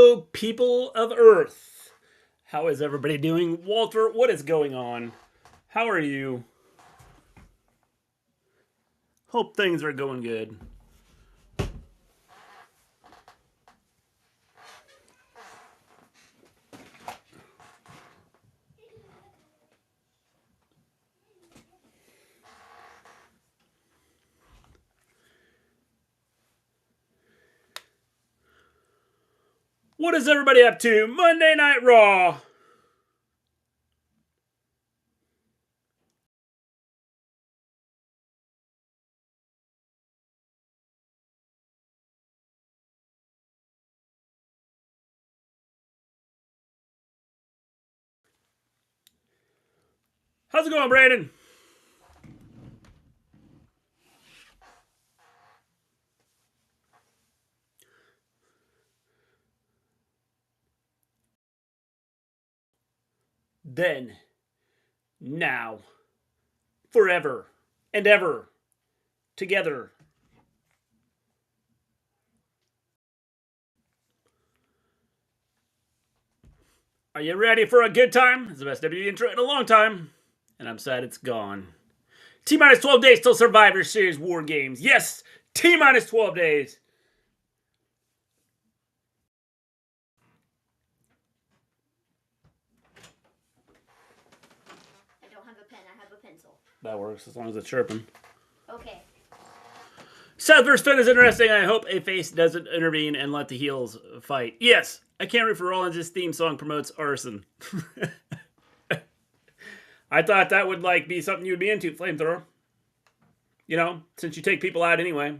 Hello, people of Earth. How is everybody doing? Walter, what is going on? How are you? Hope things are going good. What is everybody up to? Monday Night Raw. How's it going, Brandon? Then, now, forever and ever, together. Are you ready for a good time? It's the best WWE intro in a long time, and I'm sad it's gone. T-minus 12 days till Survivor Series War Games. Yes, T-minus 12 days. I don't have a pen, I have a pencil. That works as long as it's chirping. Okay. Seth vs. Finn is interesting. I hope a face doesn't intervene and let the heels fight. Yes, I can't root for Rollins. His theme song promotes arson. I thought that would be something you'd be into, Flamethrower. You know, since you take people out anyway.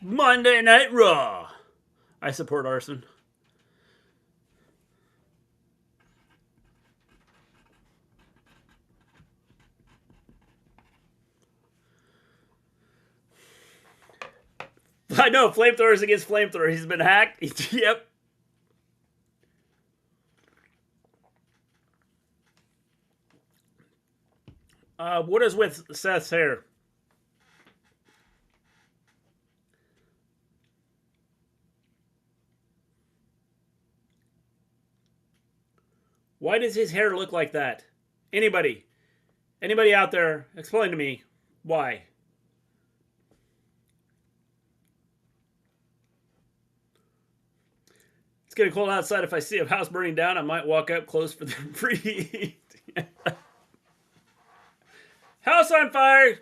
Monday Night Raw. I support arson. I know, Flamethrower's against Flamethrower. He's been hacked. Yep. What is with Seth's hair? Why does his hair look like that? Anybody? Anybody out there? Explain to me. Why? It's getting cold outside. If I see a house burning down, I might walk up close for the free heat. House on fire!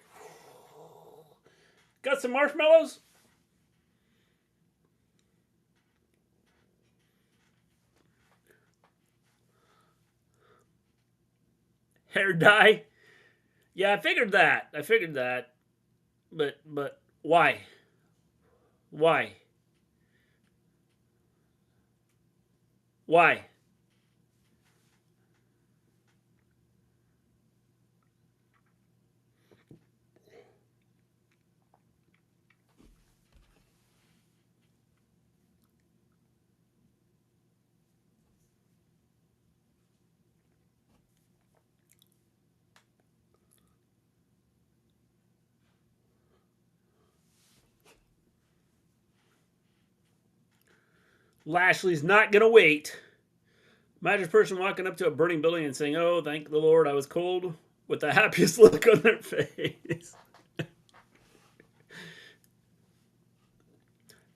Got some marshmallows? Hair dye? Yeah, I figured that. But why? Why? Why? Lashley's not gonna wait. Imagine a person walking up to a burning building and saying, "Oh, thank the Lord, I was cold," with the happiest look on their face.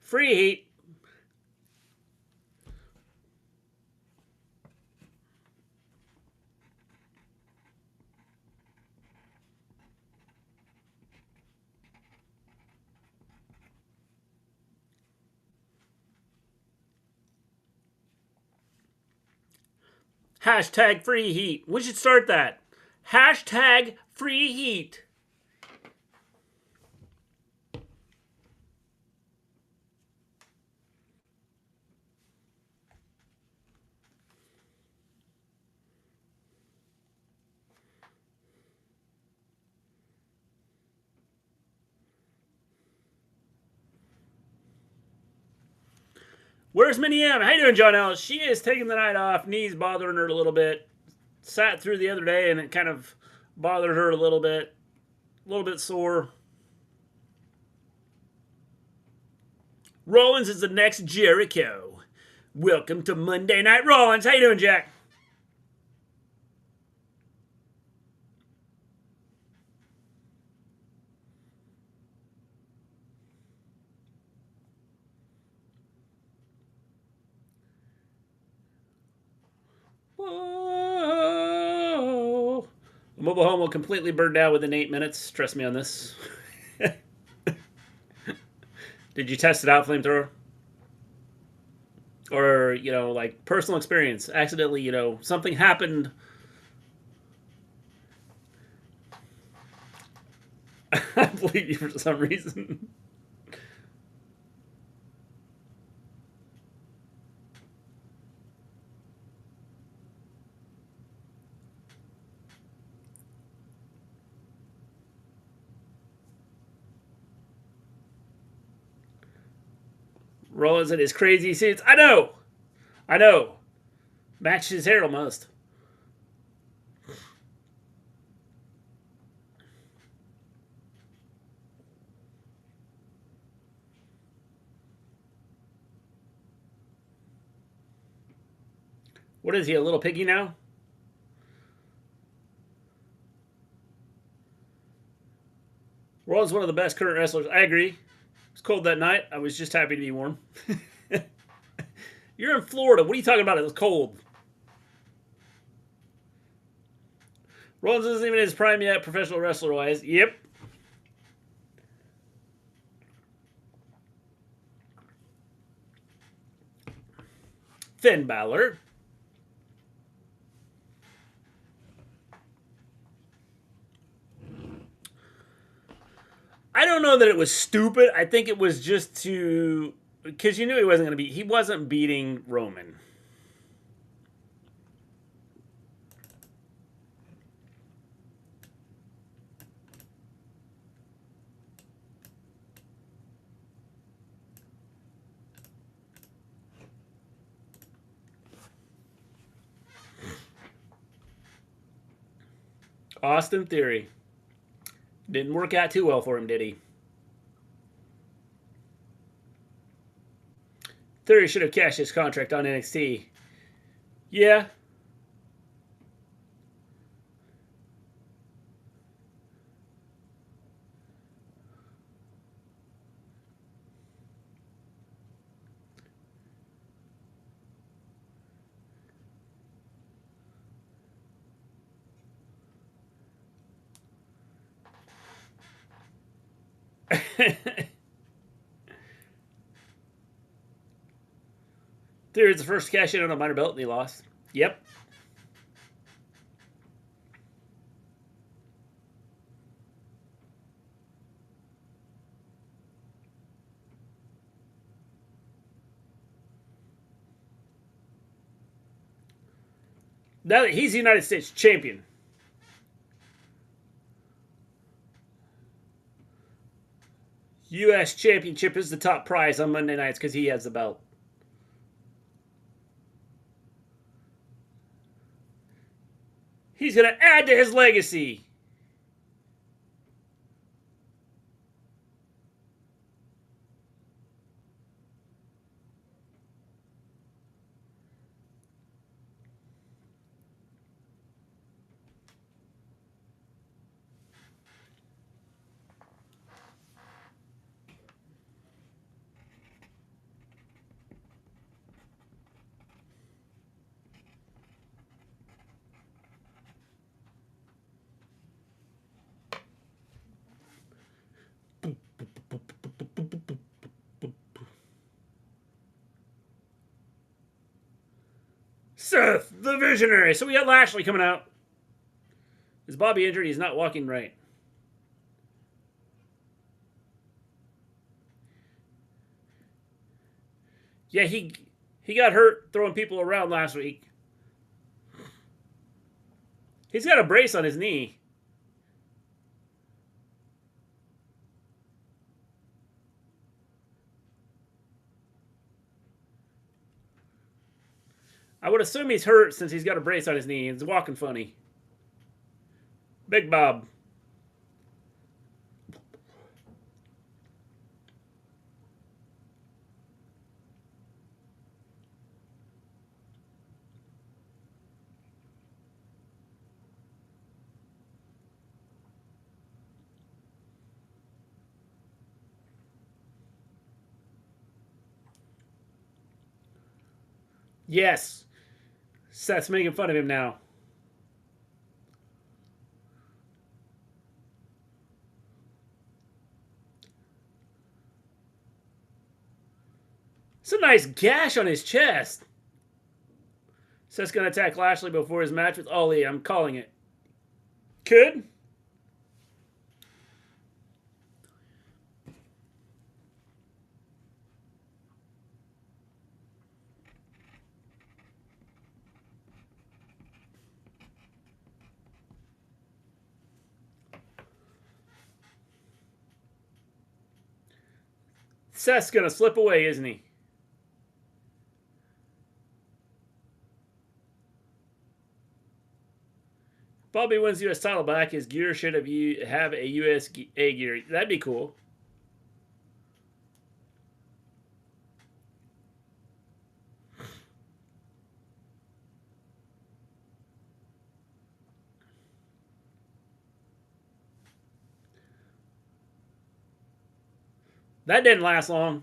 Free heat. Hashtag free heat. We should start that. Hashtag free heat. Where's Minnie M? How you doing, John Ellis? She is taking the night off. Knees bothering her a little bit. Sat through the other day and it kind of bothered her a little bit. A little bit sore. Rollins is the next Jericho. Welcome to Monday Night Rollins. How you doing, Jack? Whoa. The mobile home will completely burn down within 8 minutes. Trust me on this. Did you test it out, flamethrower? Or, you know, like personal experience. Accidentally, you know, something happened. I believe you for some reason. Rollins in his crazy suits. I know. I know. Match his hair almost. What is he, a little piggy now? Rollins is one of the best current wrestlers. I agree. It was cold that night. I was just happy to be warm. You're in Florida. What are you talking about? It was cold. Rollins isn't even in his prime yet, professional wrestler-wise. Yep. Finn Balor. I don't know that it was stupid. I think it was just to... Because you knew he wasn't going to be... He wasn't beating Roman. Austin Theory. Didn't work out too well for him, did he? Theory should have cashed his contract on NXT. Yeah. Theory's the first cash in on a minor belt and he lost. Yep. Now that he's the United States champion. U.S. Championship is the top prize on Monday nights because he has the belt. He's going to add to his legacy. Seth, the Visionary. So we got Lashley coming out. Is Bobby injured? He's not walking right. Yeah, he got hurt throwing people around last week. He's got a brace on his knee. I would assume he's hurt since he's got a brace on his knee. He's walking funny. Big Bob. Yes. Seth's making fun of him now. It's a nice gash on his chest. Seth's going to attack Lashley before his match with Ali. I'm calling it. Could. Seth's going to slip away, isn't he? Bobby wins the U.S. title back. His gear should have a USA gear. That'd be cool. That didn't last long.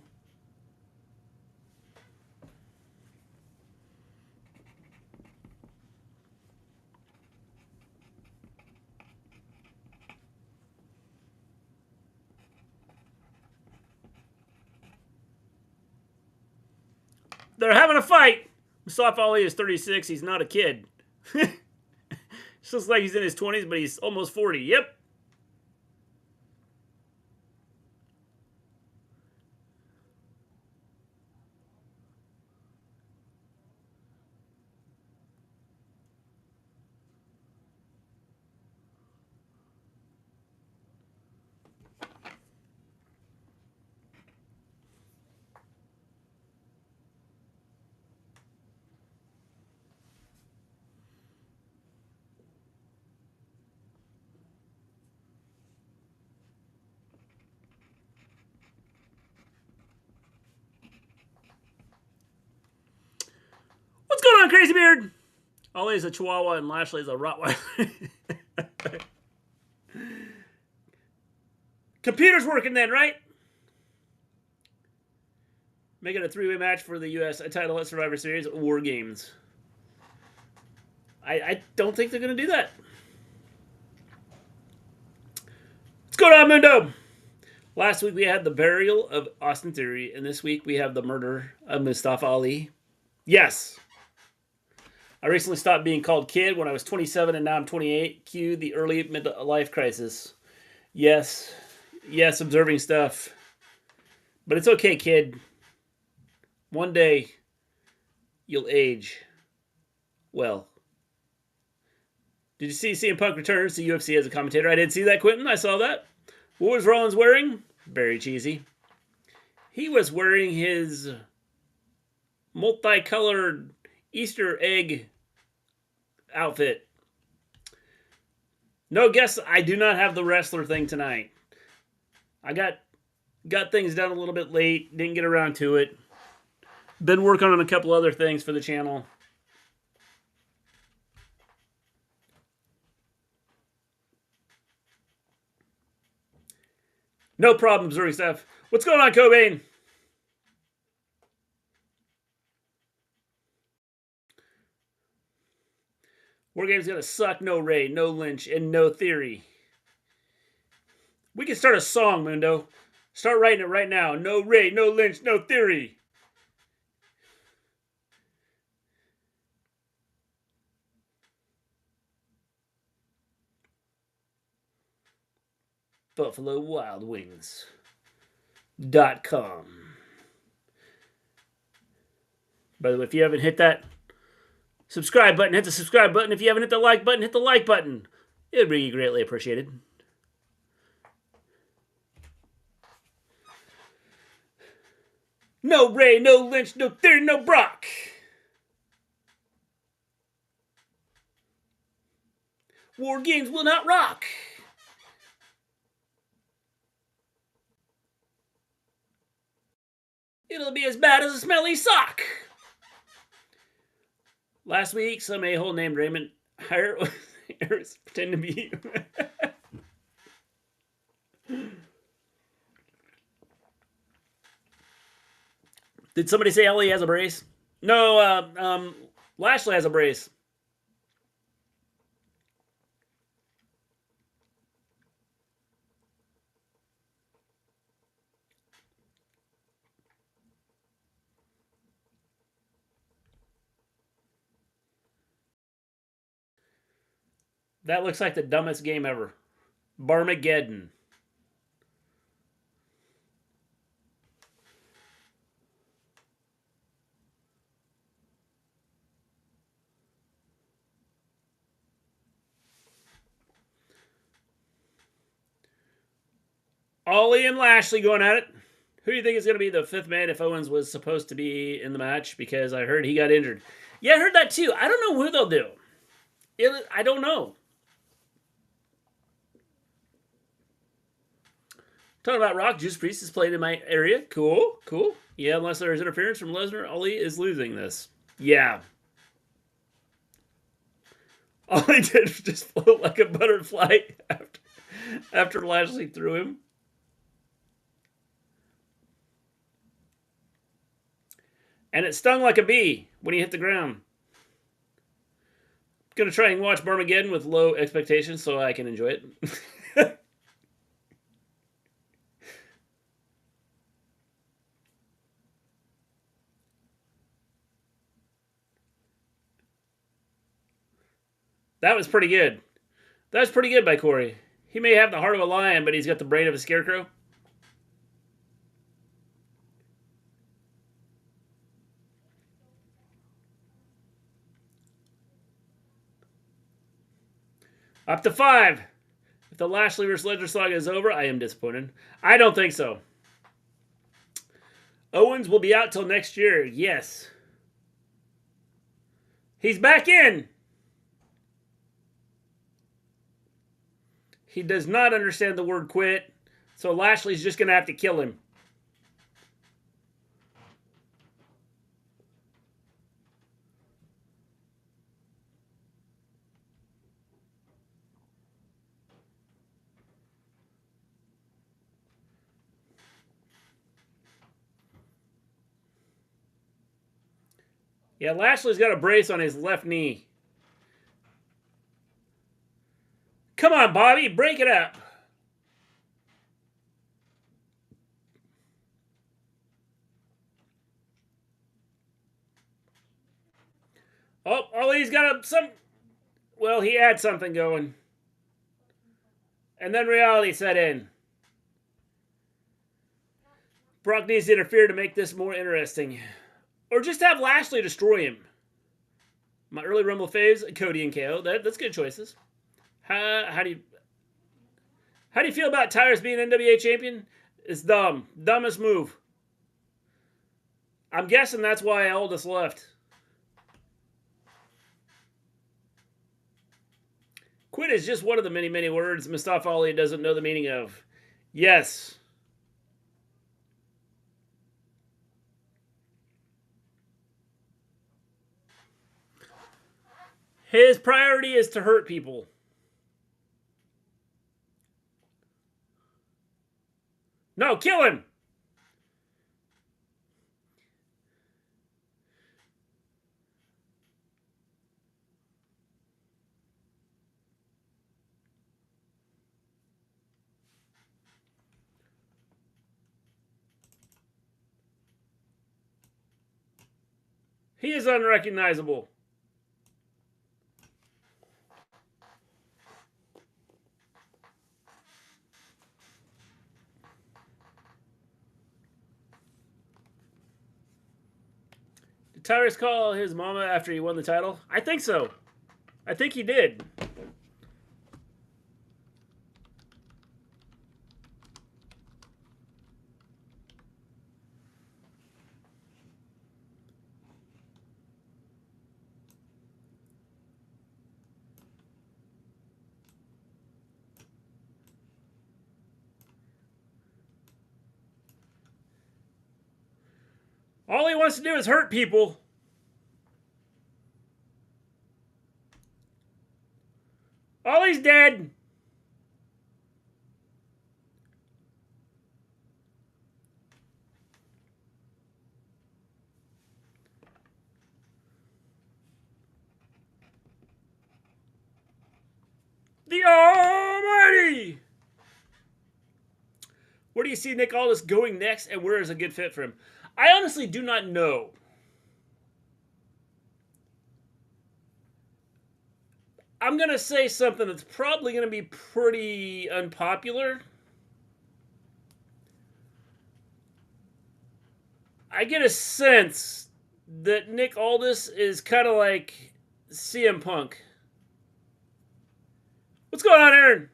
They're having a fight. Mustafa Ali is 36. He's not a kid. Just looks like he's in his 20s, but he's almost 40. Yep. What's going on, Crazy Beard? Ollie's a Chihuahua and Lashley's a Rottweiler. Computer's working then, right? Make it a three-way match for the U.S. title at Survivor Series War Games. I don't think they're going to do that. What's going on, Mundo? Last week we had the burial of Austin Theory, and this week we have the murder of Mustafa Ali. Yes. I recently stopped being called kid when I was 27 and now I'm 28. Cue the early midlife crisis. Yes. Yes, observing stuff. But it's okay, kid. One day, you'll age. Well. Did you see CM Punk returns to UFC as a commentator? I did see that, Quentin. I saw that. What was Rollins wearing? Very cheesy. He was wearing his multicolored Easter egg outfit. No, guess I do not have the wrestler thing tonight. I got things done a little bit late. Didn't get around to it. Been working on a couple other things for the channel. No problem, Zuri stuff. What's going on, Cobain? War Game's gonna suck. No Ray, no Lynch, and no Theory. We can start a song, Mundo. Start writing it right now. No Ray, no Lynch, no Theory. Buffalo Wild Wings.com. By the way, if you haven't hit that subscribe button, hit the subscribe button. If you haven't hit the like button, hit the like button. It would be greatly appreciated. No Ray, no Lynch, no Theory, no Brock. War games will not rock. It'll be as bad as a smelly sock. Last week, some a-hole named Raymond hired was pretending to be Did somebody say Ellie has a brace? No, Lashley has a brace. That looks like the dumbest game ever. Barmageddon. Ollie and Lashley going at it. Who do you think is going to be the fifth man if Owens was supposed to be in the match? Because I heard he got injured. Yeah, I heard that too. I don't know who they'll do. I don't know. Talking about Rock, Juice Priest is played in my area. Cool, cool. Yeah, unless there is interference from Lesnar, Ollie is losing this. Yeah. All he did was just float like a butterfly after Lashley threw him. And it stung like a bee when he hit the ground. Gonna try and watch Barmageddon with low expectations so I can enjoy it. That was pretty good. That was pretty good by Corey. He may have the heart of a lion, but he's got the brain of a scarecrow. Up to 5. If the Lashley vs. Lesnar saga is over, I am disappointed. I don't think so. Owens will be out till next year. Yes. He's back in. He does not understand the word quit, so Lashley's just going to have to kill him. Yeah, Lashley's got a brace on his left knee. Come on, Bobby, break it up. Oh, he's got some... Well, he had something going. And then reality set in. Brock needs to interfere to make this more interesting. Or just have Lashley destroy him. My early Rumble faves, Cody and KO. That's good choices. How do you feel about Tyrus being NWA champion? It's dumb. Dumbest move. I'm guessing that's why Aldous left. Quit is just one of the many, many words Mustafa Ali doesn't know the meaning of. Yes. His priority is to hurt people. No, kill him! He is unrecognizable. Did Tyrus call his mama after he won the title? I think so. I think he did. All he wants to do is hurt people. Ollie's dead. The Almighty! Where do you see Nick Aldis going next, and where is a good fit for him? I honestly do not know. I'm going to say something that's probably going to be pretty unpopular. I get a sense that Nick Aldis is kind of like CM Punk. What's going on, Aaron?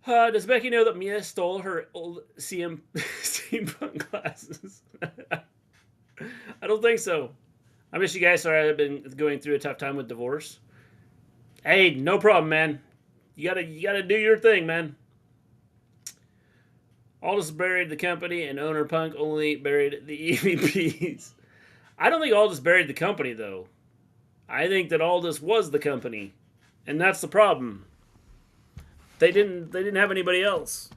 Does Becky know that Mia stole her old CM Punk glasses? I don't think so. I miss you guys. Sorry, I've been going through a tough time with divorce. Hey, no problem, man. You gotta do your thing, man. Aldis buried the company, and owner Punk only buried the EVPs. I don't think Aldis buried the company, though. I think that Aldis was the company, and that's the problem. They didn't have anybody else.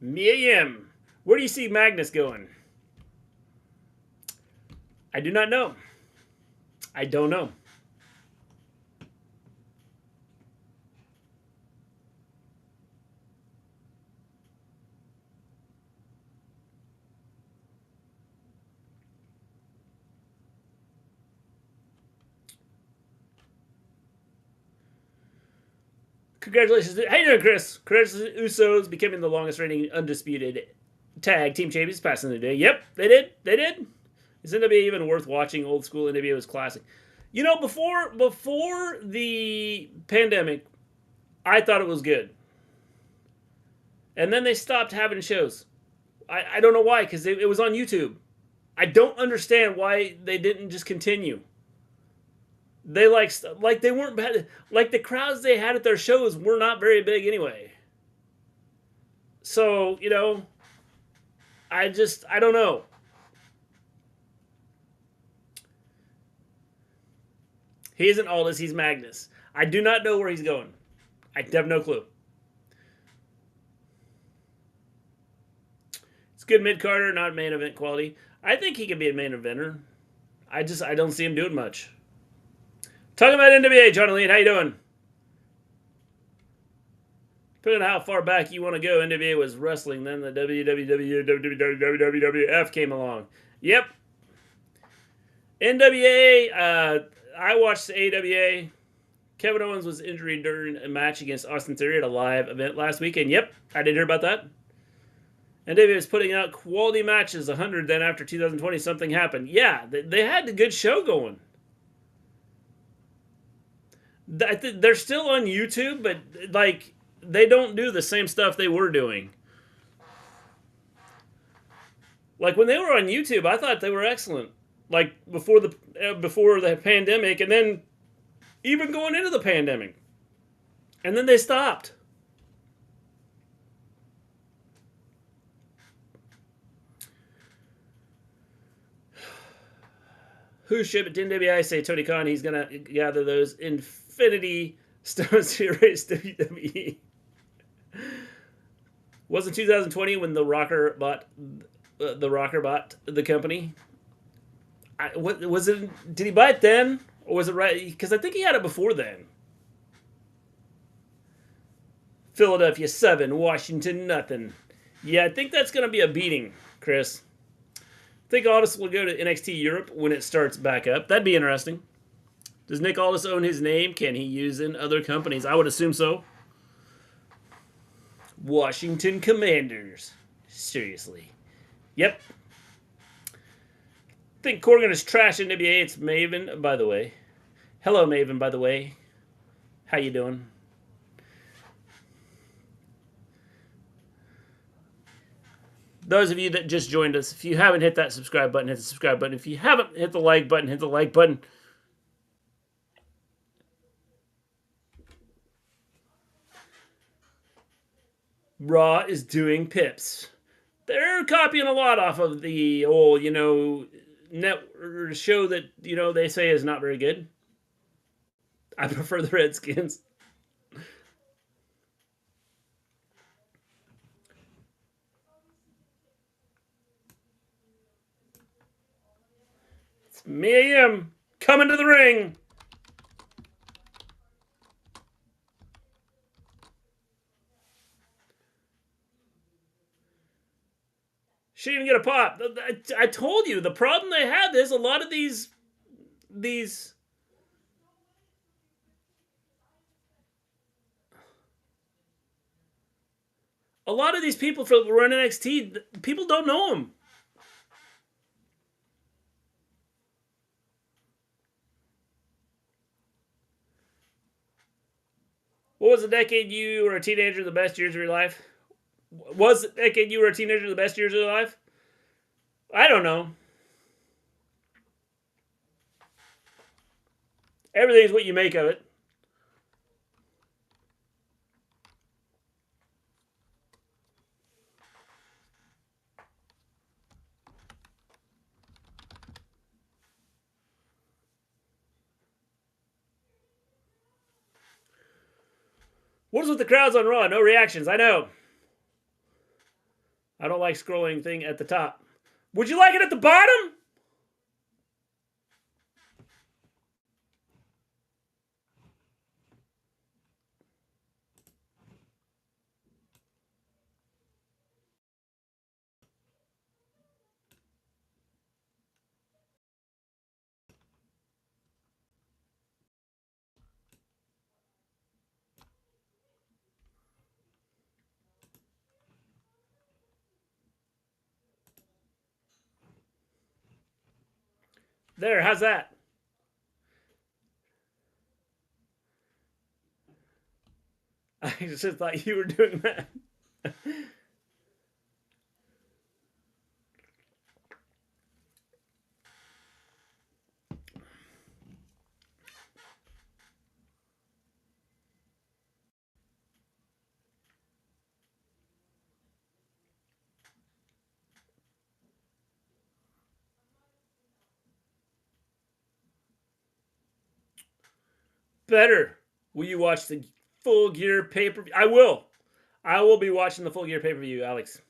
Mia Yim. Where do you see Magnus going? I do not know. I don't know. Congratulations. How you doing, Chris? Congratulations, Usos becoming the longest reigning undisputed tag team champions passing the day. Yep, they did. They did. Is NWA even worth watching? Old school NWA was classic. You know, before the pandemic, I thought it was good. And then they stopped having shows. I don't know why, because it was on YouTube. I don't understand why they didn't just continue. They like they weren't bad. Like the crowds they had at their shows were not very big anyway. So, you know, I don't know. He isn't Aldis, he's Magnus. I do not know where he's going. I have no clue. It's good mid-carder, not main event quality. I think he could be a main eventer. I don't see him doing much. Talking about NWA, John Lee, how you doing? Depending on how far back you want to go, NWA was wrestling. Then the WWF came along. Yep. NWA, I watched the AWA. Kevin Owens was injured during a match against Austin Theory at a live event last weekend. Yep, I did hear about that. NWA was putting out quality matches, 100. Then after 2020, something happened. Yeah, they had a good show going. They're still on YouTube, but like they don't do the same stuff they were doing. Like when they were on YouTube, I thought they were excellent. Like before the pandemic, and then even going into the pandemic, and then they stopped. Who ship it to NWI? Say Tony Khan. He's going to gather those Infinity Stones to erase WWE. Was it 2020 when the Rocker bought the company? What was it? Did he buy it then, or was it right? Because I think he had it before then. Philadelphia 7, Washington nothing. Yeah, I think that's going to be a beating, Chris. I think Aldis will go to NXT Europe when it starts back up. That'd be interesting. Does Nick Aldis own his name? Can he use in other companies? I would assume so. Washington Commanders. Seriously. Yep. I think Corgan is trash in NBA. It's Maven, by the way. Hello, Maven, by the way. How you doing? Those of you that just joined us, if you haven't hit that subscribe button, hit the subscribe button. If you haven't hit the like button, hit the like button. Raw is doing pips. They're copying a lot off of the old, net show that, they say is not very good. I prefer the Redskins. It's me, coming to the ring. She didn't even get a pop. I told you, the problem they have is a lot of these a lot of these people for running NXT, people don't know them. What was the decade you were a teenager, the best years of your life? Was the decade you were a teenager the best years of your life? I don't know. Everything's what you make of it. What is with the crowds on Raw? No reactions. I know. I don't like scrolling thing at the top. Would you like it at the bottom? There, how's that? I just thought you were doing that. Better. Will you watch the Full Gear pay-per-view? I will. I will be watching the Full Gear pay-per-view, Alex.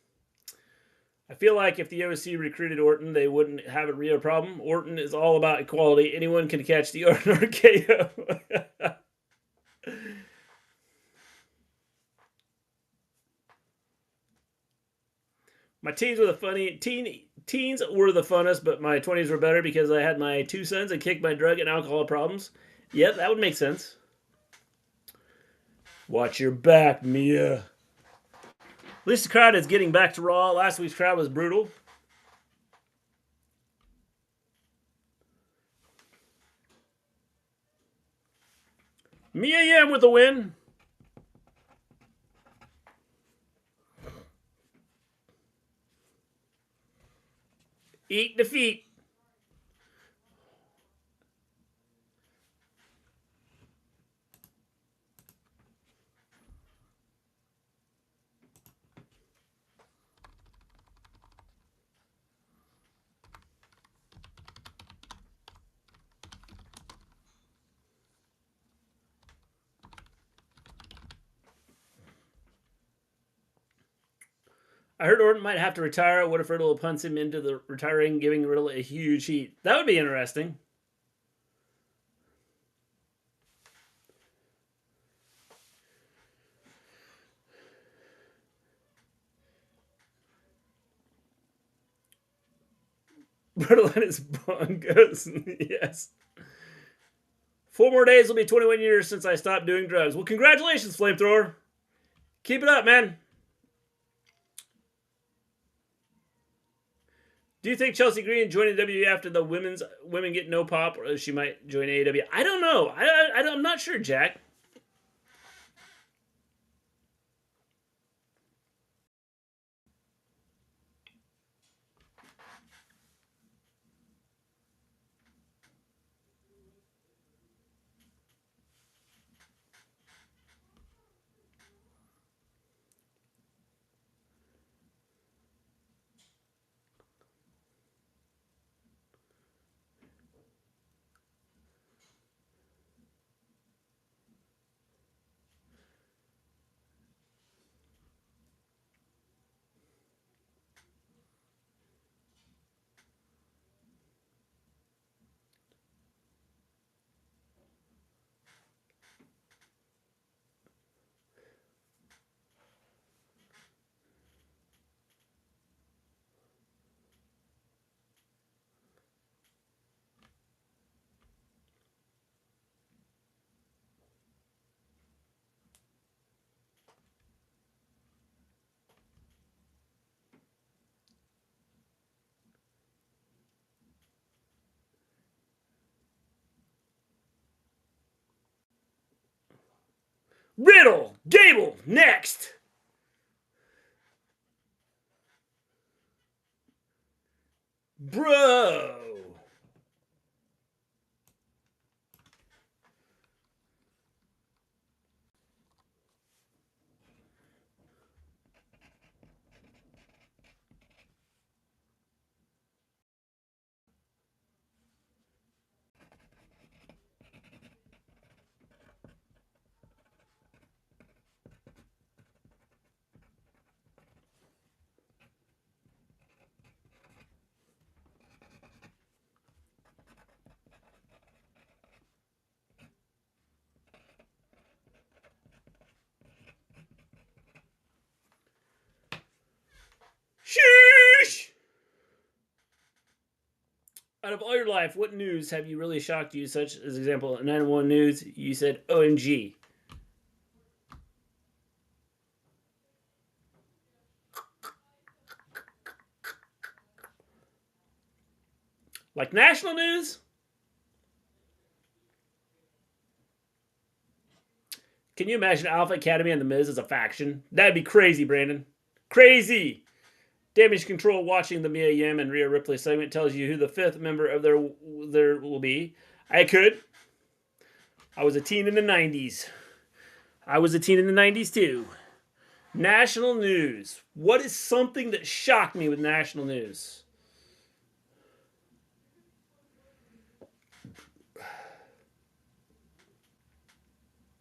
I feel like if the OC recruited Orton, they wouldn't have a real problem. Orton is all about equality. Anyone can catch the Orton RKO. My teens were the teens were the funnest, but my 20s were better because I had my 2 sons and kicked my drug and alcohol problems. Yeah, that would make sense. Watch your back, Mia. At least the crowd is getting back to Raw. Last week's crowd was brutal. Mia Yim with the win. Eat defeat. I heard Orton might have to retire. What if Riddle punts him into the retiring, giving Riddle a huge heat? That would be interesting. Riddle and his bongos. Yes. 4 more days will be 21 years since I stopped doing drugs. Well, congratulations, Flamethrower. Keep it up, man. Do you think Chelsea Green joining WWE after the women get no pop, or she might join AEW? I don't know. I'm not sure, Jack. Riddle, Gable, next. Bro. Sheesh! Out of all your life, what news have you really shocked you? Such as example, 911 News, you said OMG. Like national news? Can you imagine Alpha Academy and The Miz as a faction? That'd be crazy, Brandon. Crazy! Damage Control watching the Mia Yim and Rhea Ripley segment tells you who the 5th member of there will be. I could. I was a teen in the 90s. I was a teen in the 90s too. National news. What is something that shocked me with national news?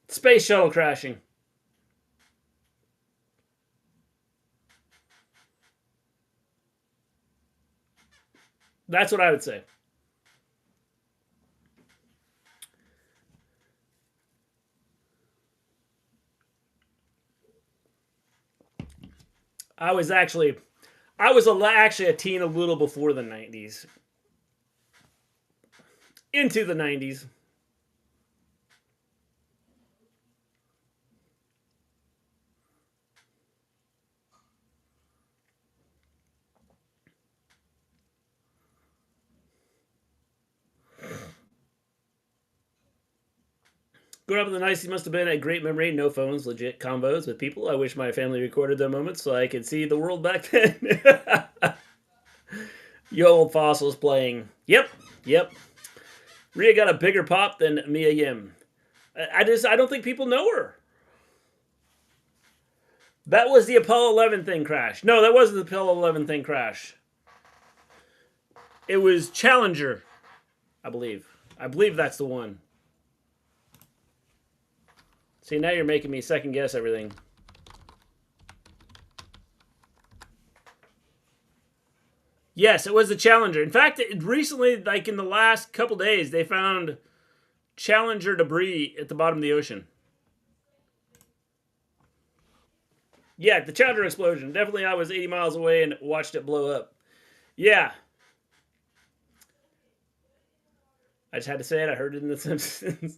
Space shuttle crashing. That's what I would say. I was actually a teen a little before the 90s. Into the 90s. Growing up in the 90s must have been a great memory. No phones, legit combos with people. I wish my family recorded the moments so I could see the world back then. You old fossils playing. Yep. Rhea got a bigger pop than Mia Yim. I don't think people know her. That was the Apollo 11 thing crash. No, that wasn't the Apollo 11 thing crash. It was Challenger, I believe. I believe that's the one. See, now you're making me second guess everything. Yes, it was the Challenger. In fact, recently, like in the last couple days, they found Challenger debris at the bottom of the ocean. Yeah, the Challenger explosion. Definitely I was 80 miles away and watched it blow up. Yeah. I just had to say it. I heard it in The Simpsons.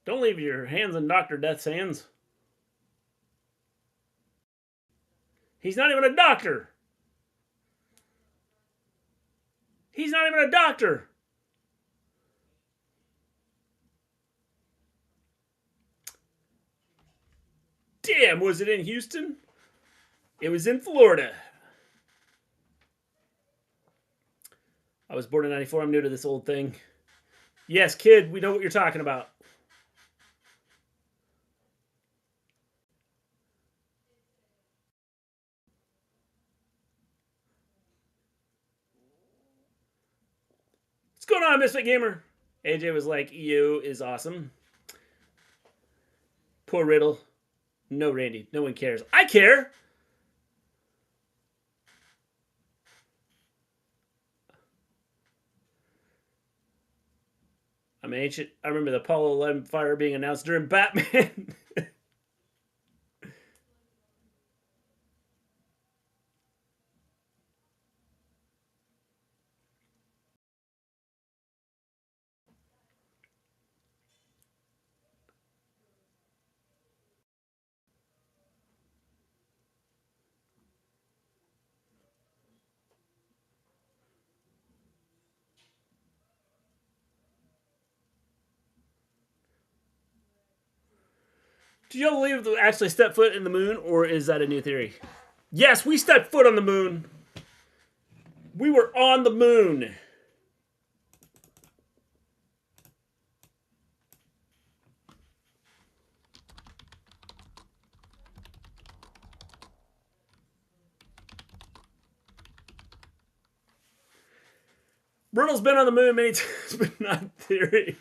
Don't leave your hands in Dr. Death's hands. He's not even a doctor. He's not even a doctor. Damn, was it in Houston? It was in Florida. I was born in 94. I'm new to this old thing. Yes, kid, we know what you're talking about. What's going on, Misfit Gamer? AJ was like, EO is awesome. Poor Riddle. No, Randy. No one cares. I care. I'm ancient. I remember the Apollo 11 fire being announced during Batman. Do y'all believe we actually stepped foot in the moon, or is that a new theory? Yes, we stepped foot on the moon. We were on the moon. Riddle's been on the moon many times, but not theory.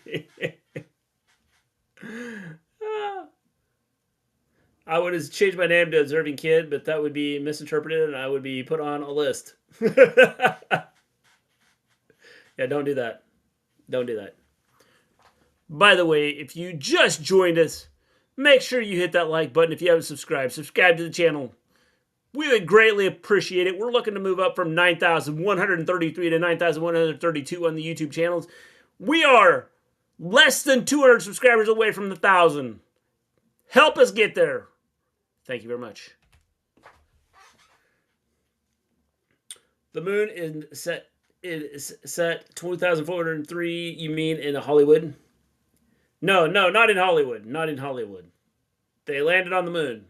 I would have changed my name to Observing Kid, but that would be misinterpreted and I would be put on a list. Yeah, don't do that. Don't do that. By the way, if you just joined us, make sure you hit that like button if you haven't subscribed. Subscribe to the channel. We would greatly appreciate it. We're looking to move up from 9,133 to 9,132 on the YouTube channels. We are less than 200 subscribers away from the 1,000. Help us get there. Thank you very much. The moon is set 20,403. You mean in Hollywood? No, not in Hollywood. Not in Hollywood. They landed on the moon.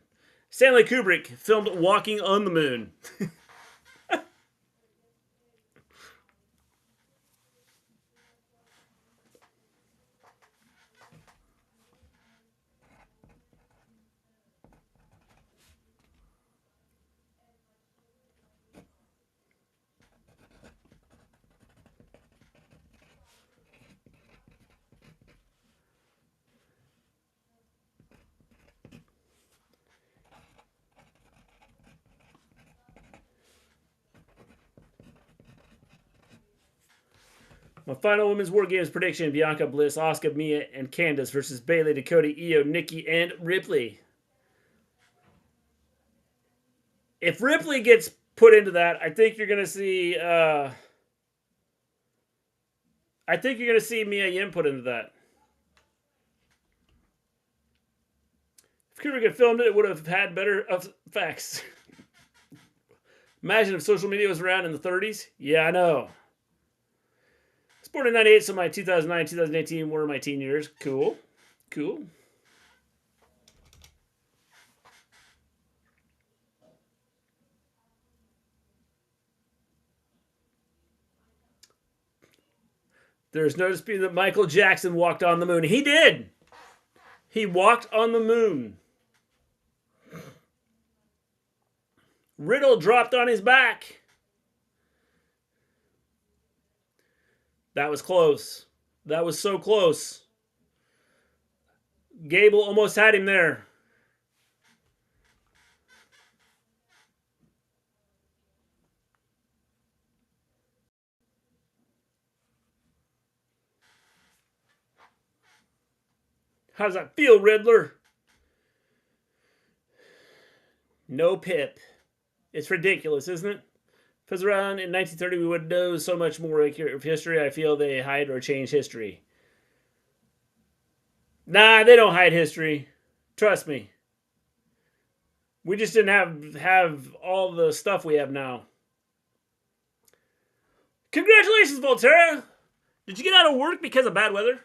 Stanley Kubrick filmed Walking on the Moon. My final Women's War Games prediction: Bianca, Bliss, Asuka, Mia, and Candice versus Bayley, Dakota, Io, Nikki, and Ripley. If Ripley gets put into that, I think you're going to see... I think you're going to see Mia Yim put into that. If Kubrick had filmed it, it would have had better effects. Imagine if social media was around in the 30s. Yeah, I know. I was born in 98, so my 2009, 2018 were my teen years. Cool. Cool. There's no dispute that Michael Jackson walked on the moon. He did. He walked on the moon. Riddle dropped on his back. That was close. That was so close. Gable almost had him there. How does that feel, Riddler? No Pip. It's ridiculous, isn't it? If it was around in 1930, we would know so much more of history. I feel they hide or change history. Nah, they don't hide history. Trust me. We just didn't have all the stuff we have now. Congratulations, Volterra! Did you get out of work because of bad weather?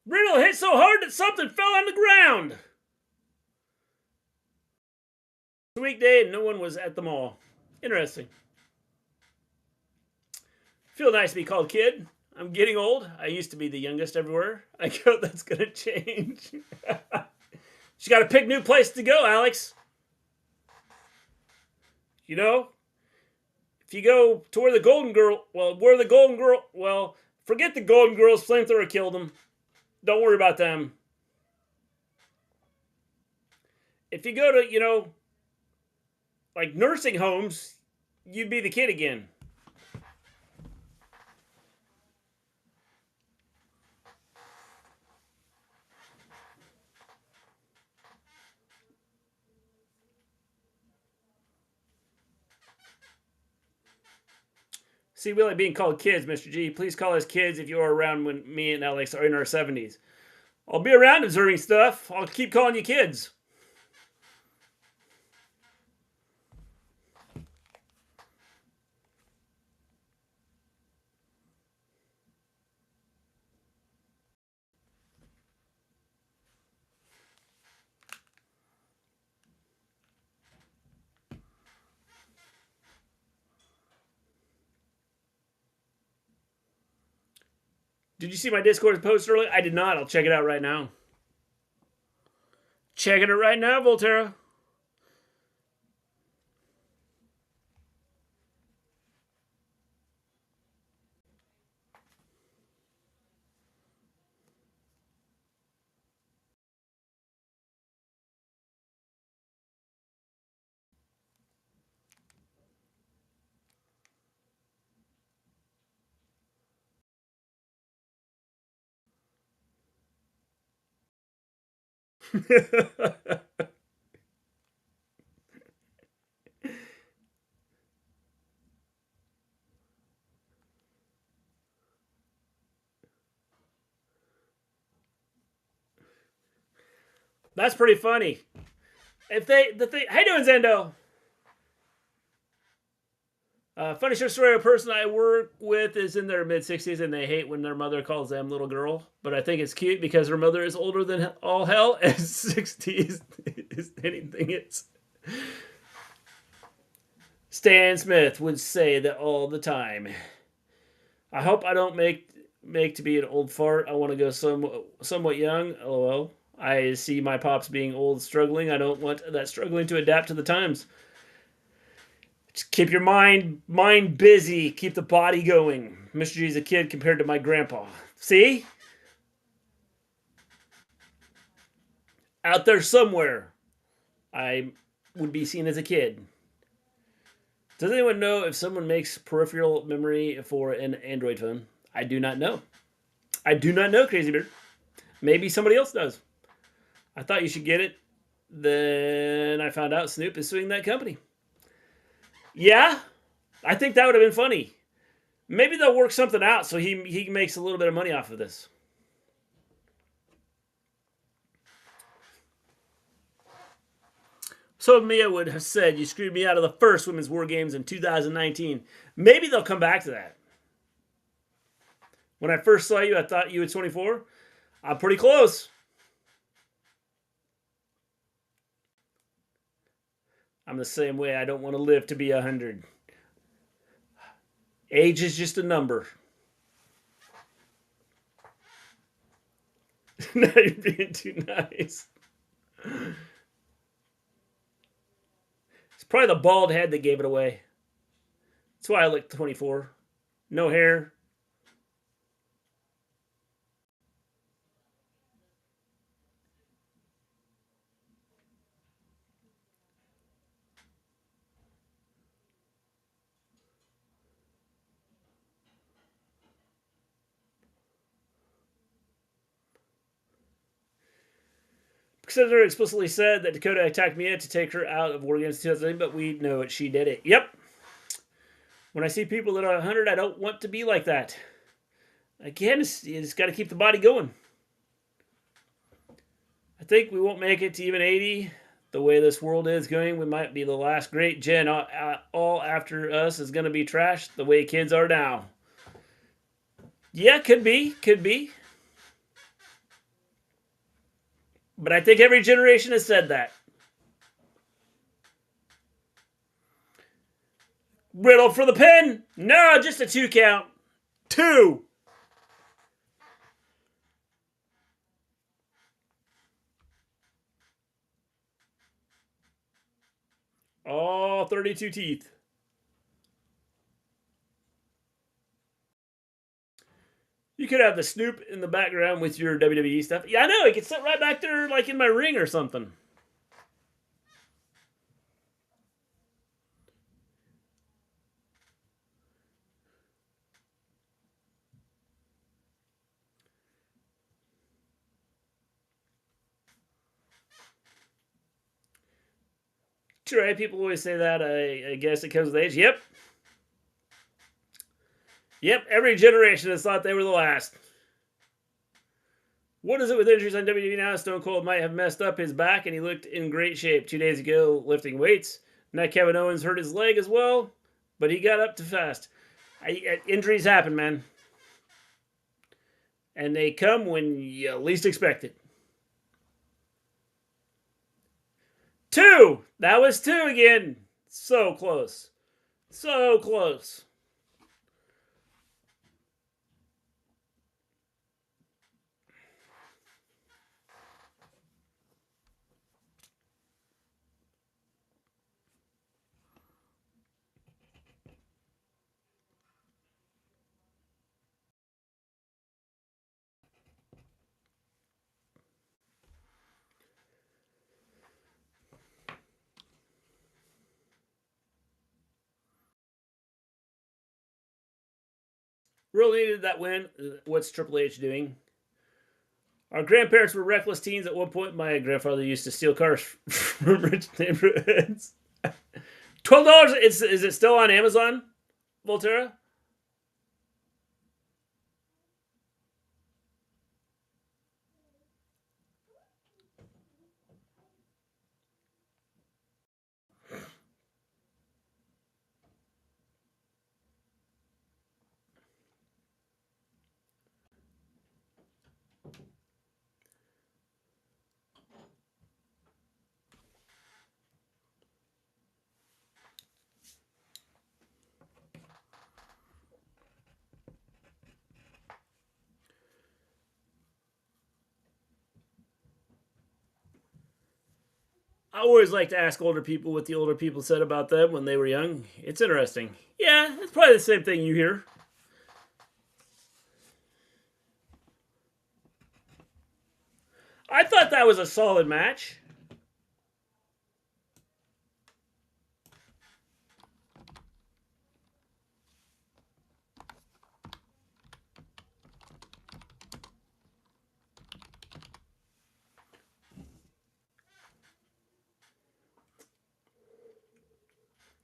Riddle hit so hard that something fell on the ground. It's a weekday and no one was at the mall. Interesting. Feel nice to be called kid. I'm getting old. I used to be the youngest everywhere. I go, that's going to change. You got to pick new place to go, Alex. You know, if you go to where the Golden Girl, forget the Golden Girls. Flamethrower killed them. Don't worry about them. If you go to, like nursing homes, you'd be the kid again. See, we like being called kids, Mr. G. Please call us kids if you are around when me and Alex are in our 70s. I'll be around observing stuff. I'll keep calling you kids. Did you see my Discord post earlier? I did not. I'll check it out right now. Checking it right now, Volterra. That's pretty funny. How you doing, Zendo? Funny short story, a person I work with is in their mid-60s and they hate when their mother calls them little girl. But I think it's cute because her mother is older than all hell and 60s is anything it's. Stan Smith would say that all the time. I hope I don't make to be an old fart. I want to go somewhat young. LOL. I see my pops being old, struggling. I don't want that struggling to adapt to the times. Just keep your mind busy. Keep the body going. Mr. G's a kid compared to my grandpa. See? Out there somewhere, I would be seen as a kid. Does anyone know if someone makes peripheral memory for an Android phone? I do not know. I do not know, Crazy Beard. Maybe somebody else does. I thought you should get it. Then I found out Snoop is suing that company. Yeah, I think that would have been funny. Maybe they'll work something out so he makes a little bit of money off of this. So Mia would have said, you screwed me out of the first Women's War Games in 2019. Maybe they'll come back to that. When I first saw you, I thought you were 24. I'm pretty close. I'm the same way. I don't want to live to be 100. Age is just a number. Now you're being too nice. It's probably the bald head that gave it away. That's why I look 24. No hair. Senator explicitly said that Dakota attacked Mia to take her out of War Games 2008, but we know it. She did it. Yep. When I see people that are 100, I don't want to be like that. Again, you just got to keep the body going. I think we won't make it to even 80. The way this world is going, we might be the last great gen. All after us is going to be trashed the way kids are now. Yeah, could be. Could be. But I think every generation has said that. Riddle for the pin. No, just a 2 count. 2. Oh, 32 teeth. You could have the Snoop in the background with your WWE stuff. Yeah, I know. It could sit right back there like in my ring or something. Sure, right? People always say that. I guess it comes with age. Yep. Yep, every generation has thought they were the last. What is it with injuries on WWE now? Stone Cold might have messed up his back, and he looked in great shape 2 days ago lifting weights. Now Kevin Owens hurt his leg as well, but he got up too fast. Injuries happen, man. And they come when you least expect it. 2! That was 2 again. So close. So close. Really needed that win. What's Triple H doing? Our grandparents were reckless teens at one point. My grandfather used to steal cars from rich neighborhoods. $12. Is it still on Amazon, Volterra? I always like to ask older people what the older people said about them when they were young. It's interesting. Yeah, it's probably the same thing you hear. I thought that was a solid match.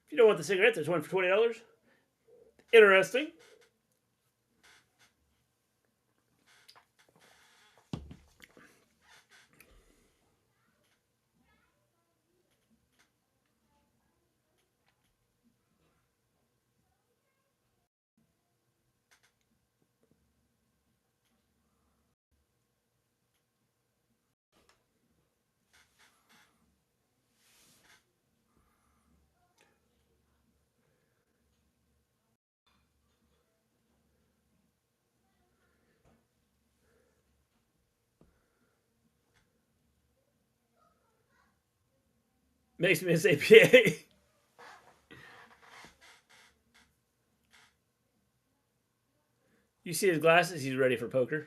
If you don't want the cigarette, there's one for $20. Interesting. Makes me miss APA. You see his glasses? He's ready for poker.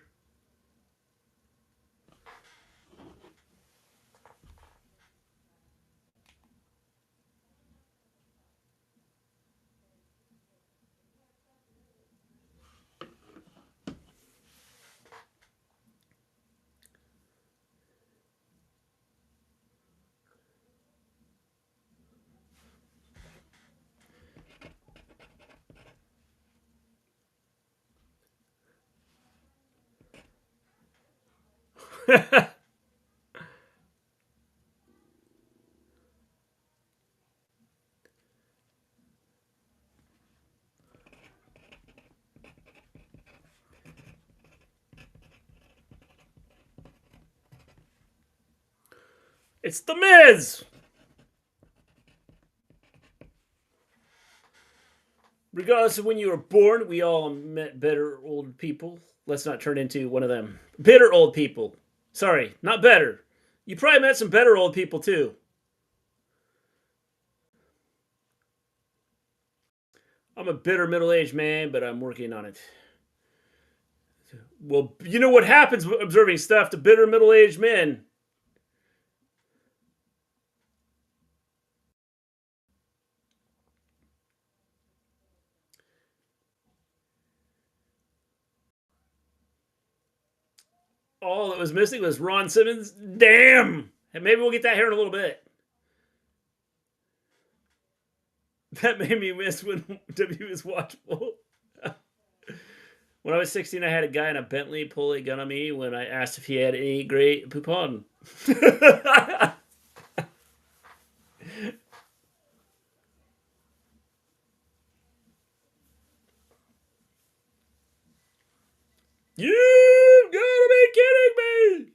It's The Miz! Regardless of when you were born, we all met bitter old people. Let's not turn into one of them. Bitter old people. Sorry, not better. You probably met some better old people too. I'm a bitter middle-aged man, but I'm working on it. Well, you know what happens observing stuff to bitter middle-aged men? All that was missing was Ron Simmons. Damn! And maybe we'll get that here in a little bit. That made me miss when W was watchable. When I was 16, I had a guy in a Bentley pull a gun on me when I asked if he had any great poupon. You've got to be kidding me!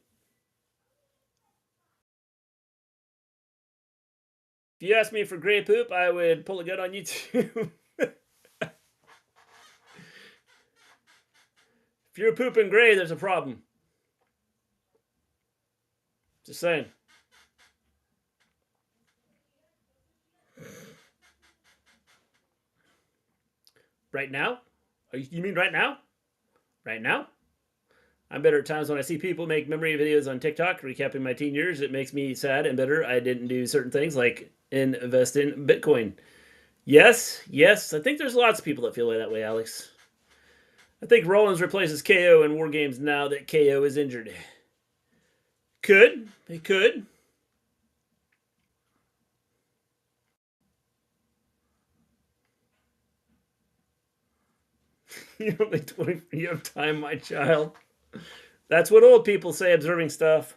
If you asked me for gray poop, I would pull a gun on you too. If you're pooping gray, there's a problem. Just saying. Right now? You mean right now? Right now? I'm bitter at times when I see people make memory videos on TikTok recapping my teen years. It makes me sad and bitter. I didn't do certain things like invest in Bitcoin. Yes. I think there's lots of people that feel that way, Alex. I think Rollins replaces KO in War Games now that KO is injured. Could. It could. You have time, my child. That's what old people say observing stuff.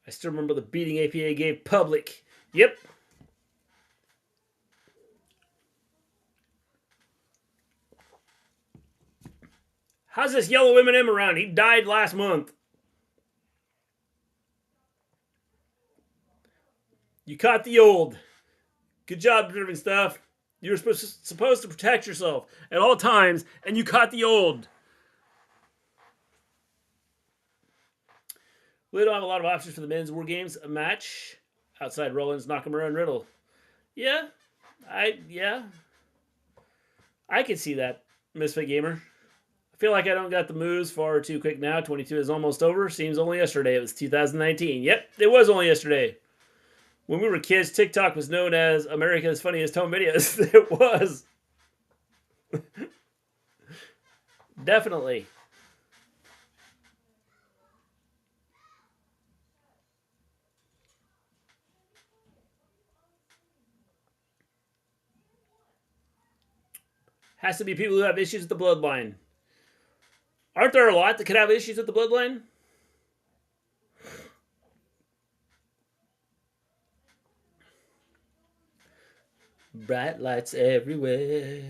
I still remember the beating APA gave Public. Yep. How's this yellow M&M around? He died last month. You caught the old. Good job observing stuff. You were supposed to protect yourself at all times, and you caught the old. We don't have a lot of options for the men's War Games match outside Rollins, Nakamura, and Riddle. Yeah, I can see that, Misfit Gamer. I feel like I don't got the moves far too quick now. 22 is almost over. Seems only yesterday. It was 2019. Yep, it was only yesterday. When we were kids, TikTok was known as America's Funniest Home Videos. It was. Definitely. Has to be people who have issues with the bloodline. Aren't there a lot that could have issues with the bloodline? Bright lights everywhere.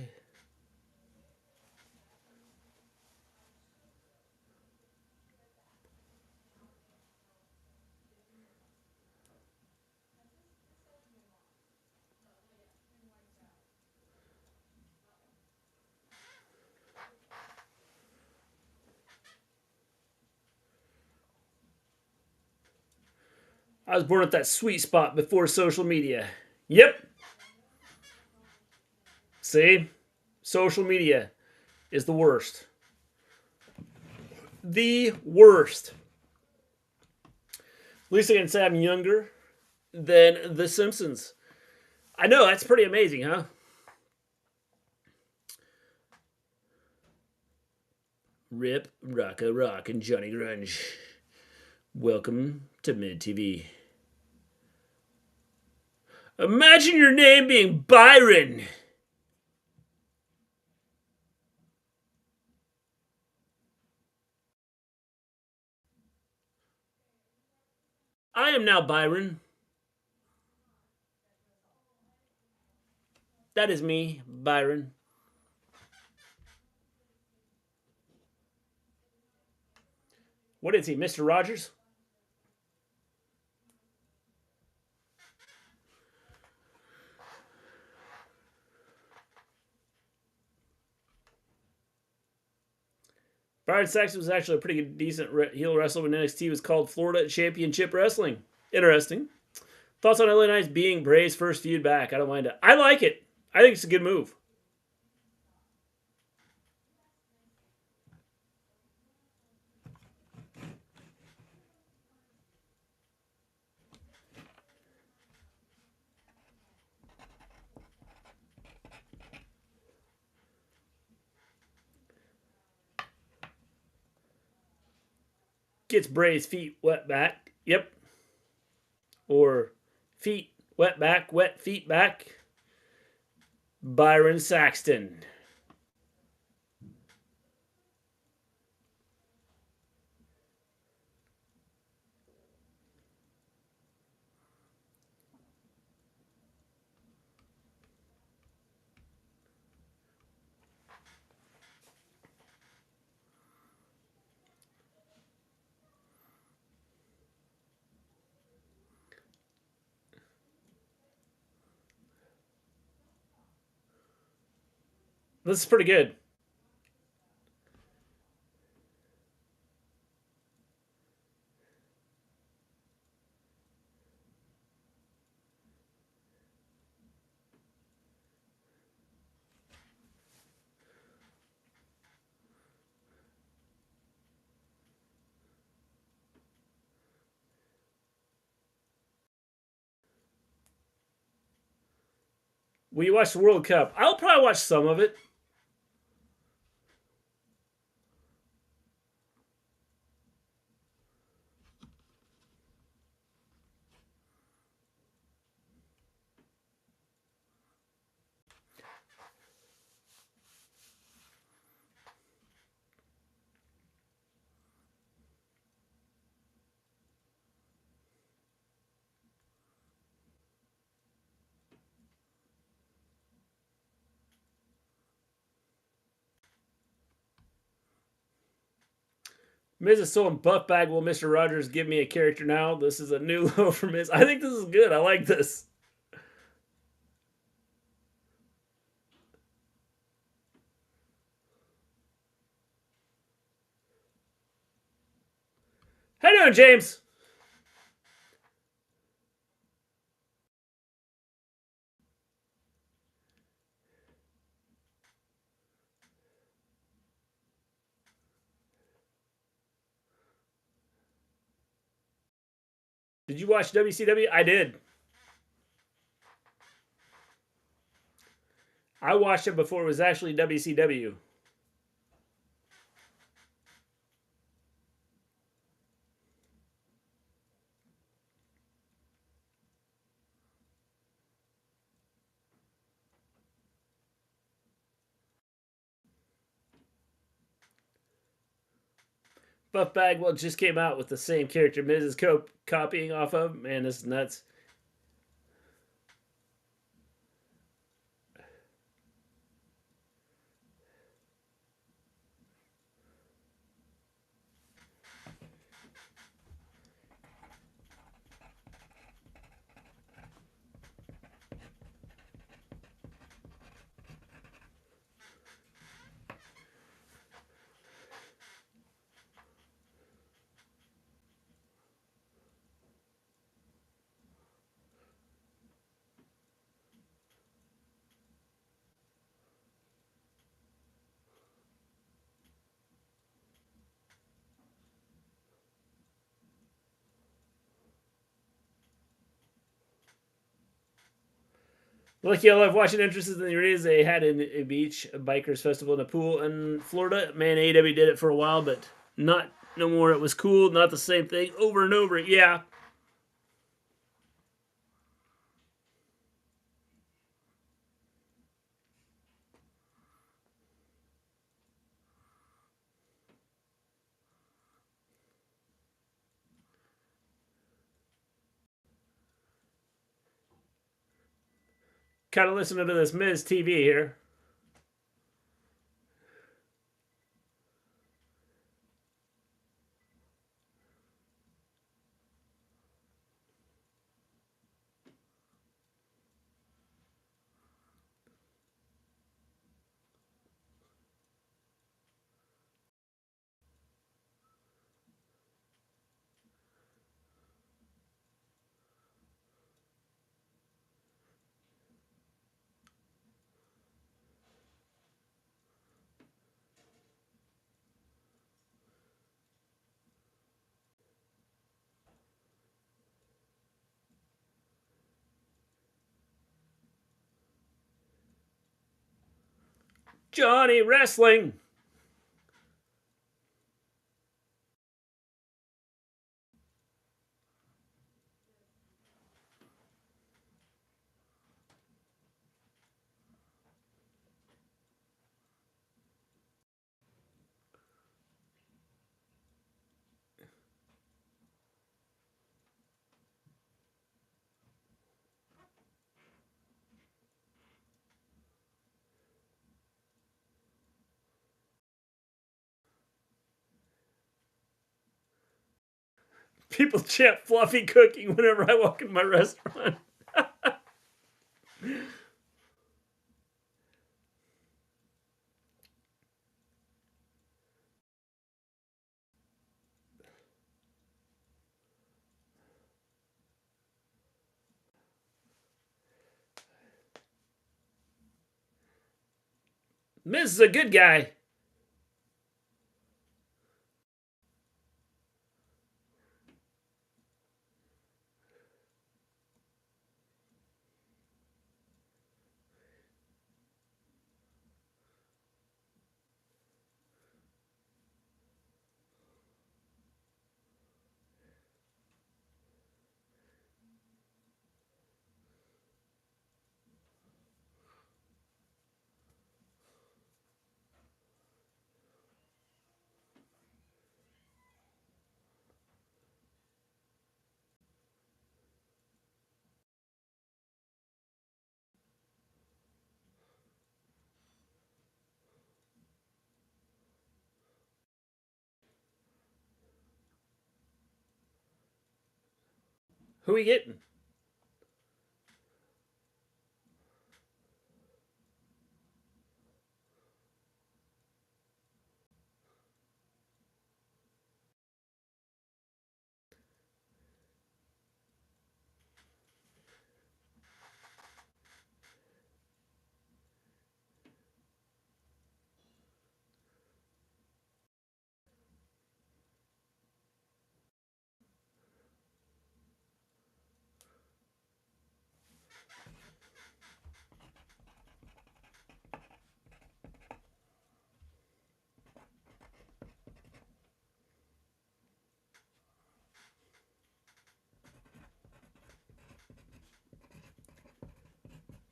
I was born at that sweet spot before social media. Yep. See? Social media is the worst. The worst. At least I can say I'm younger than The Simpsons. I know, that's pretty amazing, huh? Rip, Rocka Rock, and Johnny Grunge. Welcome to Mid TV. Imagine your name being Byron. I am now Byron. That is me, Byron. What is he, Mr. Rogers? Byron Saxton was actually a pretty decent heel wrestler when NXT was called Florida Championship Wrestling. Interesting. Thoughts on LA Knight's being Bray's first feud back? I don't mind it. I like it. I think it's a good move. Gets Bray's feet wet back. Yep. Or feet wet back, wet feet back. Byron Saxton. This is pretty good. Will you watch the World Cup? I'll probably watch some of it. Miz is so in buff bag. Will Mr. Rogers give me a character now? This is a new low for Miz. I think this is good. I like this. How you doing, James? Did you watch WCW? I did. I watched it before it was actually WCW. Buff Bagwell just came out with the same character Miz is copying off of. Man, this is nuts. Lucky I love watching entrances in the arenas they had in a beach, a bikers festival, and a pool in Florida. Man, AEW did it for a while, but not no more. It was cool, not the same thing over and over. Yeah. Kind of listening to this Miz TV here. Johnny Wrestling. People chant fluffy cooking whenever I walk in my restaurant. Miz is a good guy. Who we getting?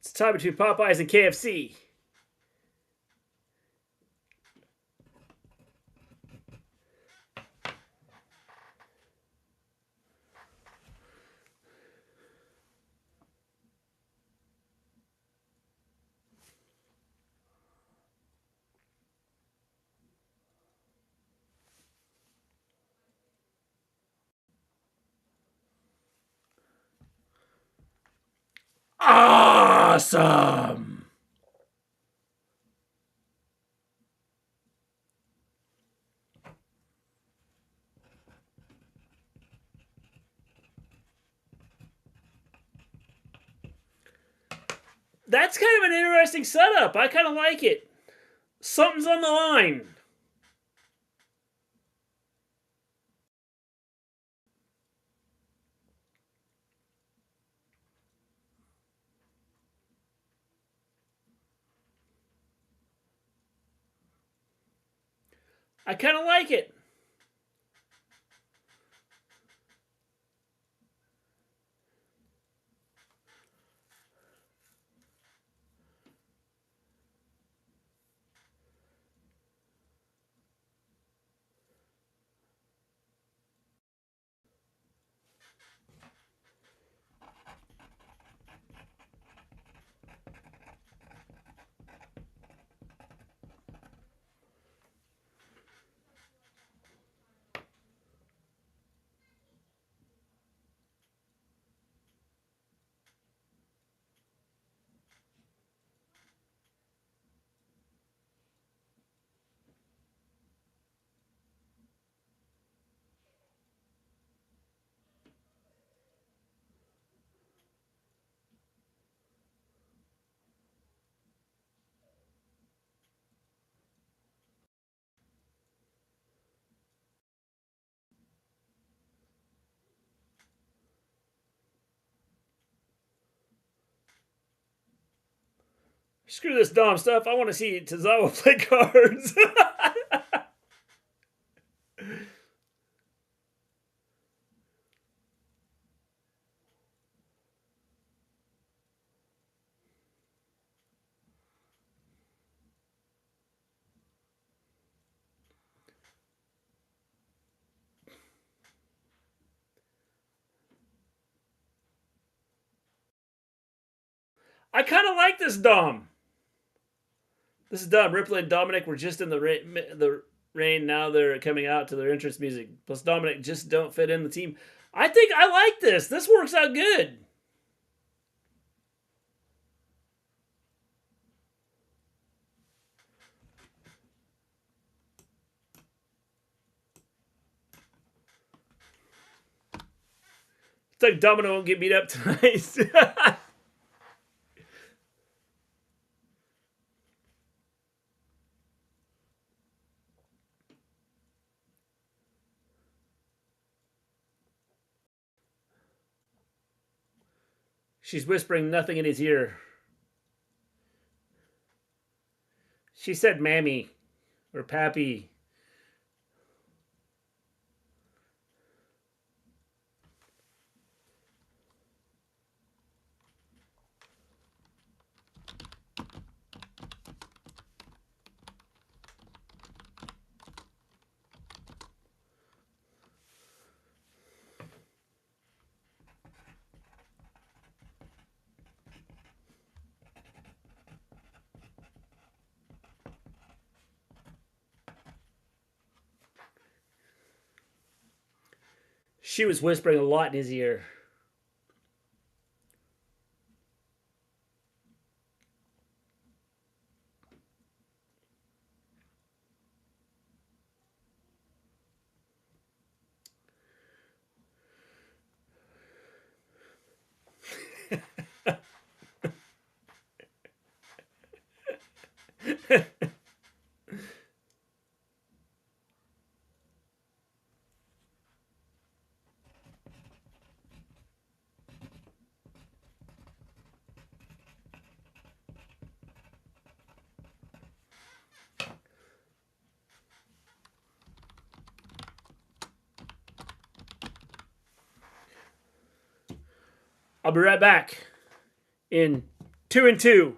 It's time between Popeyes and KFC. Awesome. That's kind of an interesting setup. I kind of like it. Something's on the line. I kind of like it. Screw this Dom stuff. I want to see Tozawa play cards. I kind of like this Dom. This is dumb. Ripley and Dominic were just in the rain. Now they're coming out to their entrance music. Plus, Dominic just don't fit in the team. I think I like this. This works out good. It's like Domino won't get beat up tonight. She's whispering nothing in his ear. She said mammy or pappy. She was whispering a lot in his ear. I'll be right back in 2 and 2.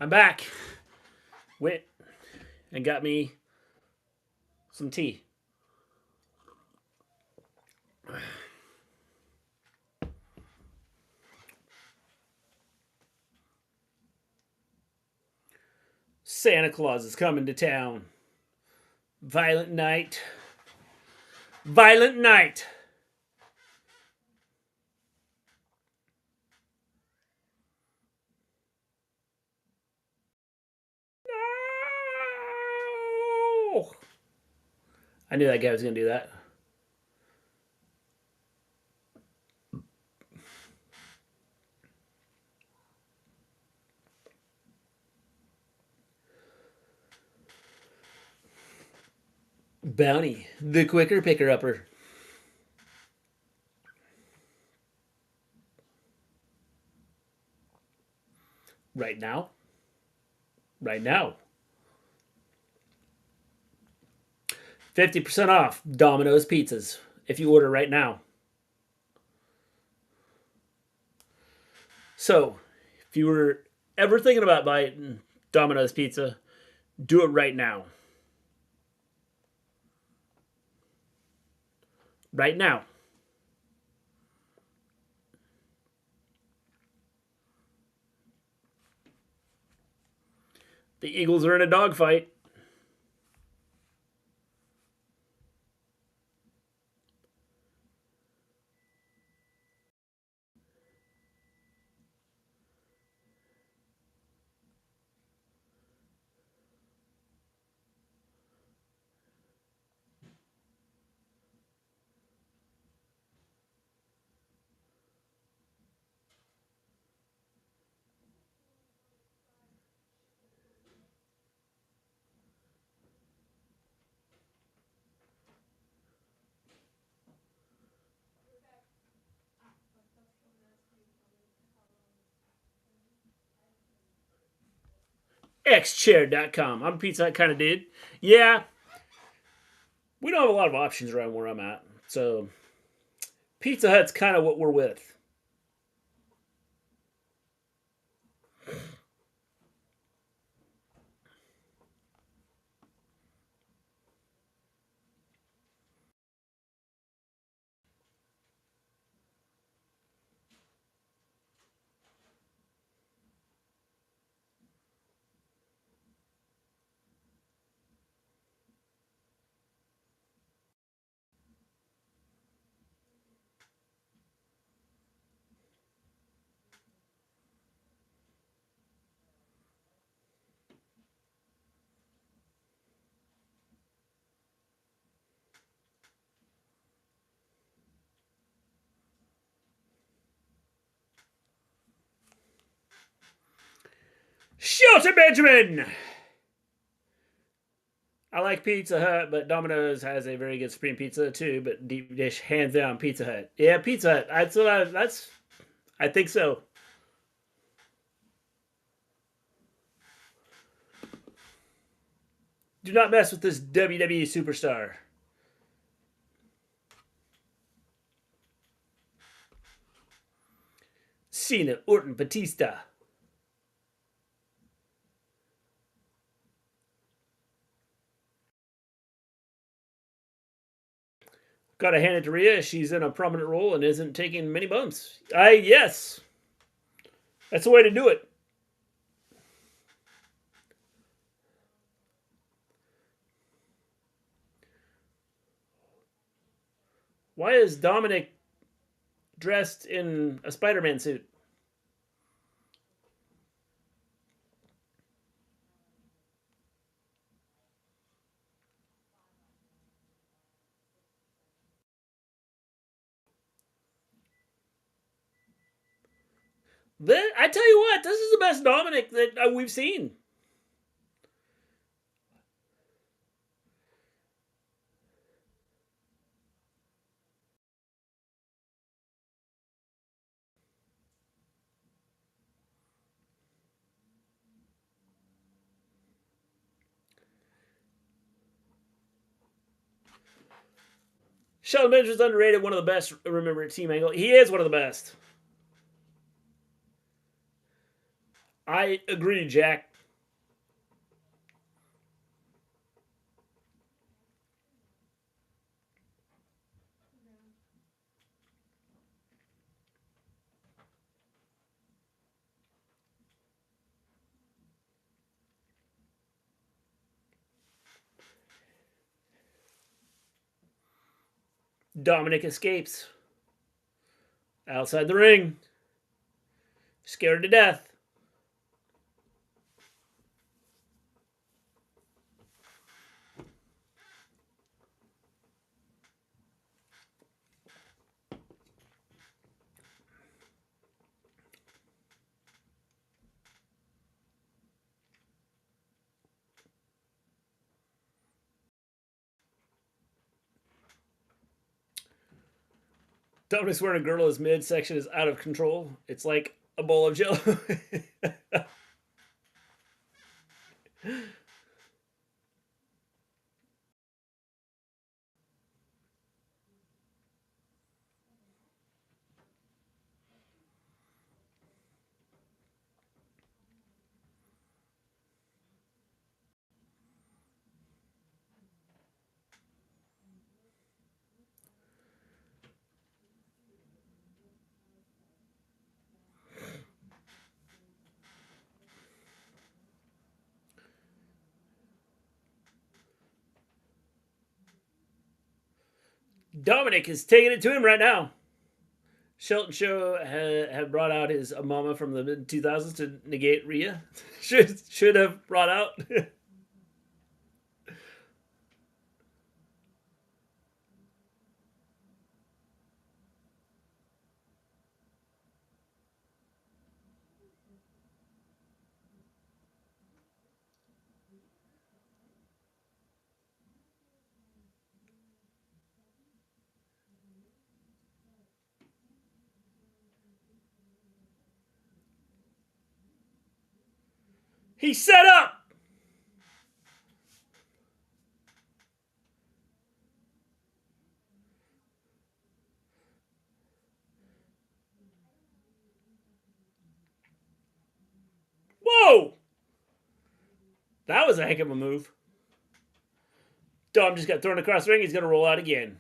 I'm back. Went and got me some tea. Santa Claus is coming to town. Violent night. Violent night. No! I knew that guy was going to do that. Bounty, the quicker picker-upper. Right now. Right now. 50% off Domino's pizzas if you order right now. So, if you were ever thinking about buying Domino's pizza, do it right now. Right now. The Eagles are in a dogfight. Xchair.com. I'm a Pizza Hut kind of dude. Yeah. We don't have a lot of options around where I'm at. So, Pizza Hut's kind of what we're with. Shelton Benjamin! I like Pizza Hut, but Domino's has a very good supreme pizza too. But deep dish, hands down, Pizza Hut. Yeah, Pizza Hut. I think so. Do not mess with this WWE superstar. Cena, Orton, Batista. Gotta hand it to Rhea. She's in a prominent role and isn't taking many bumps. Yes. That's the way to do it. Why is Dominic dressed in a Spider-Man suit? I tell you what, this is the best Dominic that we've seen. Shelton Benjamin's underrated, one of the best. Remember, Team Angle. He is one of the best. I agree, Jack. Dominic escapes. Outside the ring. Scared to death. Dominic's wearing a girdle. His midsection is out of control. It's like a bowl of jello. Dominic is taking it to him right now. Shelton Show had brought out his mama from the mid 2000s to negate Rhea. should have brought out. He's set up. Whoa! That was a heck of a move. Dom just got thrown across the ring. He's going to roll out again.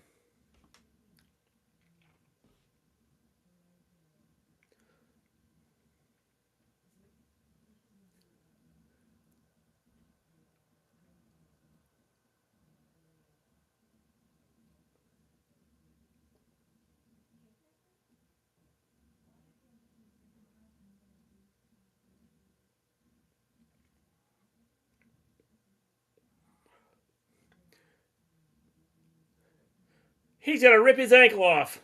He's going to rip his ankle off.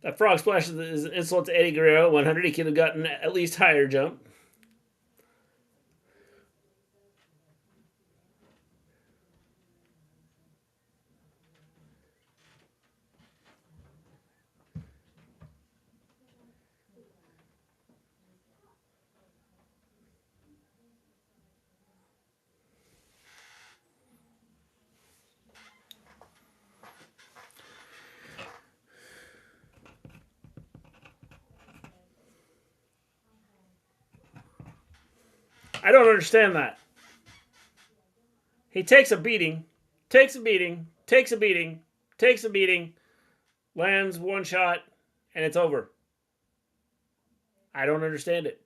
That frog splash is an insult to Eddie Guerrero. 100. He could have gotten at least higher jump. I don't understand that. He takes a beating, takes a beating, takes a beating, takes a beating, lands one shot, and it's over. I don't understand it.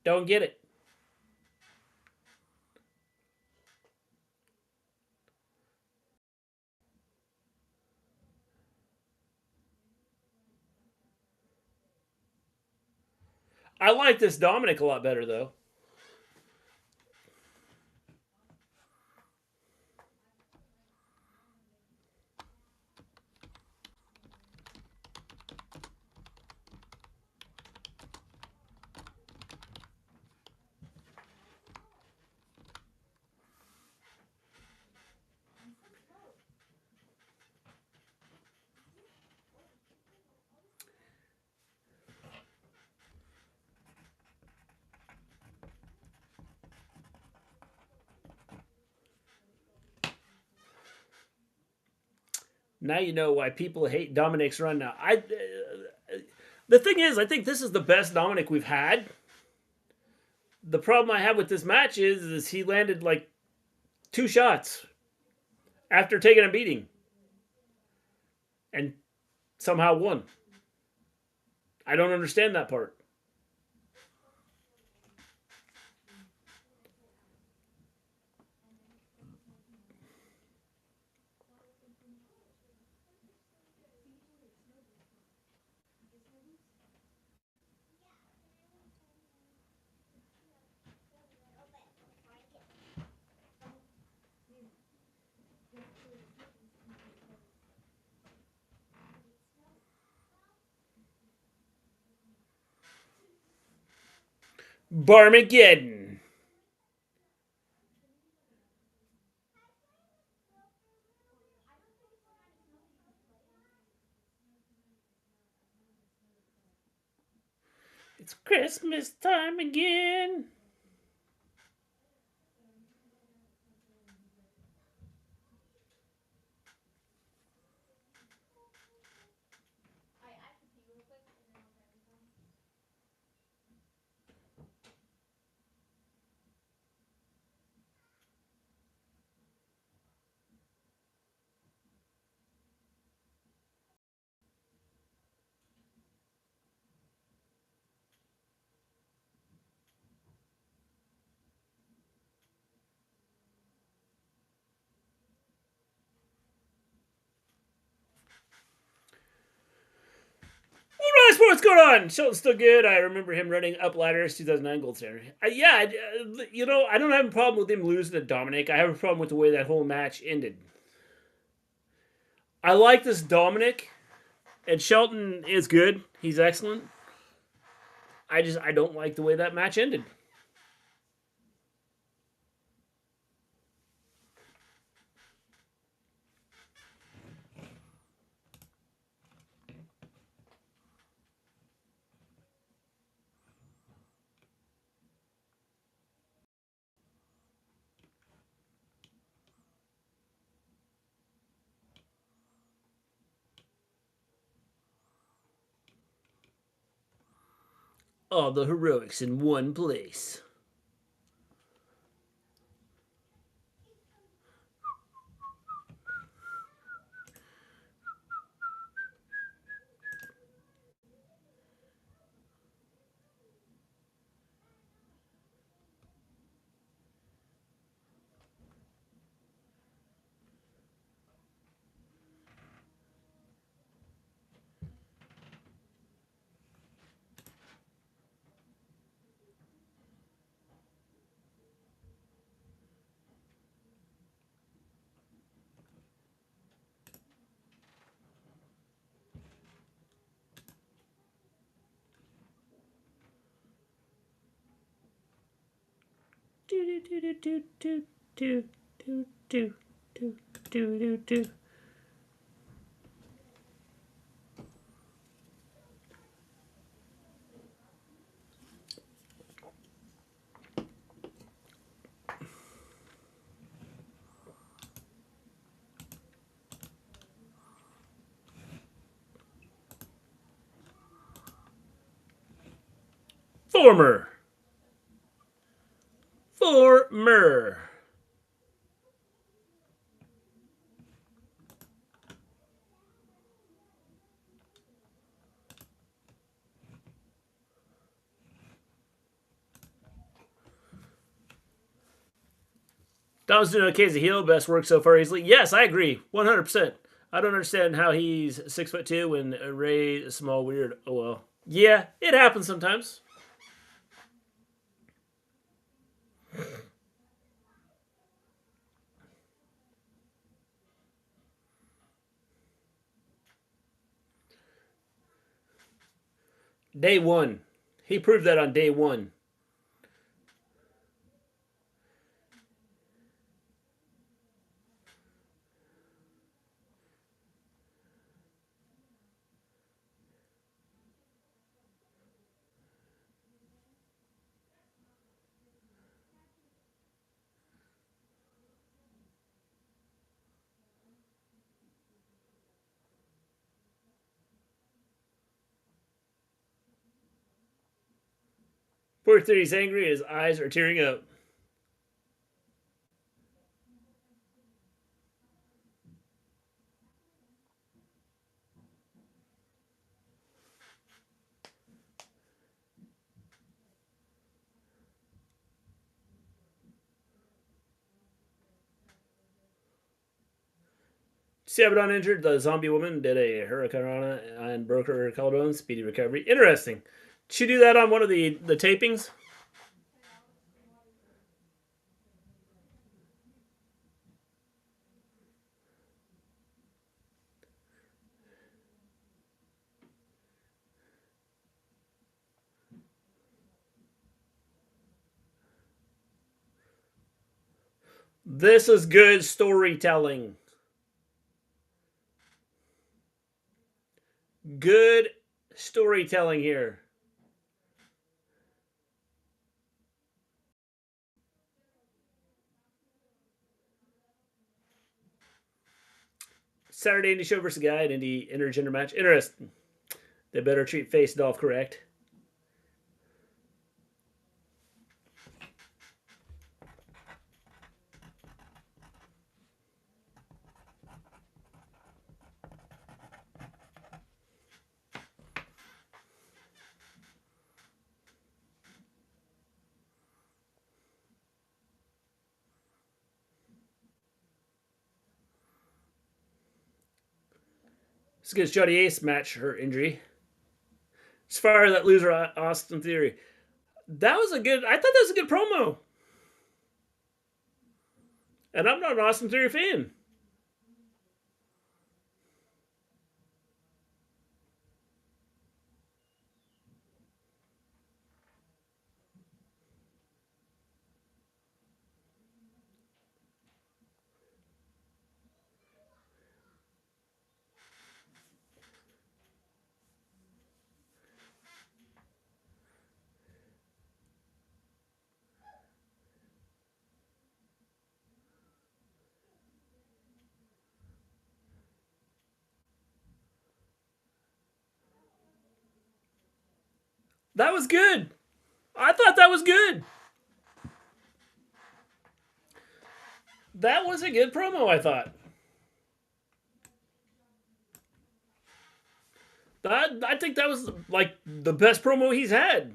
Don't get it. I like this Dominic a lot better, though. Now you know why people hate Dominic's run. Now, the thing is, I think this is the best Dominic we've had. The problem I have with this match is he landed like 2 shots after taking a beating and somehow won. I don't understand that part. Barmageddon. It's Christmas time again. What's going on? Shelton's still good. I remember him running up ladders, 2009 gold standard. You know, I don't have a problem with him losing to Dominic. I have a problem with the way that whole match ended. I like this Dominic, and Shelton is good. He's excellent. I don't like the way that match ended. All the heroics in one place. Former. Dom's doing okay as a heel. Best work so far easily. Yes, I agree. 100%. I don't understand how he's 6'2" when Ray is small, weird. Oh well. Yeah, it happens sometimes. Day one. He proved that on day one. Poor Theory's angry and his eyes are tearing up. See, Abaddon injured. The zombie woman did a hurricanrana and broke her collarbone. Speedy recovery. Interesting. Did she do that on one of the tapings? This is good storytelling. Good storytelling here. Saturday Indie Show versus Guy, an Indie intergender match. Interesting. They better treat Face Dolph correct. This against Johnny Ace match, her injury. As far as that loser, Austin Theory. That was a good, I thought that was a good promo. And I'm not an Austin Theory fan. That was good. I thought that was good. That was a good promo, I thought. I think that was like the best promo he's had.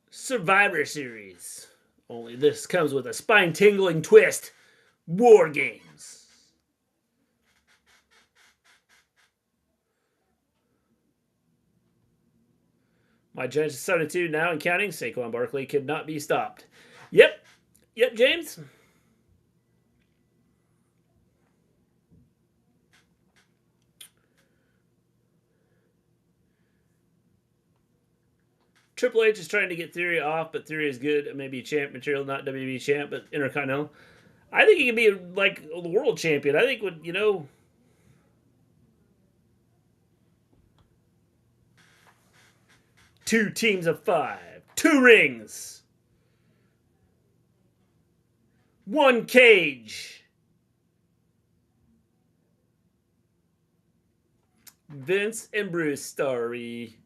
Survivor Series. Only this comes with a spine-tingling twist. War Games. My judge is 72 now and counting. Saquon Barkley could not be stopped. Yep, James. Triple H is trying to get Theory off, but Theory is good. Maybe champ material, not WWE champ, but Intercontinental. I think he can be like the world champion. I think would two teams of 5, 2 rings, 1 cage. Vince and Bruce story.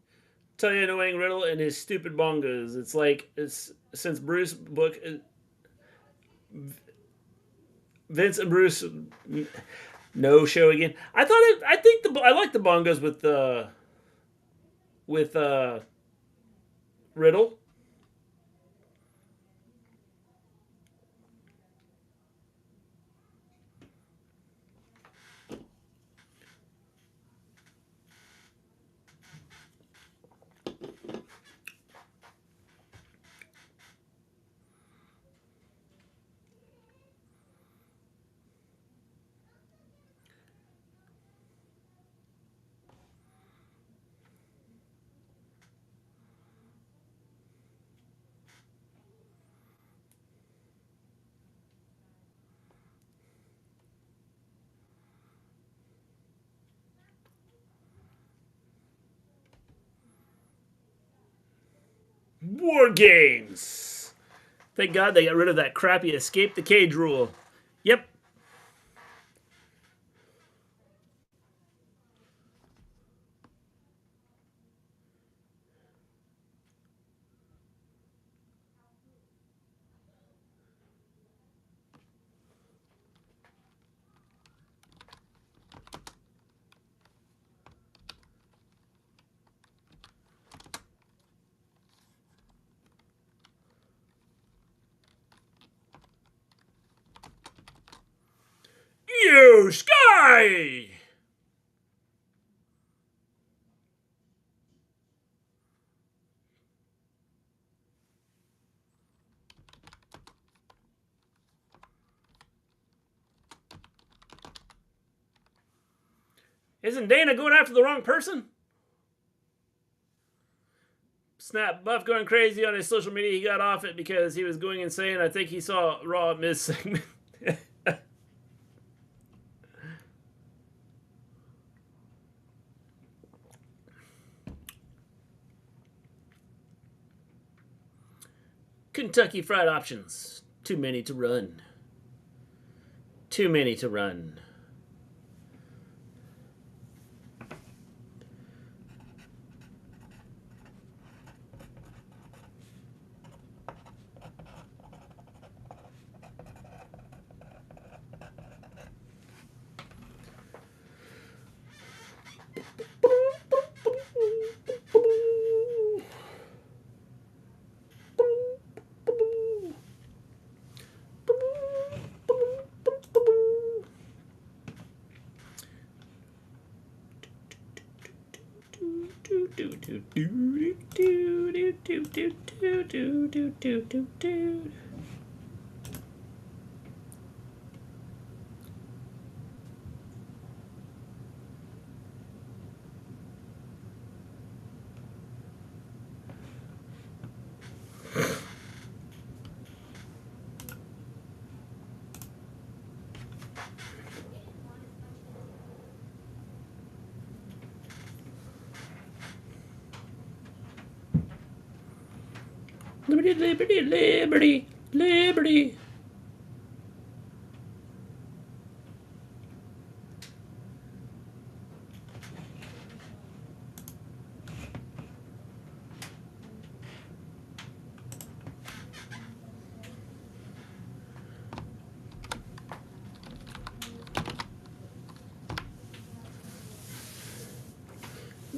Tell you annoying Riddle and his stupid bongos. It's like since Bruce book Vince and Bruce no show again. I like the bongos with Riddle. War Games. Thank God they got rid of that crappy escape the cage rule. Yep. You Sky! Isn't Dana going after the wrong person? Snap Buff going crazy on his social media. He got off it because he was going insane. I think he saw Raw Miz segment. Kentucky Fried Options. Too many to run. Too many to run. Liberty, liberty, liberty, liberty.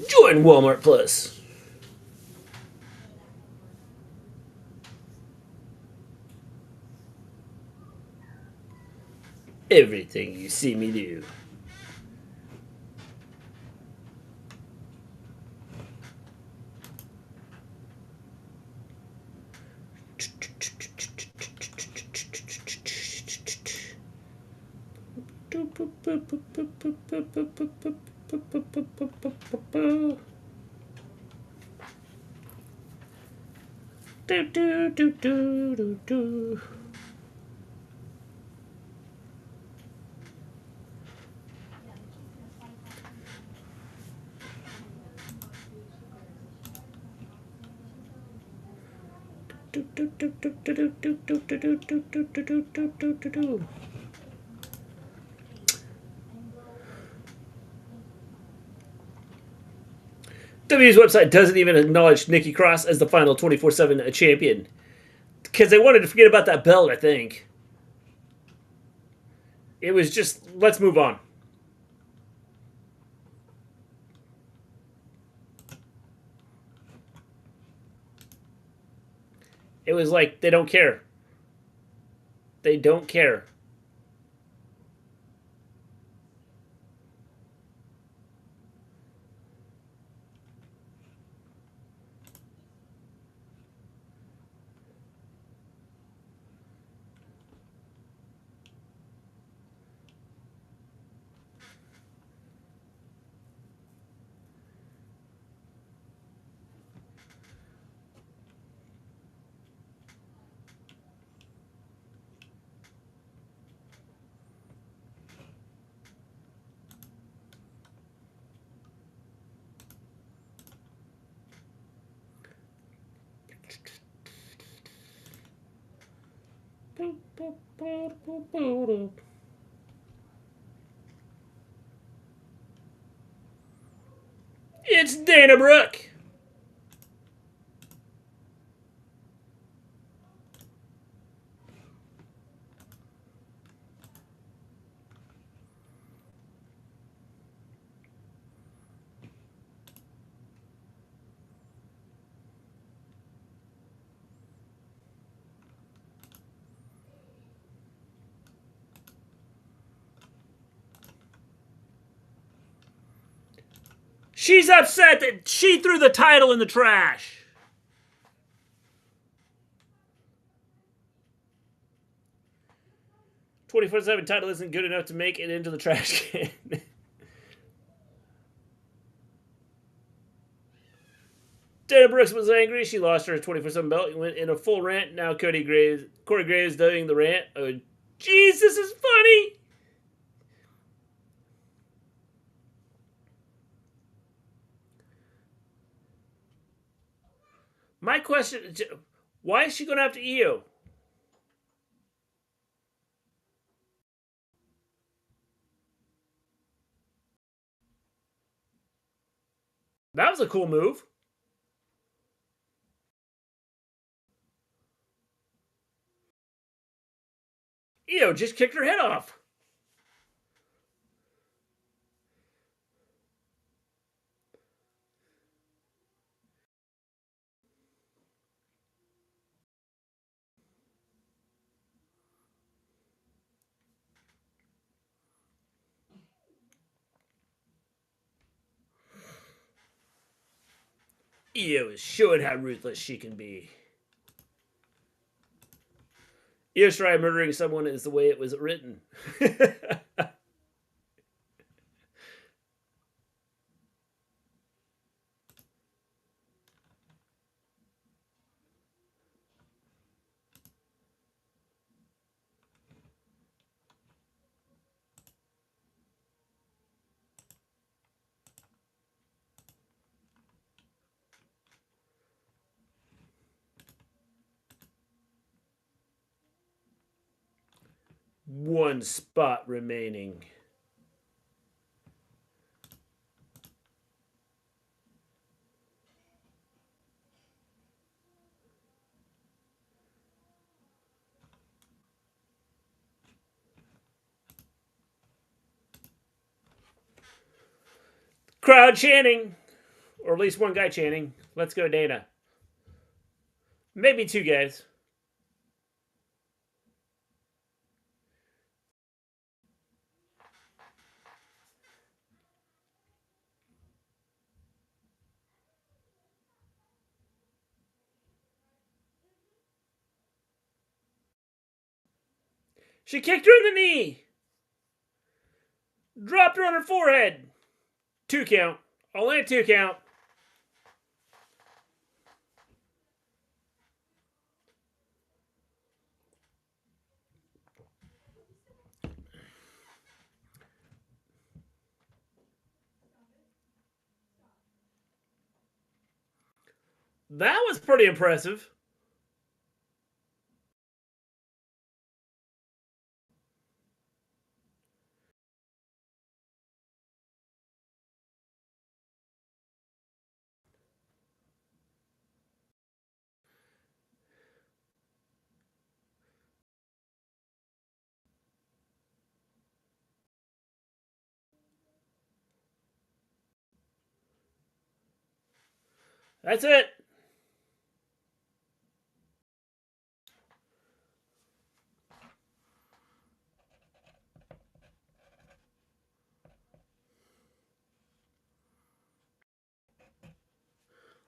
Join Walmart Plus. Everything you see me do. Do do do do do do. WWE's website doesn't even acknowledge Nikki Cross as the final 24/7 champion. Because they wanted to forget about that belt, I think. It was just, let's move on. It was like, they don't care. They don't care. It's Dana Brooke. She's upset that she threw the title in the trash. "24/7 title isn't good enough to make it into the trash can." Dana Brooks was angry. She lost her 24/7 belt and went in a full rant. Now Corey Graves doing the rant. Oh, jeez, this is funny. My question is, why is she going after Io? That was a cool move. Io just kicked her head off. Io is showing how ruthless she can be. Io Shirai murdering someone is the way it was written. One spot remaining. Crowd chanting. Or at least one guy chanting. Let's go, Dana. Maybe two guys. She kicked her in the knee. Dropped her on her forehead. 2 count. Only a 2 count. That was pretty impressive. That's it.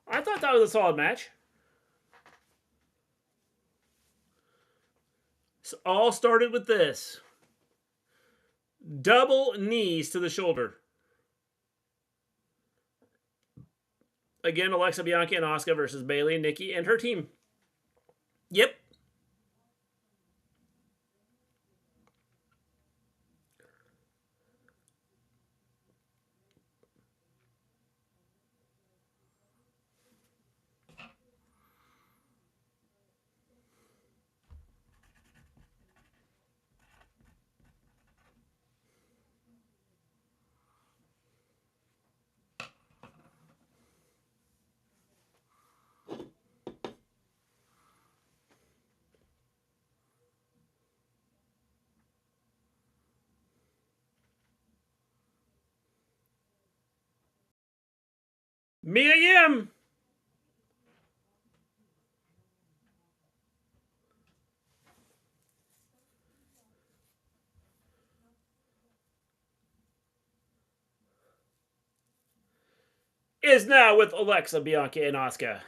I thought that was a solid match. So all started with this. Double knees to the shoulder. Again, Alexa, Bianca, and Asuka versus Bayley, Nikki, and her team. Yep. Mia Yim. Is now with Alexa, Bianca, and Asuka.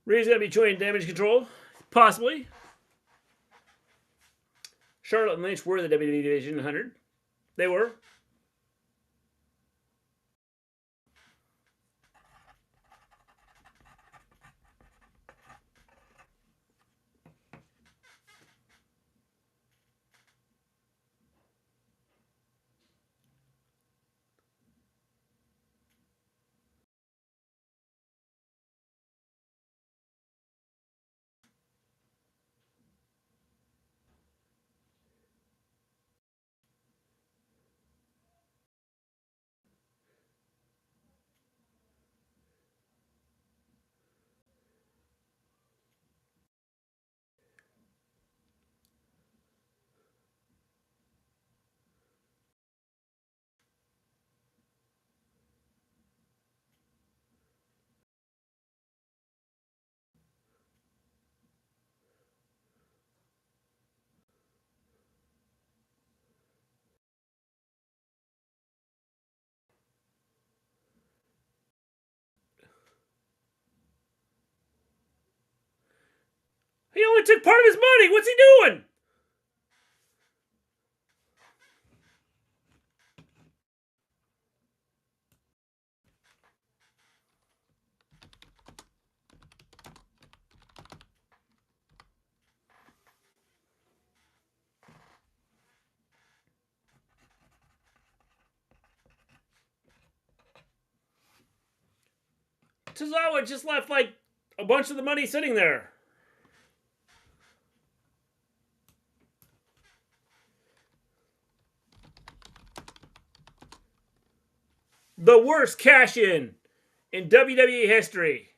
Rhea's going to be joining Damage Control. Possibly. Charlotte and Lynch were the WWE Division 100. They were. He only took part of his money. What's he doing? Tozawa just left like a bunch of the money sitting there. The worst cash-in WWE history.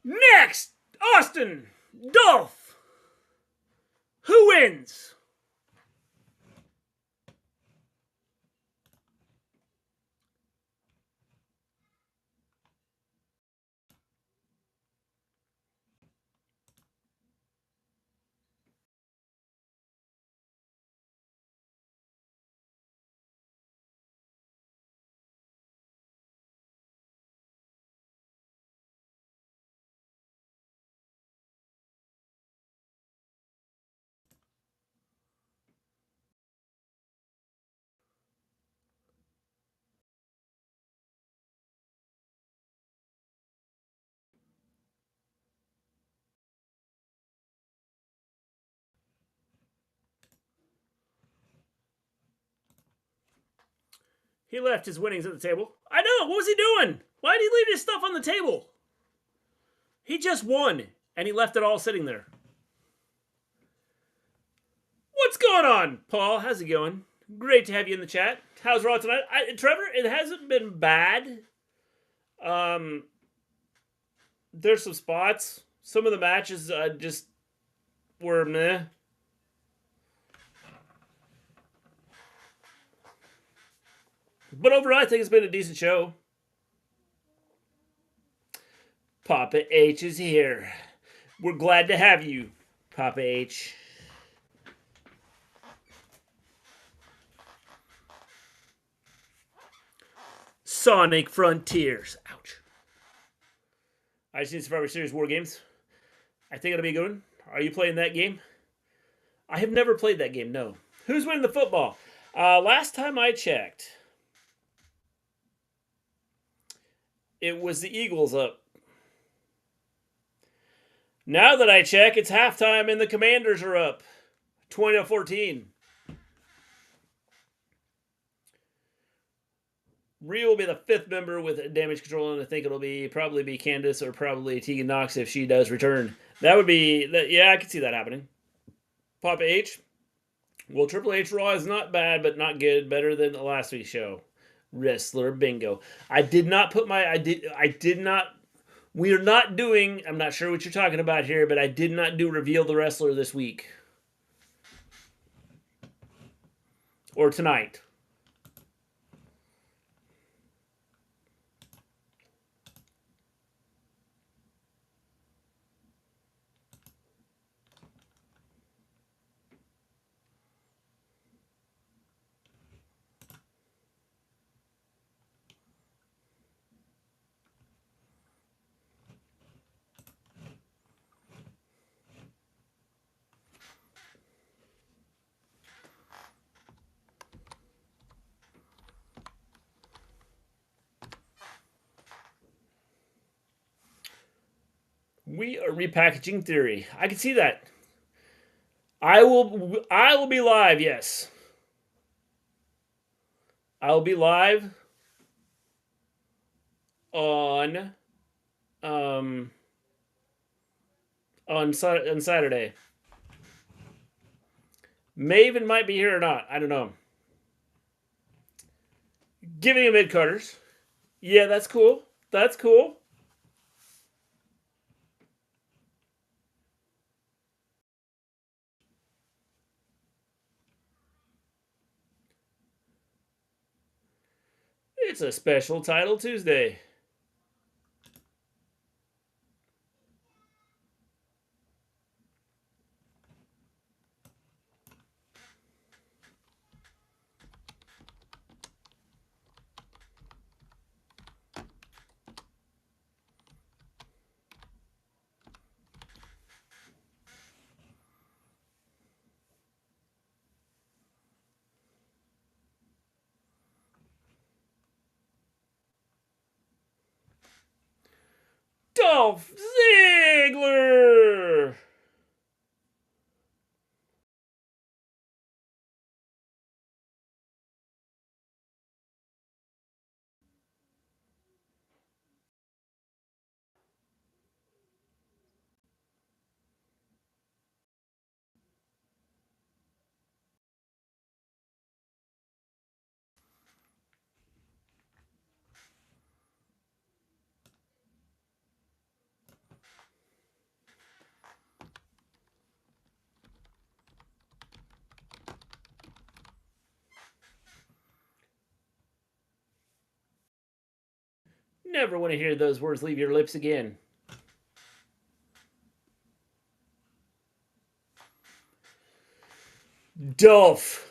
Next, Austin, Dolph. Who wins? He left his winnings at the table. I know. What was he doing? Why did he leave his stuff on the table? He just won, and he left it all sitting there. What's going on, Paul? How's it going? Great to have you in the chat. How's Raw tonight? Trevor, it hasn't been bad. There's some spots. Some of the matches just were meh. But overall, I think it's been a decent show. Papa H is here. We're glad to have you, Papa H. Sonic Frontiers. Ouch. I've seen Survivor Series War Games. I think it'll be a good one. Are you playing that game? I have never played that game, no. Who's winning the football? Last time I checked, it was the Eagles up. Now that I check, it's halftime and the Commanders are up 20-14. Rhea will be the 5th member with damage control, and I think it'll probably be Candice or probably Tegan Knox if she does return. That would be, yeah, I could see that happening. Papa H. Well, Triple H Raw is not bad, but not good. Better than the last week's show. Wrestler bingo. I did not put my, I did not, we are not doing, I'm not sure what you're talking about here, but I did not do Reveal the Wrestler this week. Or tonight. We are repackaging Theory. I can see that. I will be live, yes. I will be live on Saturday. Maven might be here or not. I don't know. Giving him mid-carders. Yeah, that's cool. That's cool. It's a special title Tuesday. Dolph Ziggler! Never want to hear those words leave your lips again. Dolph.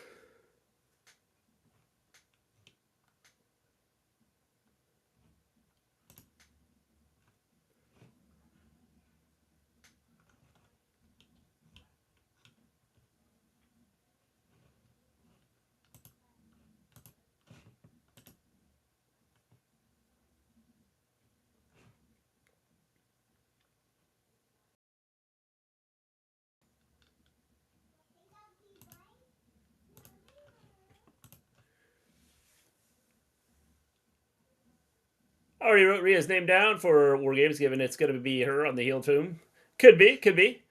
I already wrote Rhea's name down for War Games, given it's going to be her on the heel tomb. Could be, could be.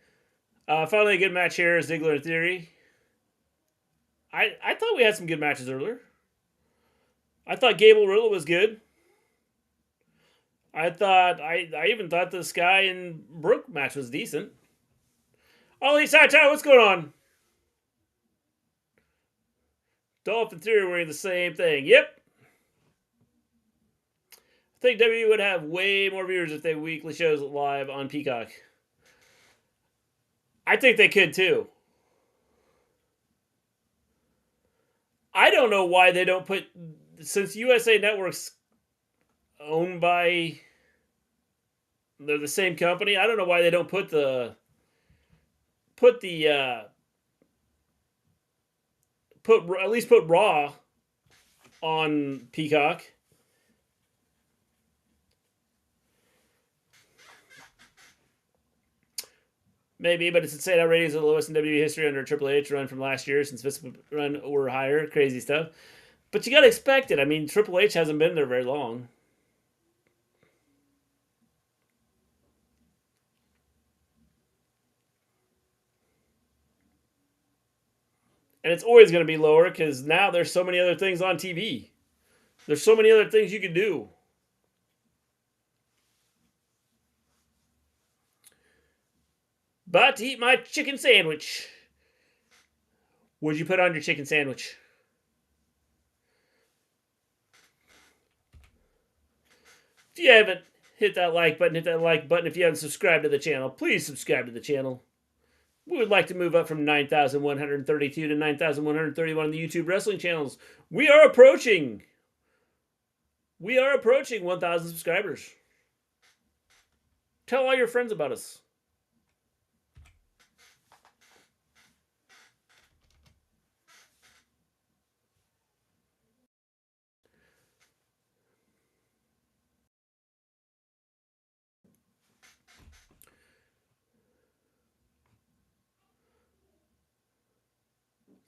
Finally, a good match here, Ziggler and Theory. I thought we had some good matches earlier. I thought Gable Riddle was good. I even thought the Sky and Brooke match was decent. Ollie Saito, what's going on? Dolph and Theory wearing the same thing. Yep. I think WWE would have way more viewers if they weekly shows live on Peacock. I think they could too. I don't know why they don't put, since USA Network's owned by, they're the same company. I don't know why they don't put the at least put Raw on Peacock. Maybe, but it's insane how ratings are the lowest in WWE history under a Triple H run from last year since Vince run were higher. Crazy stuff. But you got to expect it. I mean, Triple H hasn't been there very long. And it's always going to be lower because now there's so many other things on TV. There's so many other things you can do. About to eat my chicken sandwich. What'd you put on your chicken sandwich? If you haven't hit that like button, hit that like button. If you haven't subscribed to the channel, please subscribe to the channel. We would like to move up from 9,132 to 9,131 on the YouTube wrestling channels. We are approaching 1,000 subscribers. Tell all your friends about us.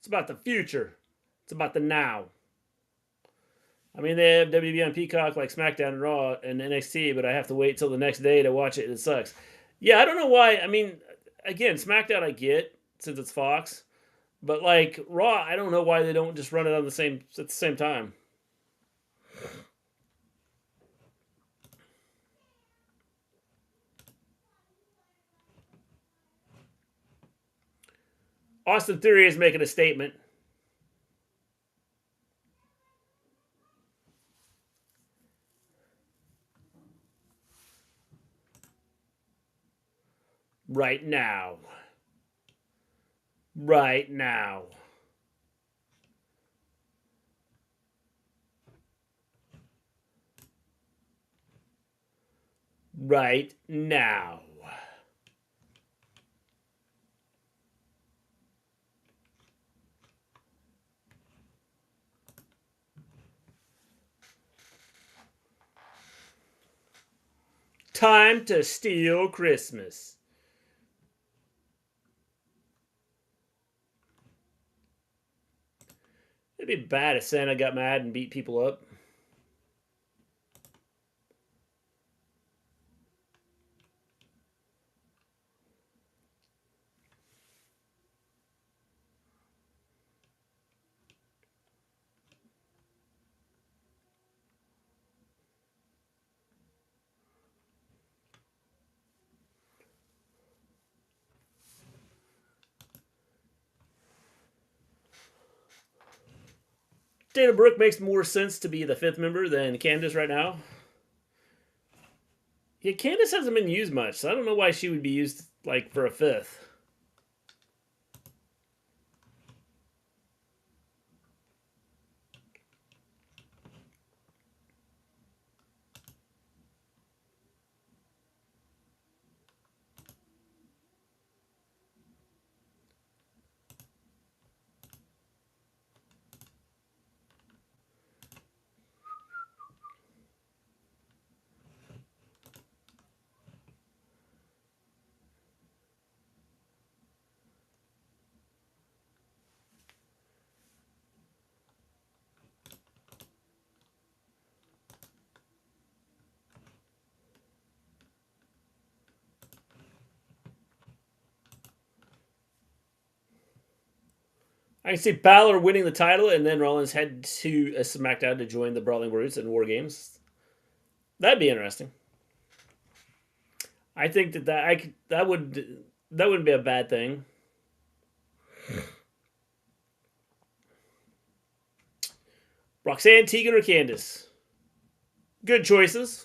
It's about the future. It's about the now. I mean, they have WWE on Peacock like SmackDown and Raw and NXT, but I have to wait till the next day to watch it, and it sucks. Yeah, I don't know why. I mean, again, SmackDown I get since it's Fox, but like Raw, I don't know why they don't just run it on at the same time. Austin Theory is making a statement. Right now. Right now. Right now. Time to steal Christmas. It'd be bad if Santa got mad and beat people up. Dana Brooke makes more sense to be the 5th member than Candice right now. Yeah, Candice hasn't been used much, so I don't know why she would be used like for a 5th. I can see Balor winning the title and then Rollins head to a SmackDown to join the Brawling Brutes in War Games. That'd be interesting. I think that wouldn't be a bad thing. Roxanne, Tegan, or Candice? Good choices.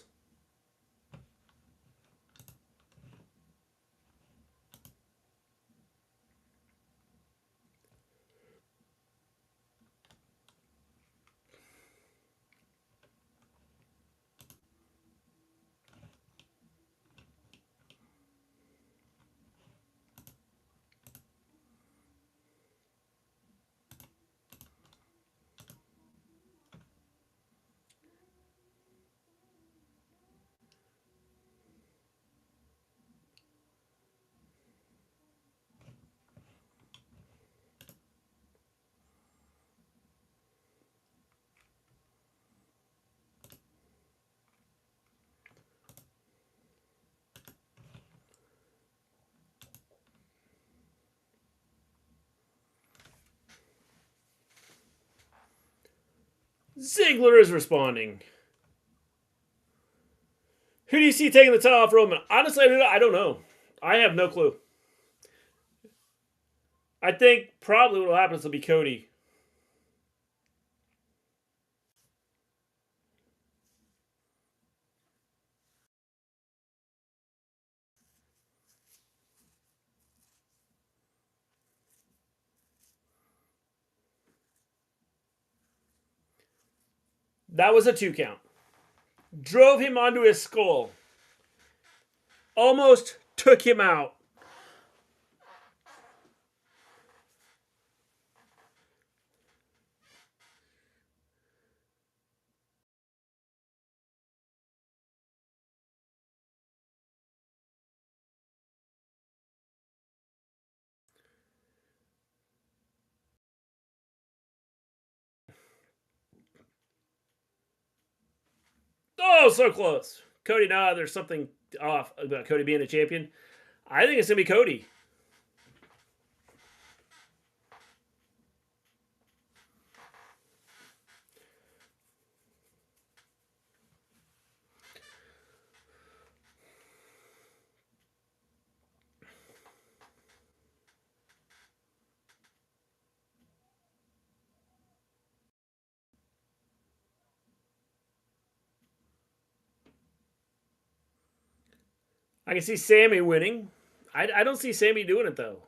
Ziggler is responding. Who do you see taking the title off Roman? Honestly, I don't know. I have no clue. I think probably what will happen is it'll be Cody. That was a 2 count. Drove him onto his skull. Almost took him out. Oh, so close. Cody, nah, there's something off about Cody being a champion. I think it's going to be Cody. I can see Sammy winning. I don't see Sammy doing it, though.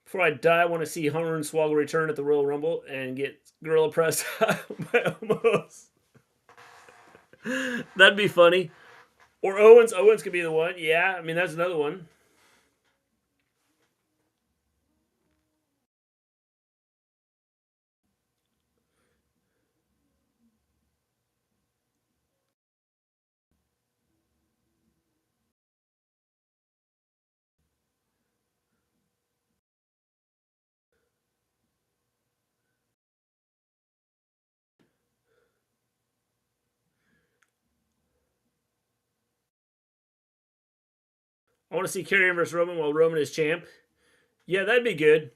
Before I die, I want to see Hornswoggle return at the Royal Rumble and get Gorilla Press by Omos. That'd be funny. Or Owens. Owens could be the one. Yeah, I mean, that's another one. I want to see Karrion versus Roman while Roman is champ. Yeah, that'd be good.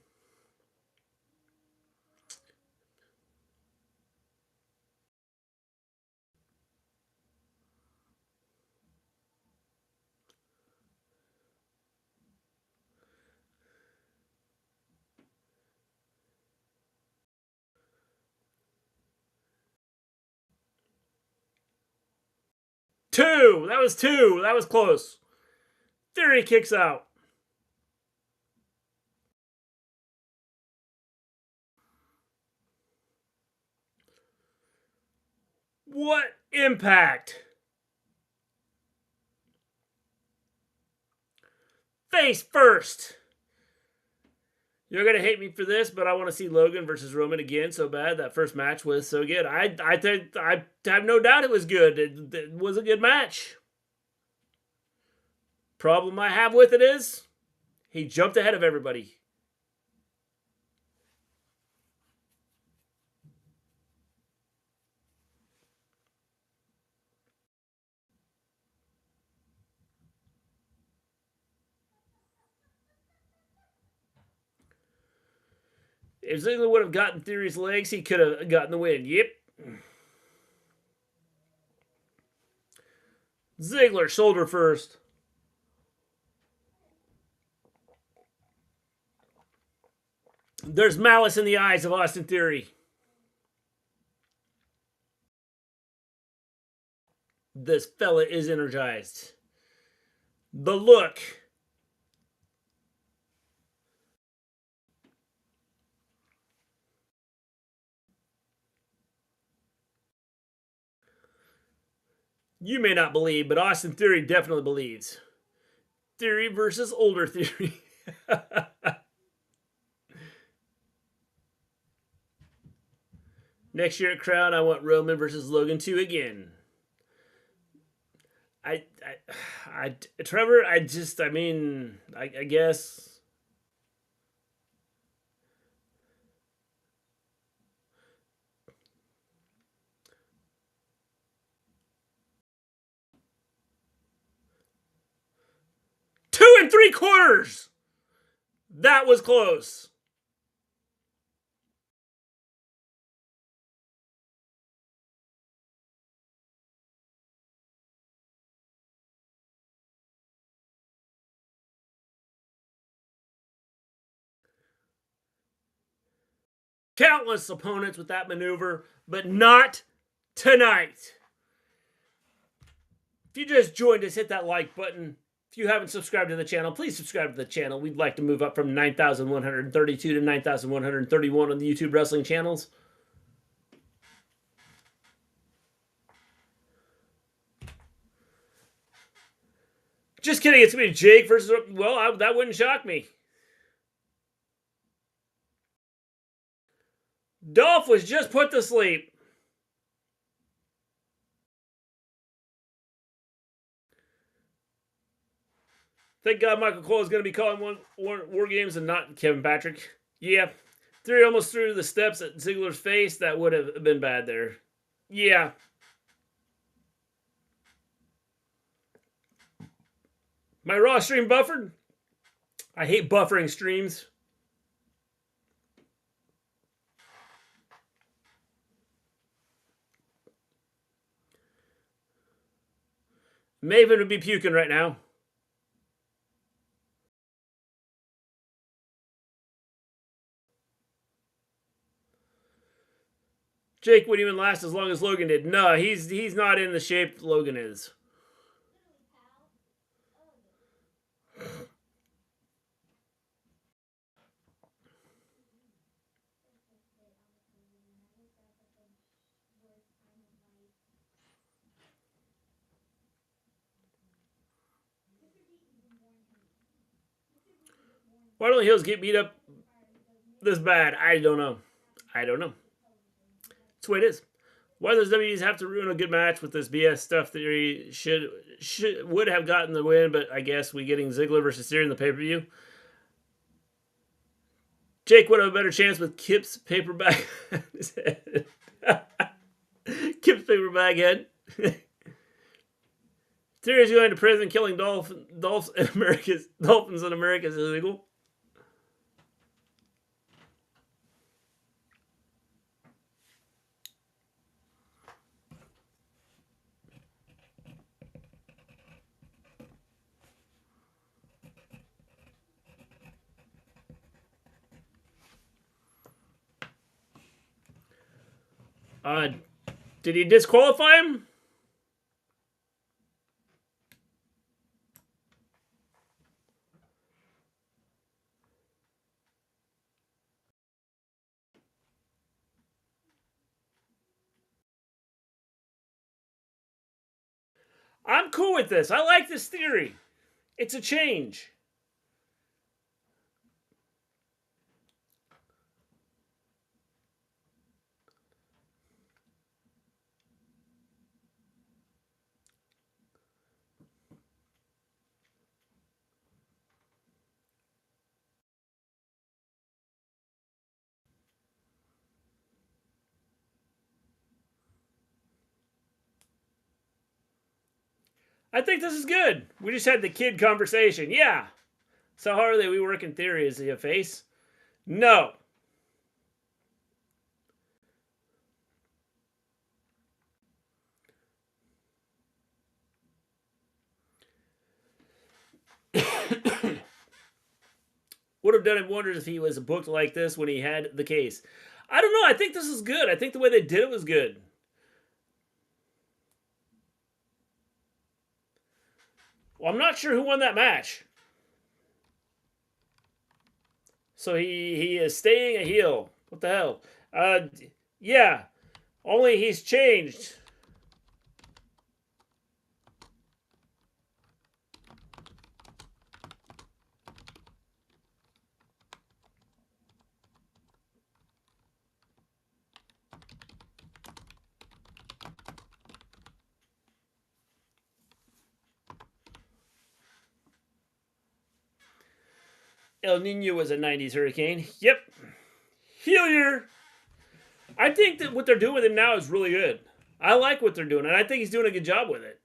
Two. That was 2. That was close. Theory kicks out. What impact? Face first. You're going to hate me for this, but I want to see Logan versus Roman again so bad. That first match was so good. I have no doubt it was good. It was a good match. Problem I have with it is he jumped ahead of everybody. If Ziggler would have gotten Theory's legs, he could have gotten the win. Yep. Ziggler, shoulder first. There's malice in the eyes of Austin Theory. This fella is energized. The look. You may not believe, but Austin Theory definitely believes. Theory versus older Theory. Next year at Crown, I want Roman versus Logan 2 again. Trevor, I guess. Two and 3/4. That was close. countless opponents with that maneuver, but not tonight. If you just joined us, hit that like button. If you haven't subscribed to the channel, please subscribe to the channel. We'd like to move up from 9,132 to 9,131 on the YouTube wrestling channels. Just kidding. It's going to be Jake versus... Well, that wouldn't shock me. Dolph was just put to sleep. Thank God Michael Cole is going to be calling War Games and not Kevin Patrick. Yeah. Theory almost threw the steps at Ziggler's face. That would have been bad there. Yeah. My Raw stream buffered. I hate buffering streams. Maven would be puking right now. Jake wouldn't even last as long as Logan did. No, he's not in the shape Logan is. Why don't heels get beat up this bad? I don't know. I don't know. That's the way it is. Why does WWEs have to ruin a good match with this BS stuff that he would have gotten the win, but I guess we getting Ziggler versus Theory in the pay-per-view. Jake would have a better chance with Kip's paper bag. Kip's paper bag head. Theory's going to prison, killing dolphins in America is illegal. Did he disqualify him? I'm cool with this. I like this theory. It's a change. I think this is good. We just had the kid conversation. Yeah. So how are they? We work in theory. Is he a face? No. Would have done him wonders if he was booked like this when he had the case. I don't know. I think this is good. I think the way they did it was good. Well, I'm not sure who won that match. So he is staying a heel. What the hell? Yeah. Only he's changed. El Nino was a 90s hurricane. Yep. Heel year. I think that what they're doing with him now is really good. I like what they're doing, and I think he's doing a good job with it.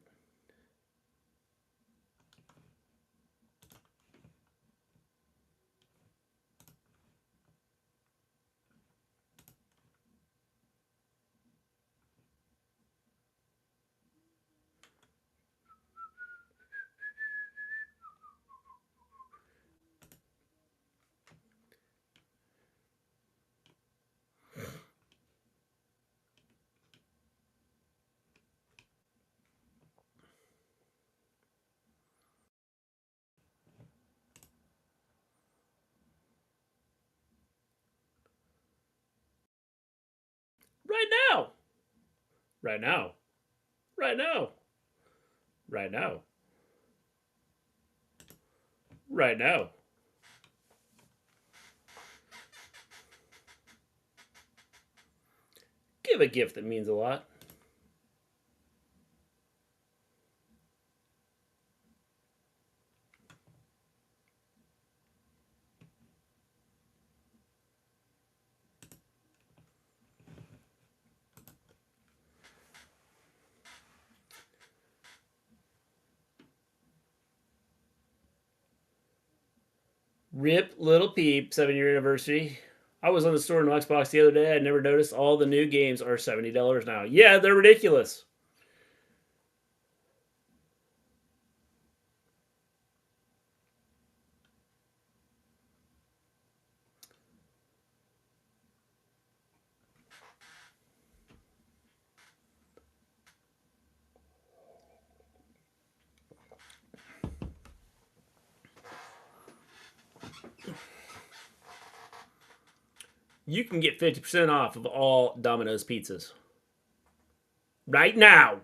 Right now. Right now. Right now. Right now. Right now. Give a gift that means a lot. Rip Little Peep, 7-year anniversary. I was on the store in Xbox the other day. I never noticed all the new games are $70 now. Yeah, they're ridiculous. You can get 50% off of all Domino's pizzas. Right now.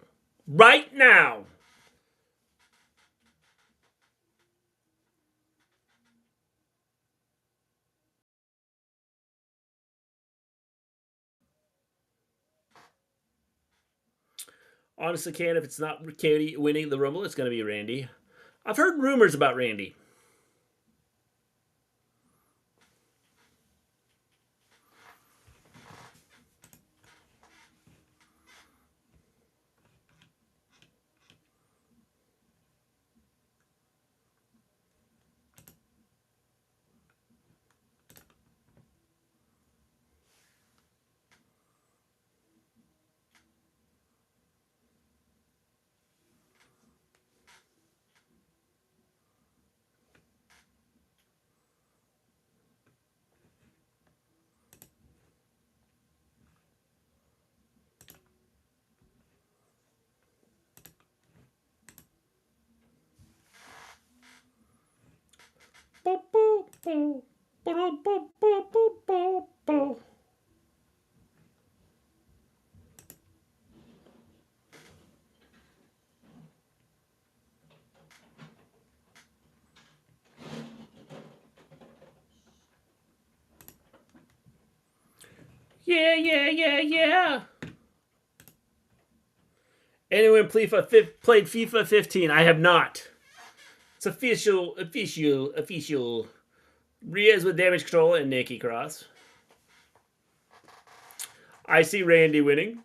Right now. Honestly, Ken, if it's not Katie winning the Rumble, it's going to be Randy. I've heard rumors about Randy. Yeah, yeah, yeah, yeah. Anyone played FIFA 15? I have not. It's official. Rhea's with damage control and Nikki Cross. I see Randy winning.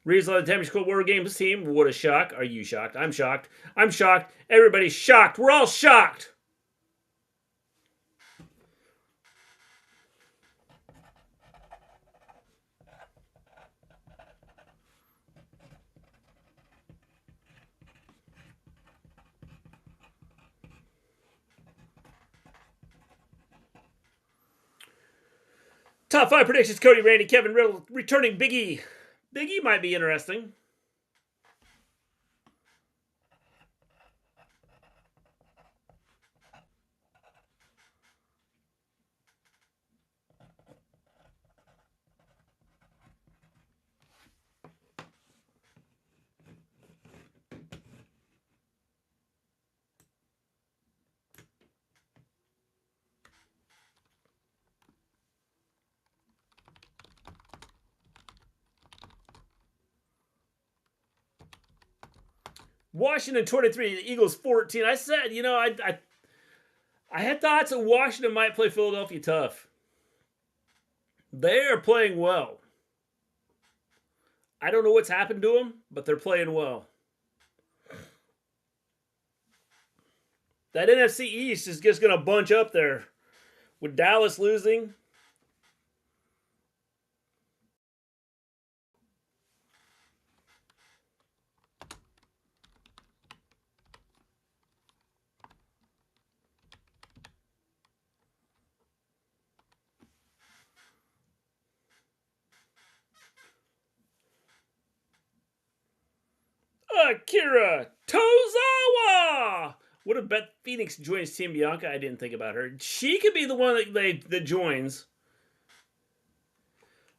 Rhea's on the damage control War Games team. What a shock. Are you shocked? I'm shocked. I'm shocked. Everybody's shocked. We're all shocked. Top 5 predictions: Cody, Randy, Kevin, Riddle, returning Big E. Big E might be interesting. Washington 23, the Eagles 14. I said, I had thoughts that Washington might play Philadelphia tough. They are playing well. I don't know what's happened to them, but they're playing well. That NFC East is just going to bunch up there. With Dallas losing, Akira Tozawa. What if Beth Phoenix joins Team Bianca? I didn't think about her. She could be the one that joins.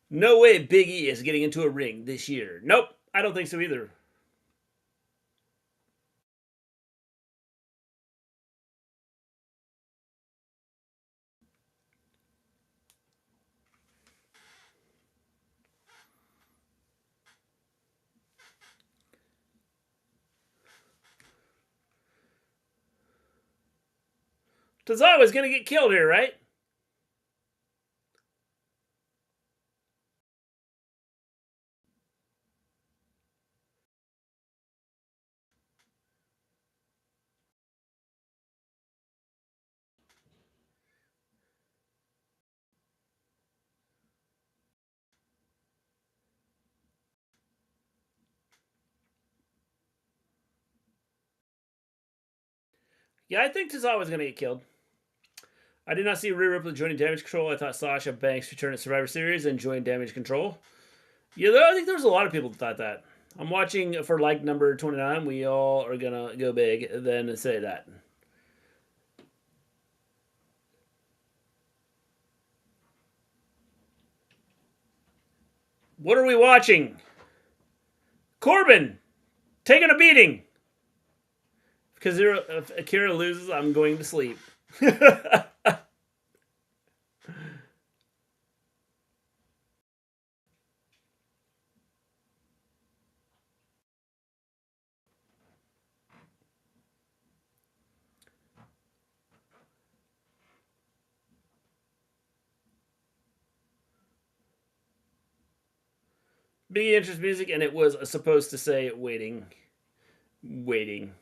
No way Big E is getting into a ring this year. Nope, I don't think so either. Tozawa's gonna get killed here, right? Yeah, I think Tozawa's gonna get killed. I did not see Rhea Ripley joining Damage Control. I thought Sasha Banks returned at Survivor Series and joined Damage Control. Yeah, I think there's a lot of people that thought that. I'm watching for like number 29. We all are gonna go big, then say that. What are we watching? Corbin taking a beating. Because if Akira loses, I'm going to sleep. Big interest music, and it was supposed to say waiting. Waiting.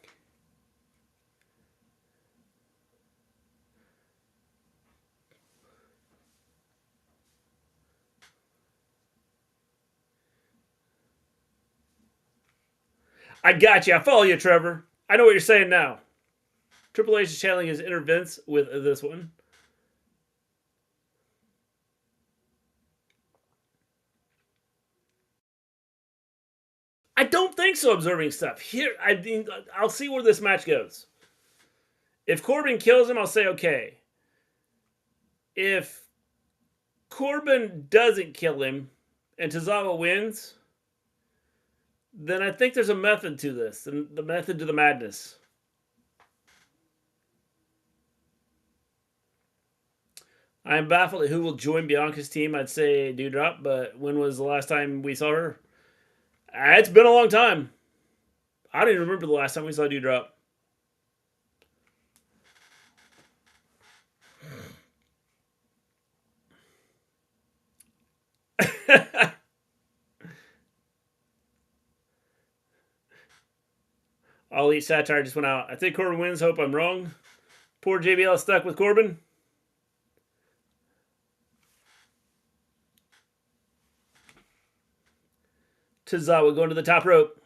I got you. I follow you, Trevor. I know what you're saying now. Triple H is channeling his inner Vince with this one. I don't think so. Observing stuff here, I mean, I'll see where this match goes. If Corbin kills him, I'll say okay. If Corbin doesn't kill him and Tozawa wins, then I think there's a method to this, and the method to the madness. I am baffled at who will join Bianca's team. I'd say Doudrop, but when was the last time we saw her? It's been a long time. I don't even remember the last time we saw Doudrop. I'll eat satire just went out. I think Corbin wins. Hope I'm wrong. Poor JBL is stuck with Corbin. Tozawa going to the top rope.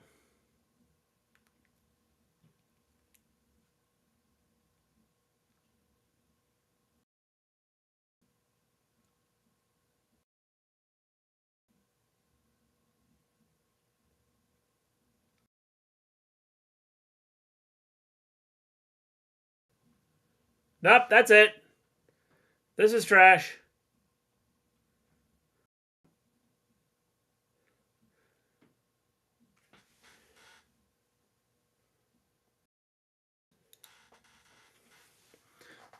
Nope, that's it. This is trash.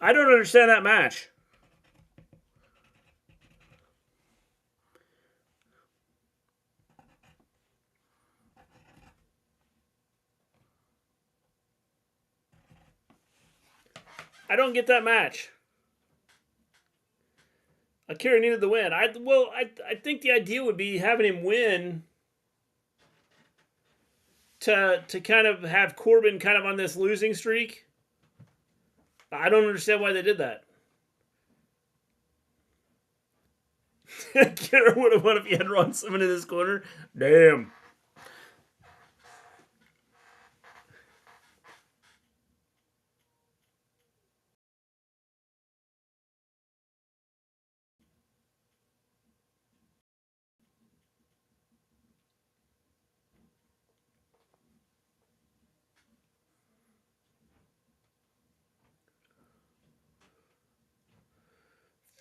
I don't understand that match. I don't get that match. Akira needed the win. I think the idea would be having him win to kind of have Corbin kind of on this losing streak. I don't understand why they did that. Akira would have won if he had Ron Simmons in this corner. Damn.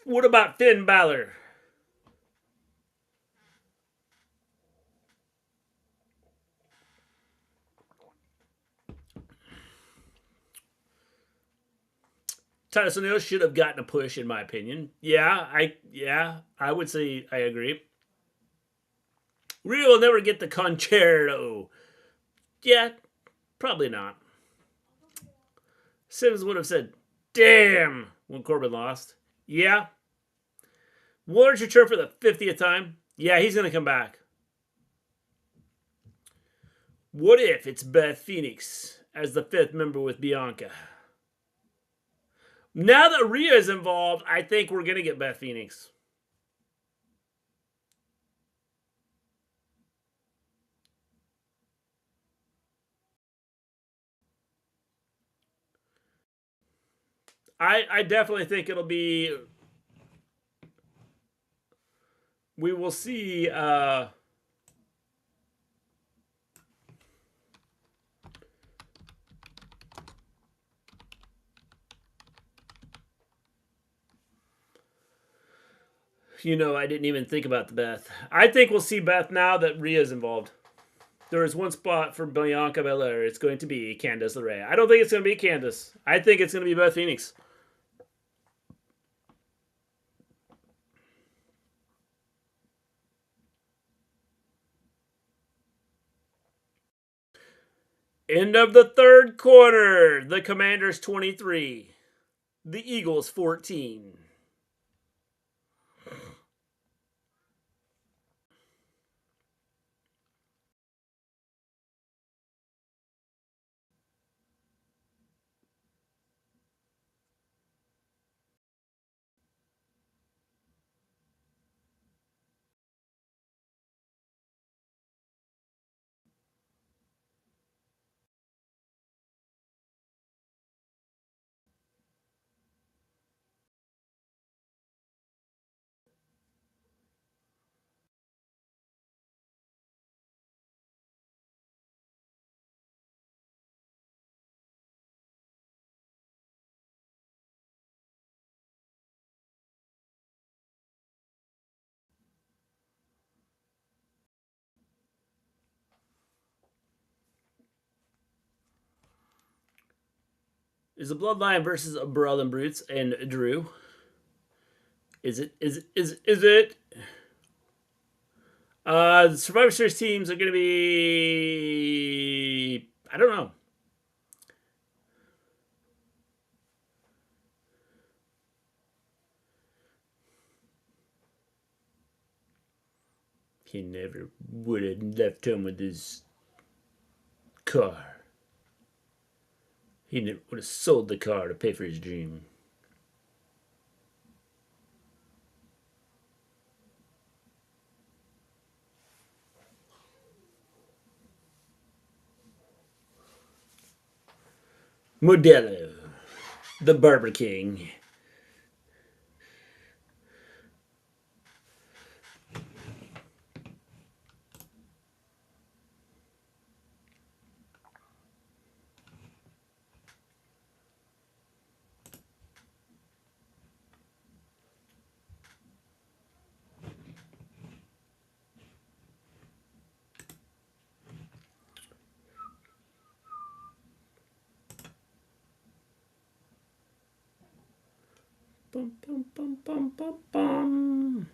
What about Finn Balor? Titus O'Neil should have gotten a push, in my opinion. I would say I agree. Riddle will never get the concerto. Yeah, probably not. Sims would have said, damn, when Corbin lost. Yeah. Warren's return for the 50th time. Yeah, he's going to come back. What if it's Beth Phoenix as the 5th member with Bianca? Now that Rhea is involved, I think we're going to get Beth Phoenix. I definitely think it'll be... We will see... You know, I didn't even think about the Beth. I think we'll see Beth now that Rhea's involved. There is one spot for Bianca Belair. It's going to be Candice LeRae. I don't think it's going to be Candice. I think it's going to be Beth Phoenix. End of the 3rd quarter. The Commanders 23. The Eagles 14. Is the Bloodline versus Brawl and Brutes and Drew? Is it? The Survivor Series teams are going to be... I don't know. He never would have left home with his car. He never would have sold the car to pay for his dream. Modelo, the Barber King. Bum, bum, bum, bum, bum, bum.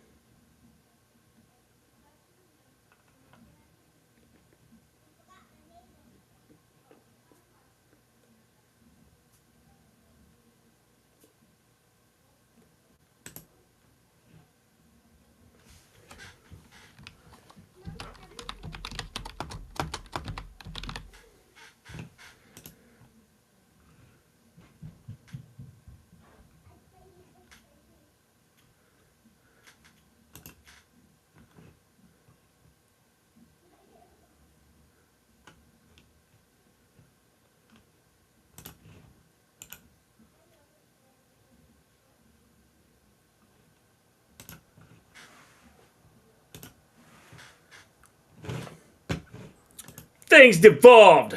Things devolved.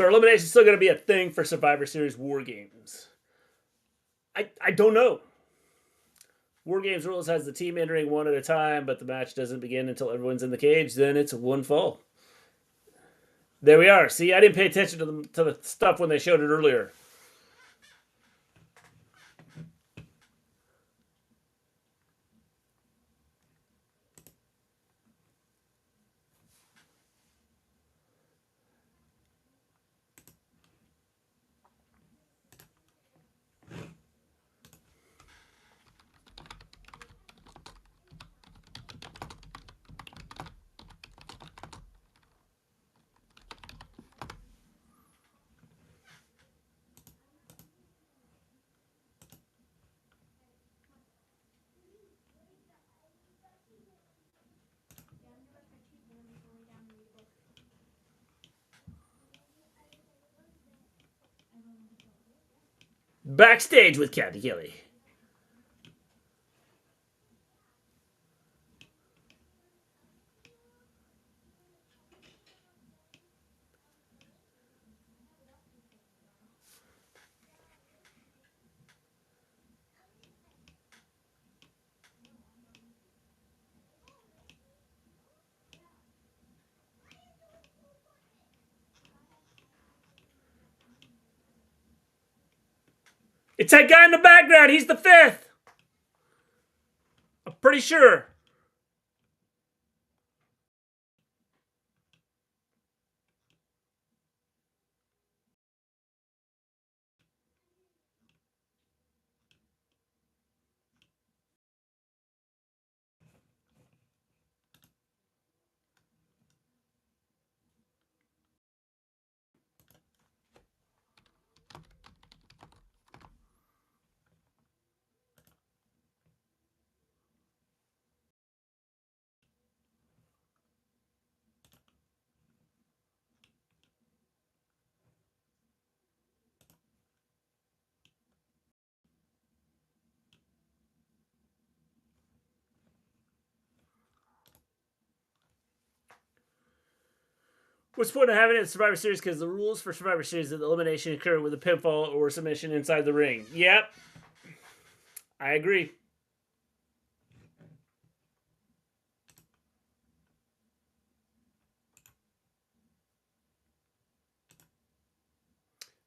So elimination is still going to be a thing for Survivor Series War Games. I don't know. War Games rules has the team entering one at a time, but the match doesn't begin until everyone's in the cage. Then it's one fall. There we are. See, I didn't pay attention to the stuff when they showed it earlier. Backstage with Kathy Kelly. It's that guy in the background. He's the fifth. I'm pretty sure. What's the point of having it in Survivor Series? Because the rules for Survivor Series is that the elimination occur with a pinfall or submission inside the ring. Yep. I agree.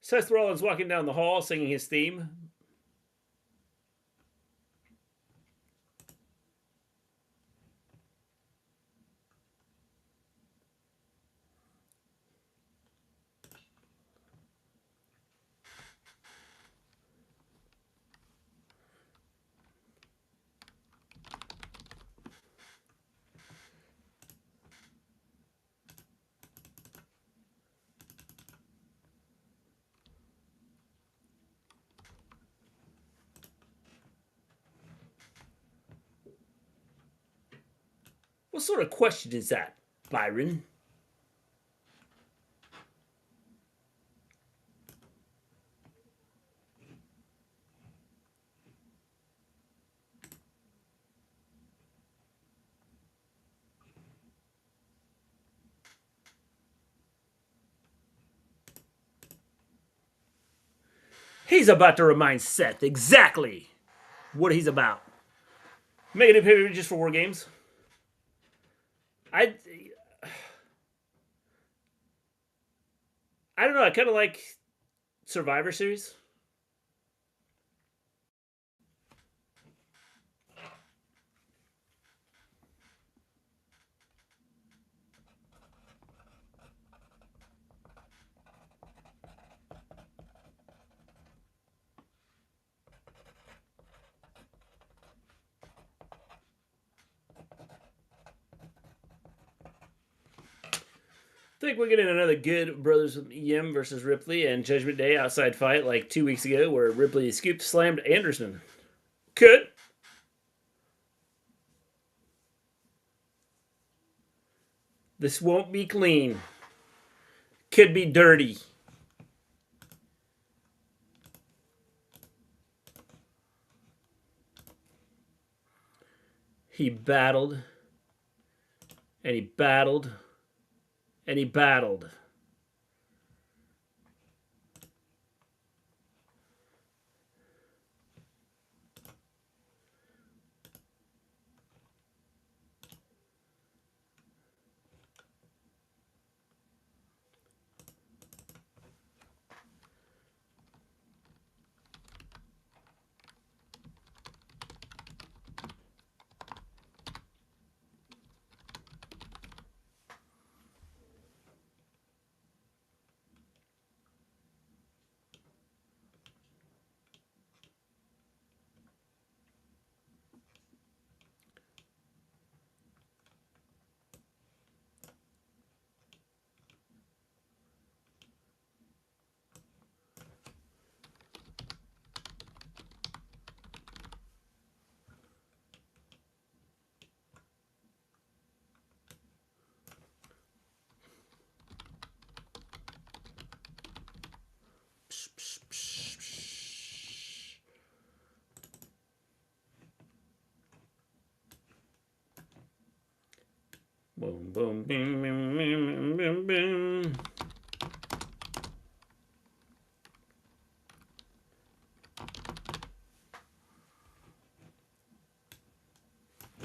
Seth Rollins walking down the hall singing his theme. What sort of question is that, Byron? He's about to remind Seth exactly what he's about. Make a new pay-per-view just for War Games. I don't know. I kind of like Survivor Series. I think we're getting another good Brothers Yim versus Ripley and Judgment Day outside fight like 2 weeks ago where Ripley scoop slammed Anderson. Could. This won't be clean. Could be dirty. He battled. And he battled. And he battled. Boom, boom, boom, boom, boom, boom, boom.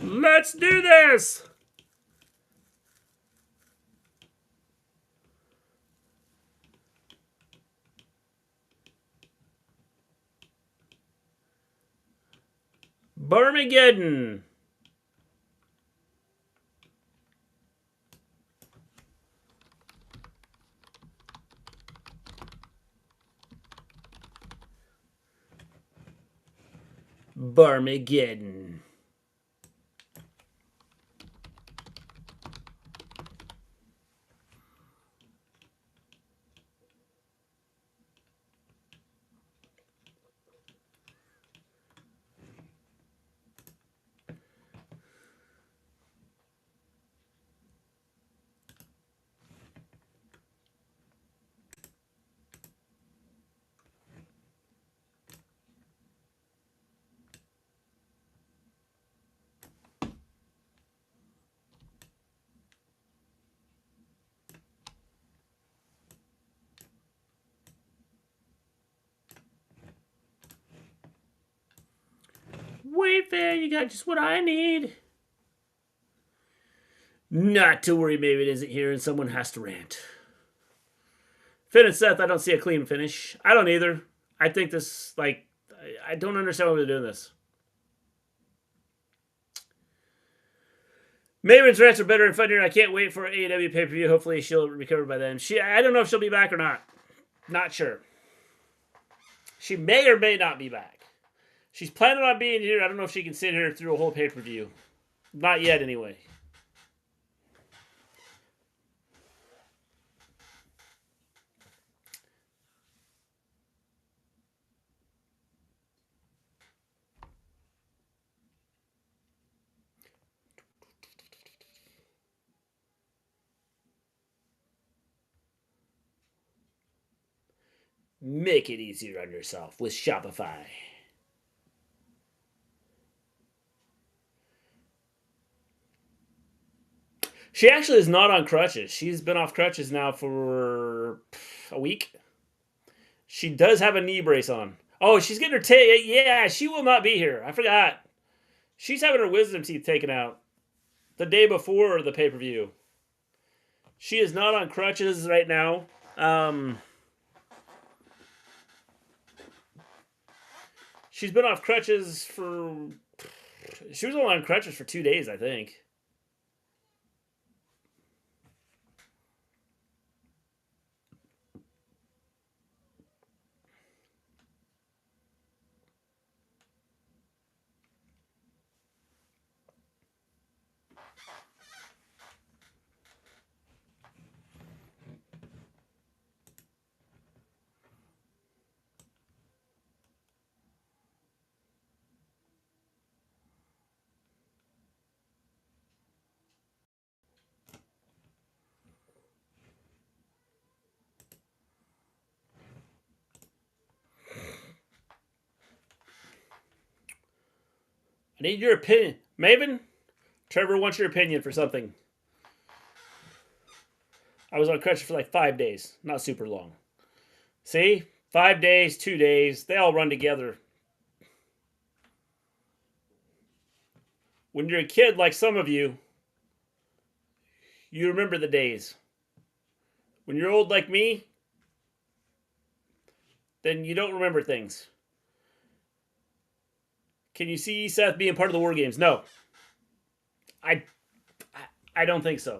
Let's do this! Barmageddon. Barmageddon. Wait there, you got just what I need. Not to worry, Maven isn't here and someone has to rant. Finn and Seth, I don't see a clean finish. I don't either. I think this, like, I don't understand why they're doing this. Maven's rants are better and funnier. I can't wait for AEW pay-per-view. Hopefully she'll recover by then. I don't know if she'll be back or not. Not sure. She may or may not be back. She's planning on being here. I don't know if she can sit here through a whole pay-per-view. Not yet, anyway. Make it easier on yourself with Shopify. She actually is not on crutches. She's been off crutches now for a week. She does have a knee brace on. Oh, she's getting her yeah, she will not be here. I forgot. She's having her wisdom teeth taken out the day before the pay-per-view. She is not on crutches right now. She's been off crutches for... She was only on crutches for 2 days, I think. I need your opinion. Maven, Trevor wants your opinion for something. I was on crutches for like 5 days. Not super long. See? 5 days, 2 days. They all run together. When you're a kid like some of you, you remember the days. When you're old like me, then you don't remember things. Can you see Seth being part of the War Games? No. I don't think so.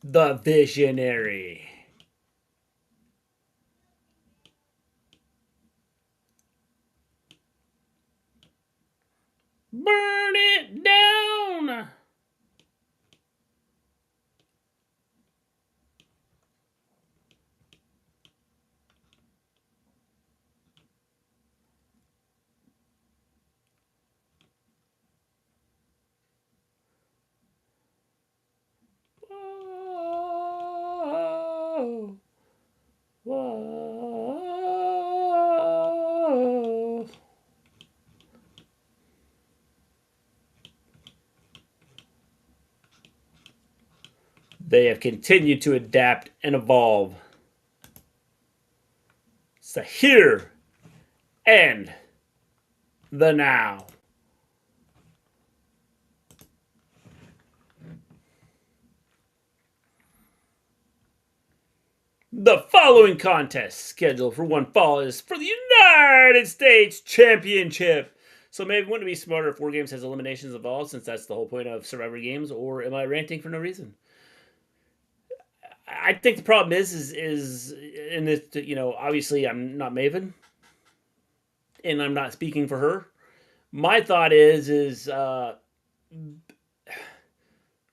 The Visionary. burn it down. Whoa. Whoa. They have continued to adapt and evolve. It's the here and the now. The following contest scheduled for one fall is for the United States Championship. So maybe wouldn't it be smarter if War Games has eliminations involved, since that's the whole point of Survivor Games, or am I ranting for no reason? I think the problem is in this, you know, obviously I'm not Maven, and I'm not speaking for her. My thought is the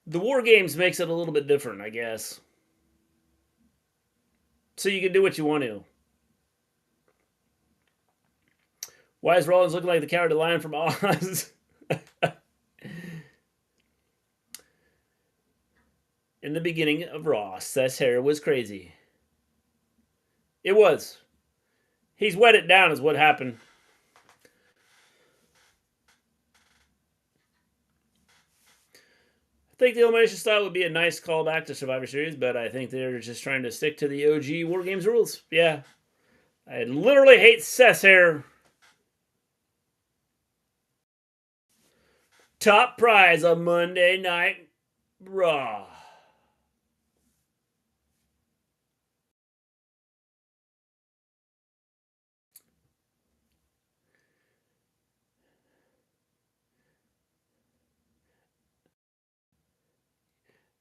War Games makes it a little bit different, I guess. So you can do what you want to. Why is Rollins looking like the cowardly lion from Oz? In the beginning of Raw, Seth's hair was crazy. It was. He's wet it down is what happened. I think the elimination style would be a nice callback to Survivor Series, but I think they're just trying to stick to the OG War Games rules. Yeah. I literally hate Seth's hair. Top prize on Monday Night Raw.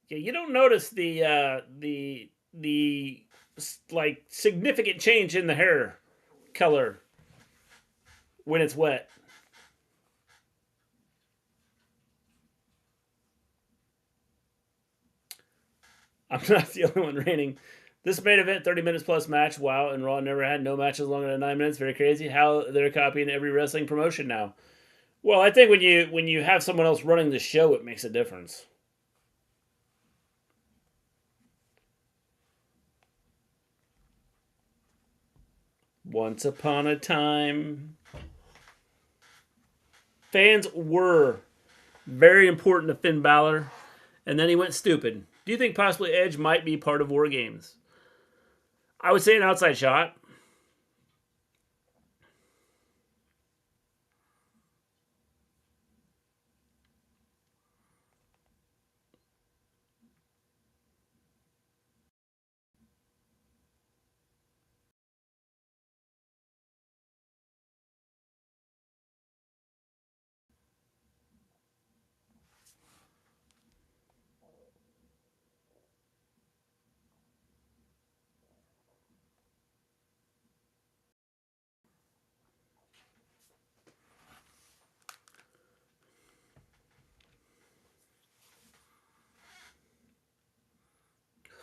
Yeah, you don't notice the like significant change in the hair color when it's wet. I'm not the only one raining. This main event, 30 minutes plus match. Wow, and Raw never had no matches longer than 9 minutes. Very crazy how they're copying every wrestling promotion now. Well, I think when you have someone else running the show, it makes a difference. Once upon a time, fans were very important to Finn Balor, and then he went stupid. Do you think possibly Edge might be part of War Games? I would say an outside shot.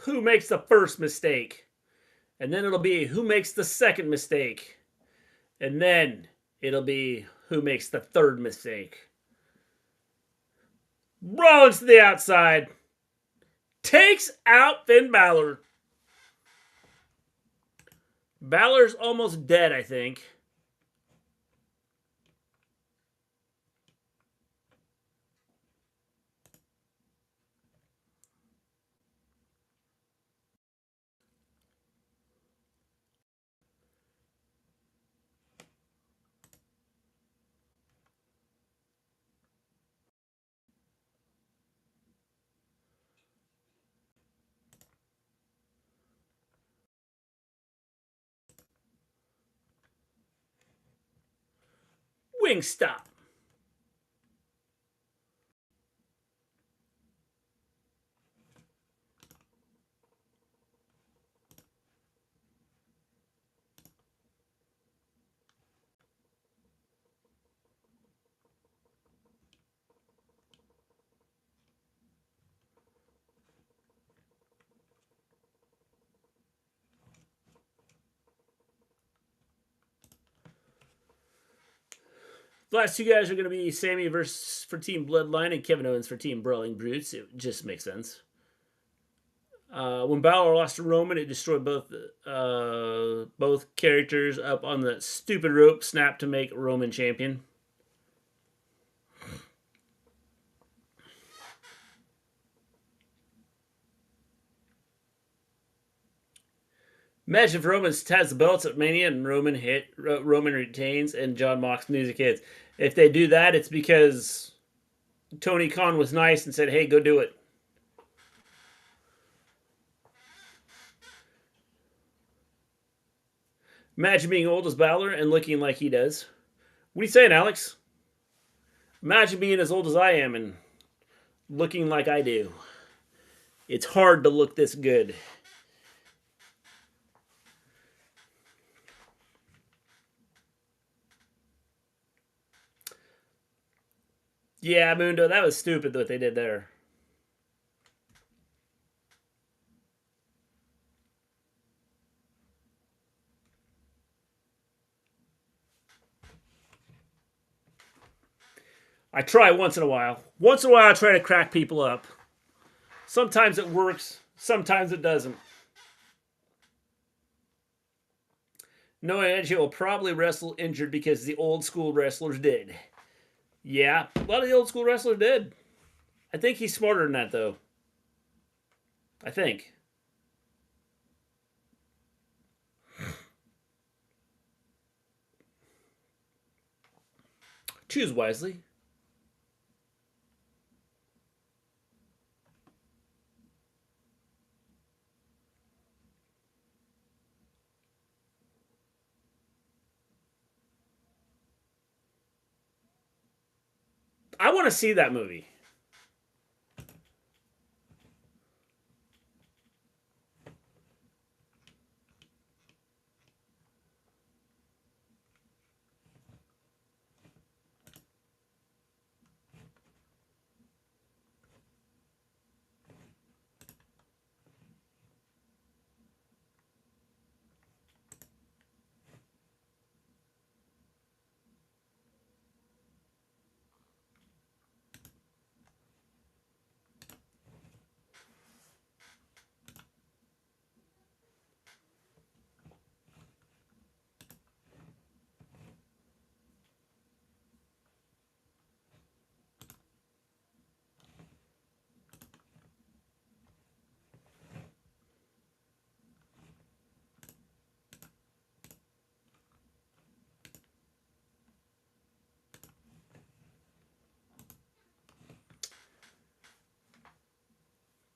Who makes the first mistake? And then it'll be who makes the second mistake. And then it'll be who makes the third mistake. Rollins to the outside. Takes out Finn Balor. Balor's almost dead, I think. Wingstop. The last two guys are going to be Sammy for Team Bloodline and Kevin Owens for Team Brawling Brutes. It just makes sense. When Balor lost to Roman, it destroyed both characters up on the stupid rope snap to make Roman champion. Imagine if Roman has the belts at Mania and Roman retains and John Mox's music hits. If they do that, it's because Tony Khan was nice and said, hey, go do it. Imagine being old as Balor and looking like he does. What are you saying, Alex? Imagine being as old as I am and looking like I do. It's hard to look this good. Yeah, Mundo, that was stupid what they did there. I try once in a while. Once in a while, I try to crack people up. Sometimes it works. Sometimes it doesn't. Noah Edge will probably wrestle injured because the old school wrestlers did. Yeah, a lot of the old school wrestlers did. I think he's smarter than that, though. I think. Choose wisely. I want to see that movie.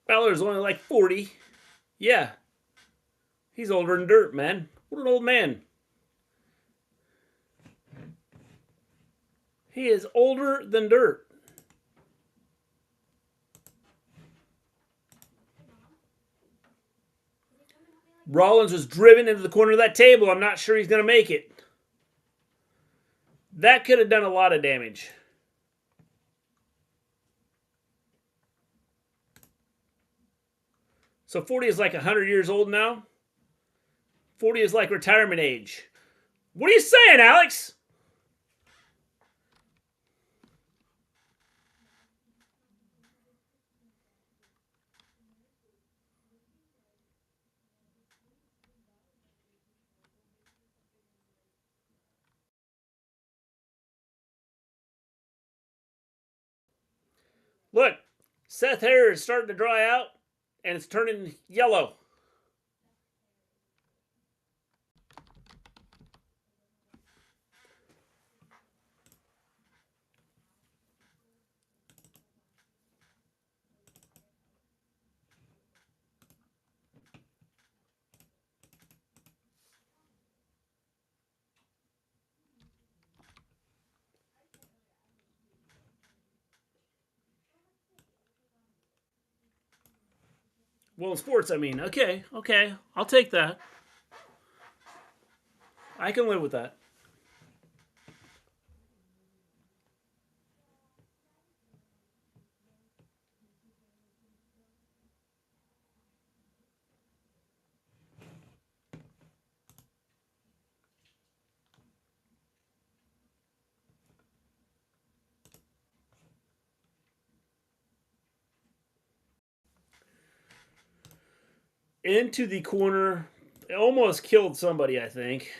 Balor's only like 40. Yeah. He's older than dirt, man. What an old man. He is older than dirt. Rollins was driven into the corner of that table. I'm not sure he's going to make it. That could have done a lot of damage. So 40 is like 100 years old now. 40 is like retirement age. What are you saying, Alex? Look, Seth hair is starting to dry out, and it's turning yellow. Well, in sports, I mean. Okay. I'll take that. I can live with that. into the corner. It almost killed somebody, I think.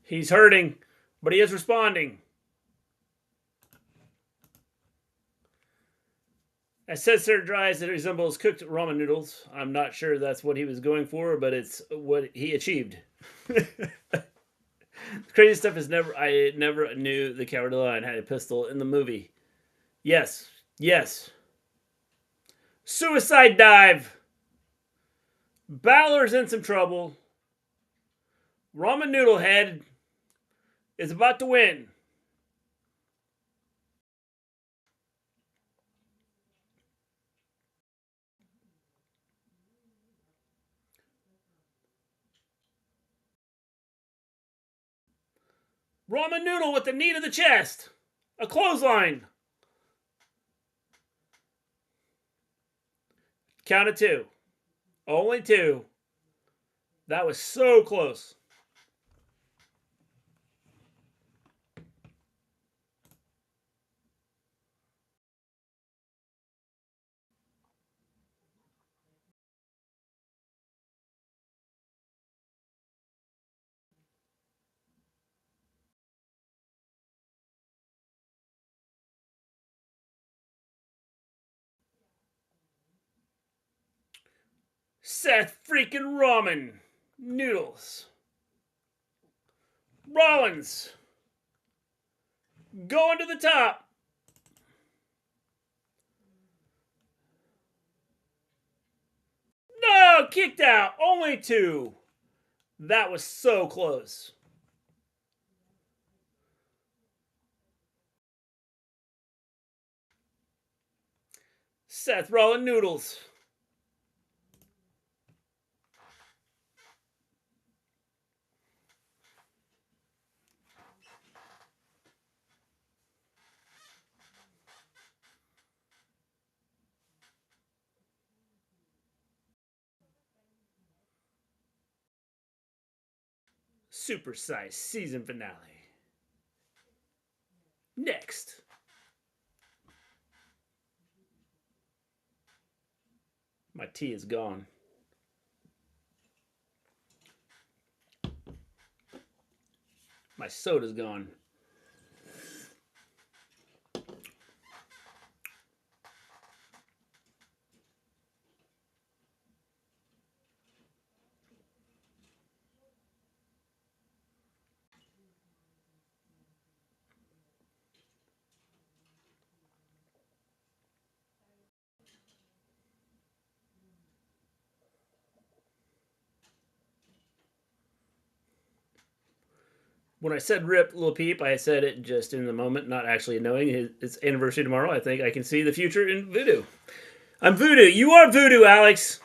He's hurting, but he is responding. As SETH there dries, it resembles cooked ramen noodles. I'm not sure that's what he was going for, but it's what he achieved. Crazy stuff is I never knew the Cowardly Lion had a pistol in the movie. Yes. Yes. Suicide dive. Balor's in some trouble. Ramen Noodle Head is about to win. Ramen Noodle with the knee to the chest. A clothesline. Count of 2. Only 2. That was so close. Seth freaking Ramen Noodles. Rollins. Going to the top. No, kicked out. Only 2. That was so close. Seth Rollins Noodles. Supersized season finale. Next. My tea is gone. My soda's gone. When I said rip Lil Peep, I said it just in the moment, not actually knowing it's anniversary tomorrow. I think I can see the future in Voodoo. I'm Voodoo. You are Voodoo, Alex.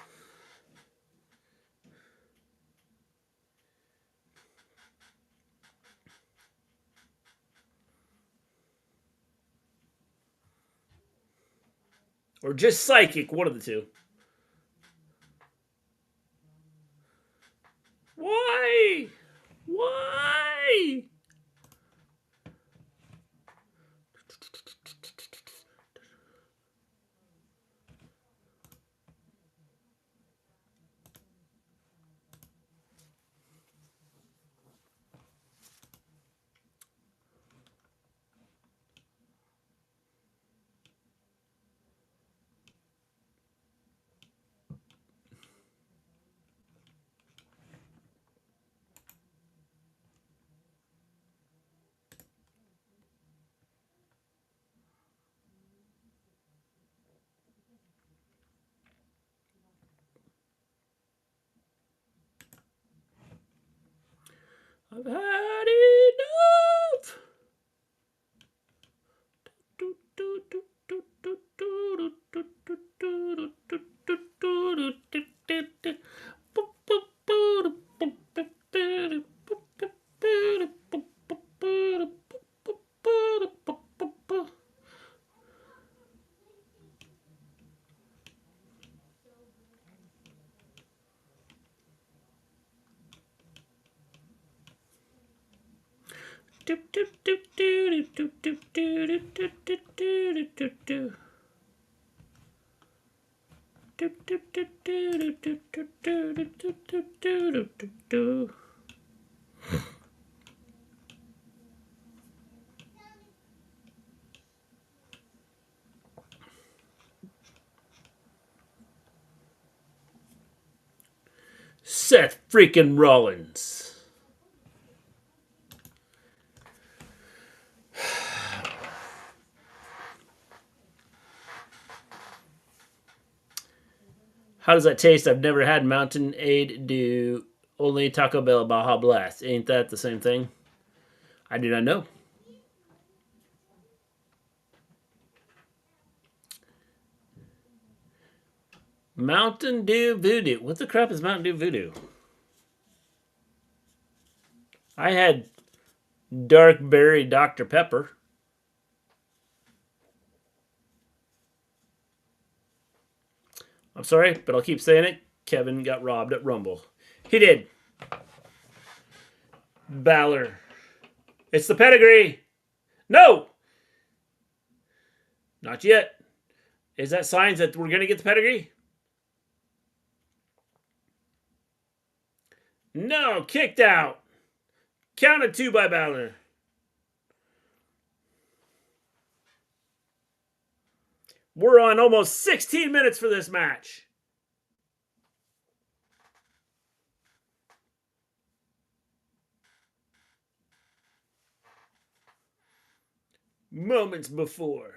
Or just psychic, one of the two. Why? Why? I've had enough. Seth freaking Rollins. How does that taste? I've never had Mountain Aid do only Taco Bell Baja Blast. Ain't that the same thing? I do not know. Mountain Dew Voodoo. What the crap is Mountain Dew Voodoo? I had Dark Berry Dr. Pepper. I'm sorry, but I'll keep saying it. Kevin got robbed at Rumble. He did. Balor. It's the pedigree. No! Not yet. Is that signs that we're going to get the pedigree? No, kicked out. Counted 2 by Balor. We're on almost 16 minutes for this match. Moments before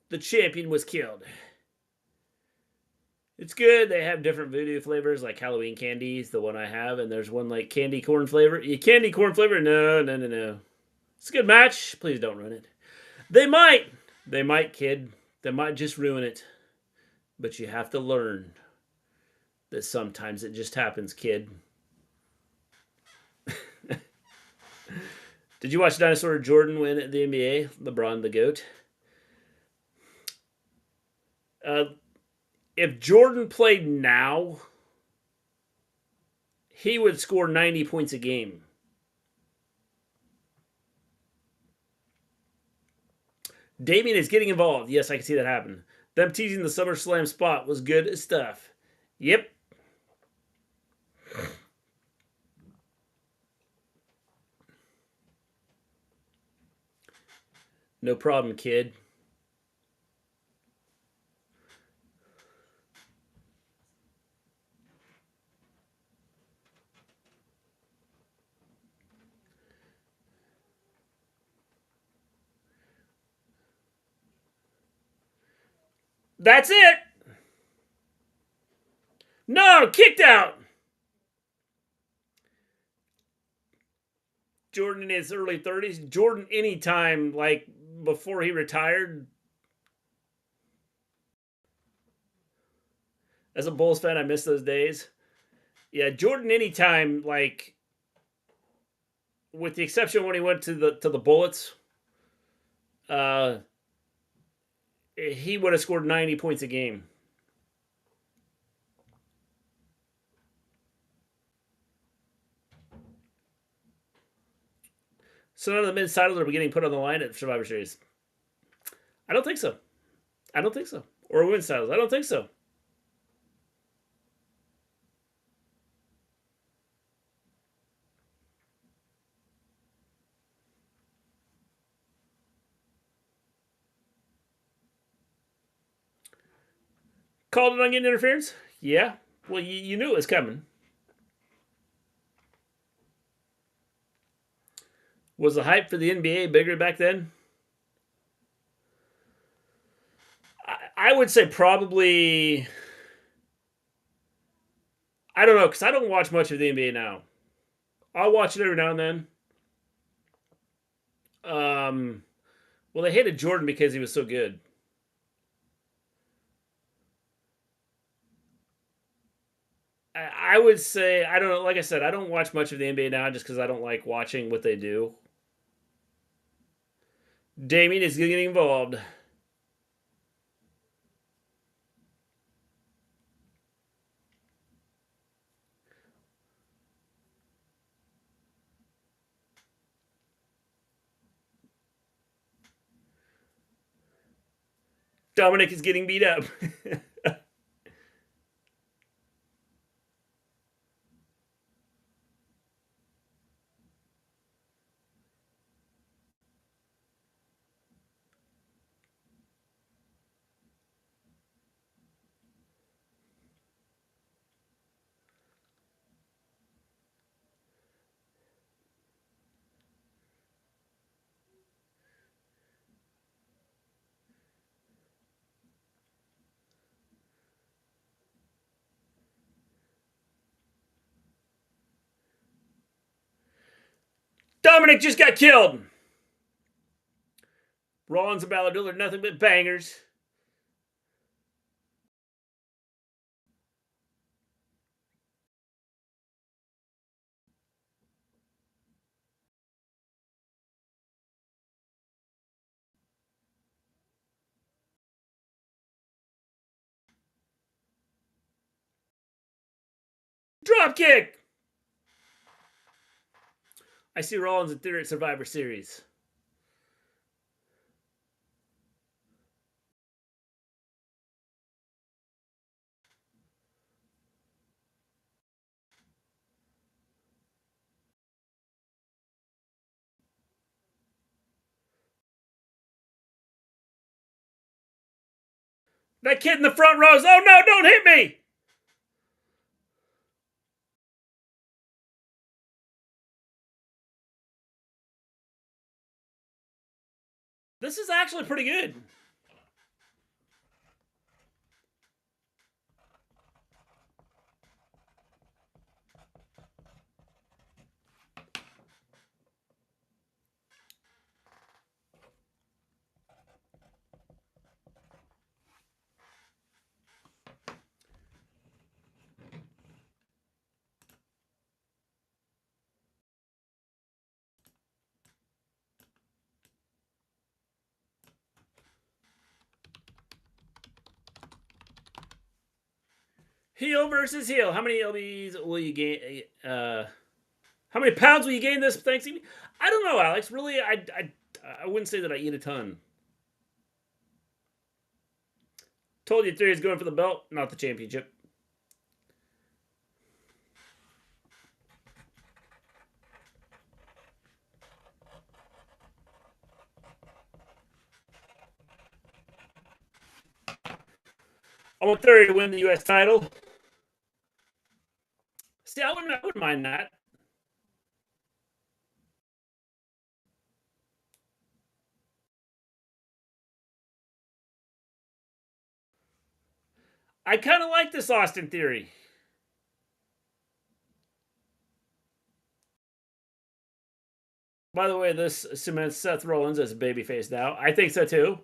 the champion was killed. It's good. They have different voodoo flavors, like Halloween candies, the one I have, and there's one like candy corn flavor. Candy corn flavor? No. It's a good match. Please don't ruin it. They might. They might, kid. They might just ruin it. But you have to learn that sometimes it just happens, kid. Did you watch Dinosaur Jordan win at the NBA? LeBron the GOAT. If Jordan played now, he would score 90 points a game. Damien is getting involved. Yes, I can see that happen. Them teasing the SummerSlam spot was good stuff. Yep. No problem, kid. That's it. No, kicked out. Jordan in his early 30s. Jordan anytime, like before he retired. As a Bulls fan, I miss those days. Yeah, Jordan anytime, like with the exception when he went to the Bullets, he would have scored 90 points a game. So none of the men's titles are getting put on the line at Survivor Series. I don't think so. I don't think so. Or women's titles. I don't think so. Called it on getting interference? Yeah. Well, you knew it was coming. Was the hype for the NBA bigger back then? I would say probably... I don't know, because I don't watch much of the NBA now. I'll watch it every now and then. Well, they hated Jordan because he was so good. I would say, I don't know, like I said, I don't watch much of the NBA now just because I don't like watching what they do. Damien is getting involved. Dominic is getting beat up. Dominic just got killed. Rollins and Balor are nothing but bangers. Drop kick. I see Rollins in theory at Survivor Series. That kid in the front row is, oh no, don't hit me. This is actually pretty good. Heel versus heel. How many LBs will you gain? How many pounds will you gain this Thanksgiving? I don't know, Alex. Really, I wouldn't say that I eat a ton. Told you Theory is going for the belt, not the championship. I want Theory to win the U.S. title. See, I wouldn't mind that. I kind of like this Austin Theory. By the way, this cements Seth Rollins as a babyface now. I think so too.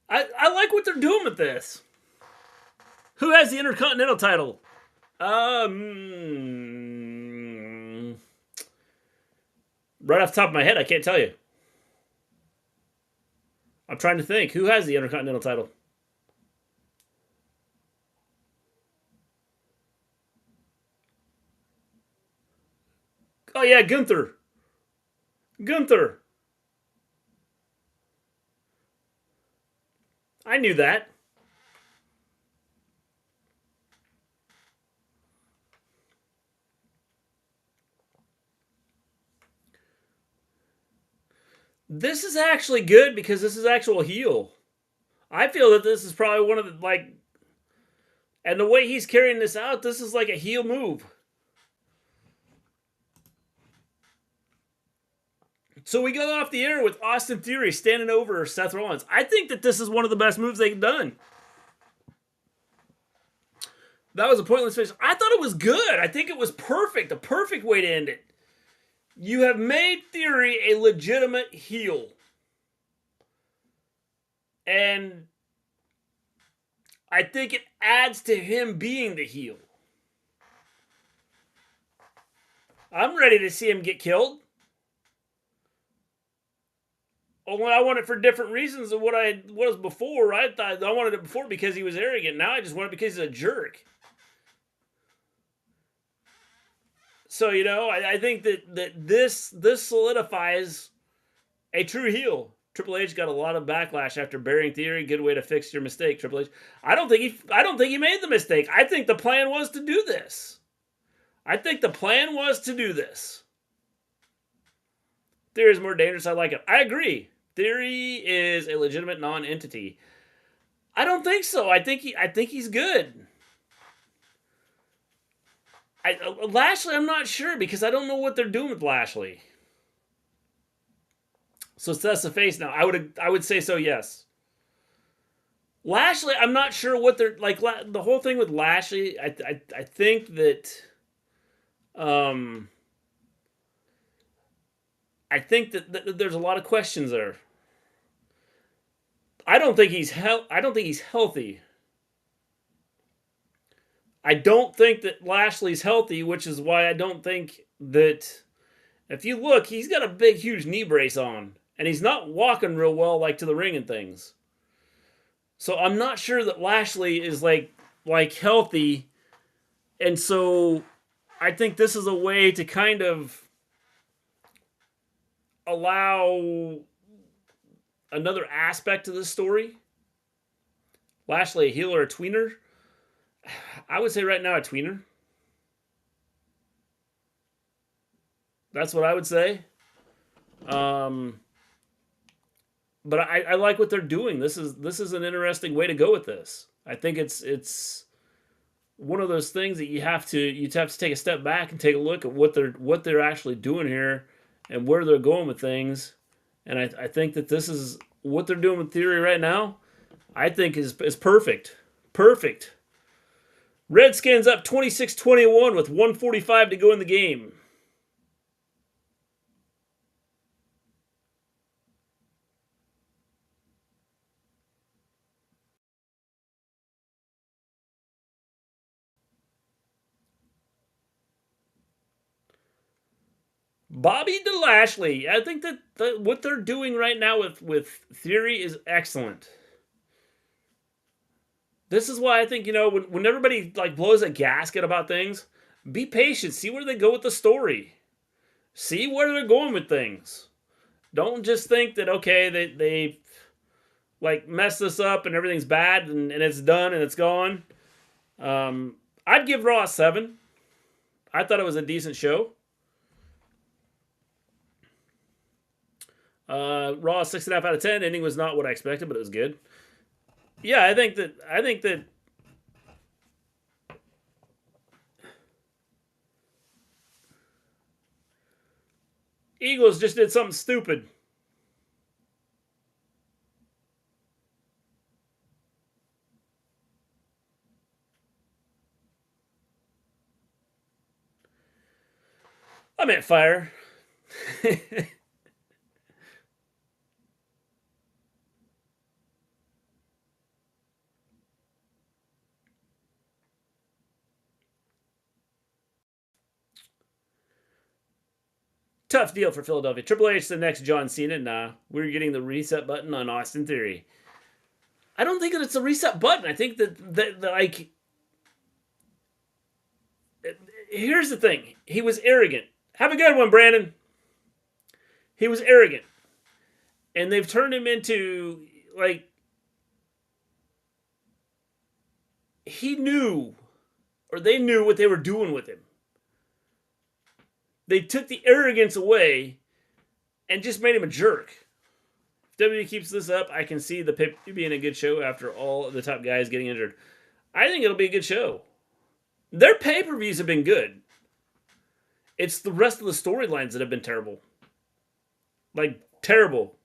I like what they're doing with this. Who has the Intercontinental title? Right off the top of my head, I can't tell you. I'm trying to think. Who has the Intercontinental title? Oh, yeah, Gunther. Gunther. I knew that. This is actually good because this is actual heel. I feel that this is probably one of the, like, And the way he's carrying this out, this is like a heel move. So we go off the air with Austin Theory standing over Seth Rollins. I think that this is one of the best moves they've done. That was a pointless finish. I thought it was good. I think it was perfect. A perfect way to end it. You have made Theory a legitimate heel. And I think it adds to him being the heel. I'm ready to see him get killed. Only I want it for different reasons than what I was before. I thought I wanted it before because he was arrogant. Now I just want it because he's a jerk. So, you know, I think that this solidifies a true heel. Triple H got a lot of backlash after burying Theory. Good way to fix your mistake, Triple H. I don't think he made the mistake. I think the plan was to do this. Theory is more dangerous. I like it. I agree. Theory is a legitimate non-entity. I don't think so. I think he's good. Lashley, I'm not sure because I don't know what they're doing with Lashley. So Seth's the face now. I would say so, yes. Lashley, I'm not sure what they're like. The whole thing with Lashley, I think that, I think that there's a lot of questions there. I don't think he's healthy. I don't think that Lashley's healthy, which is why I don't think that. If you look, he's got a big, huge knee brace on. And he's not walking real well, like, to the ring and things. So I'm not sure that Lashley is, like healthy. And so I think this is a way to kind of allow another aspect to this story. Lashley, a heel or a tweener? I would say right now a tweener. That's what I would say. But I like what they're doing. This is an interesting way to go with this. I think it's one of those things that you have to take a step back and take a look at what they're actually doing here and where they're going with things. And I think that this is what they're doing with Theory right now. I think is perfect. Perfect. Redskins up 26-21 with 1:45 to go in the game. Bobby to Lashley. I think that what they're doing right now with Theory is excellent. This is why I think, you know, when everybody like blows a gasket about things, be patient. See where they go with the story. See where they're going with things. Don't just think that, okay, they like mess this up and everything's bad and it's done and it's gone. I'd give Raw a 7. I thought it was a decent show. Raw 6.5 out of 10. Ending was not what I expected, but it was good. Yeah, I think that Eagles just did something stupid. I meant fire. Tough deal for Philadelphia. Triple H the next John Cena. Nah, we're getting the reset button on Austin Theory. I don't think that it's a reset button. I think that like, here's the thing. He was arrogant. Have a good one, Brandon. He was arrogant. And they've turned him into, like, he knew, or they knew what they were doing with him. They took the arrogance away and just made him a jerk. If WWE keeps this up, I can see the pay being a good show after all the top guys getting injured. I think it'll be a good show. Their pay-per-views have been good. It's the rest of the storylines that have been terrible. Like, terrible.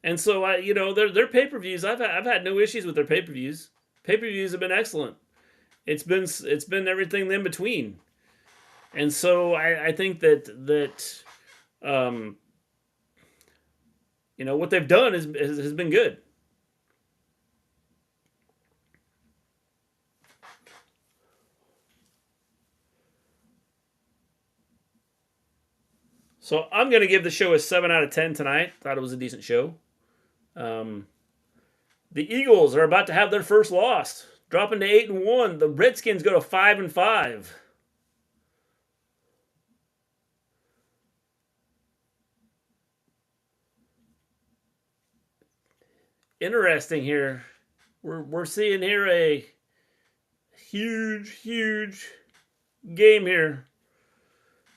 And so, their pay-per-views, I've had no issues with their pay-per-views. Pay-per-views have been excellent. It's been everything in between. And so I think that what they've done has been good. So I'm going to give the show a 7 out of 10 tonight. Thought it was a decent show. The Eagles are about to have their first loss, dropping to 8-1. The Redskins go to 5-5. Interesting here. We're seeing here a huge game here.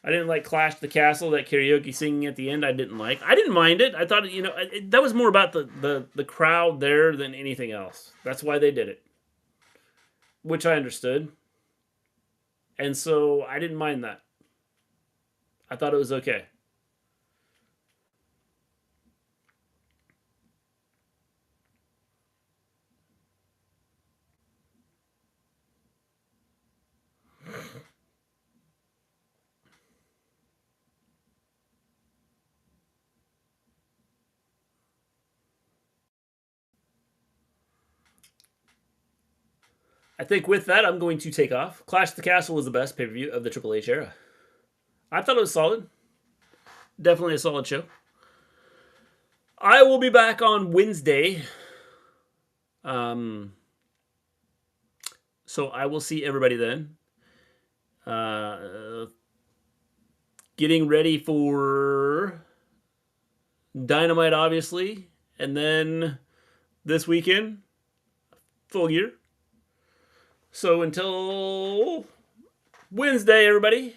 I didn't like Clash the Castle, that karaoke singing at the end. I didn't like. I didn't mind it. I thought, that was more about the crowd there than anything else. That's why they did it, which I understood. And so I didn't mind that. I thought it was okay. I think with that, I'm going to take off. Clash the Castle was the best pay-per-view of the Triple H era. I thought it was solid. Definitely a solid show. I will be back on Wednesday. So I will see everybody then. Getting ready for Dynamite, obviously. And then this weekend, Full Gear. So until Wednesday, everybody,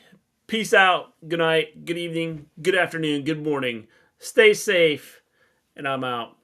peace out. Good night, good evening, good afternoon, good morning. Stay safe, and I'm out.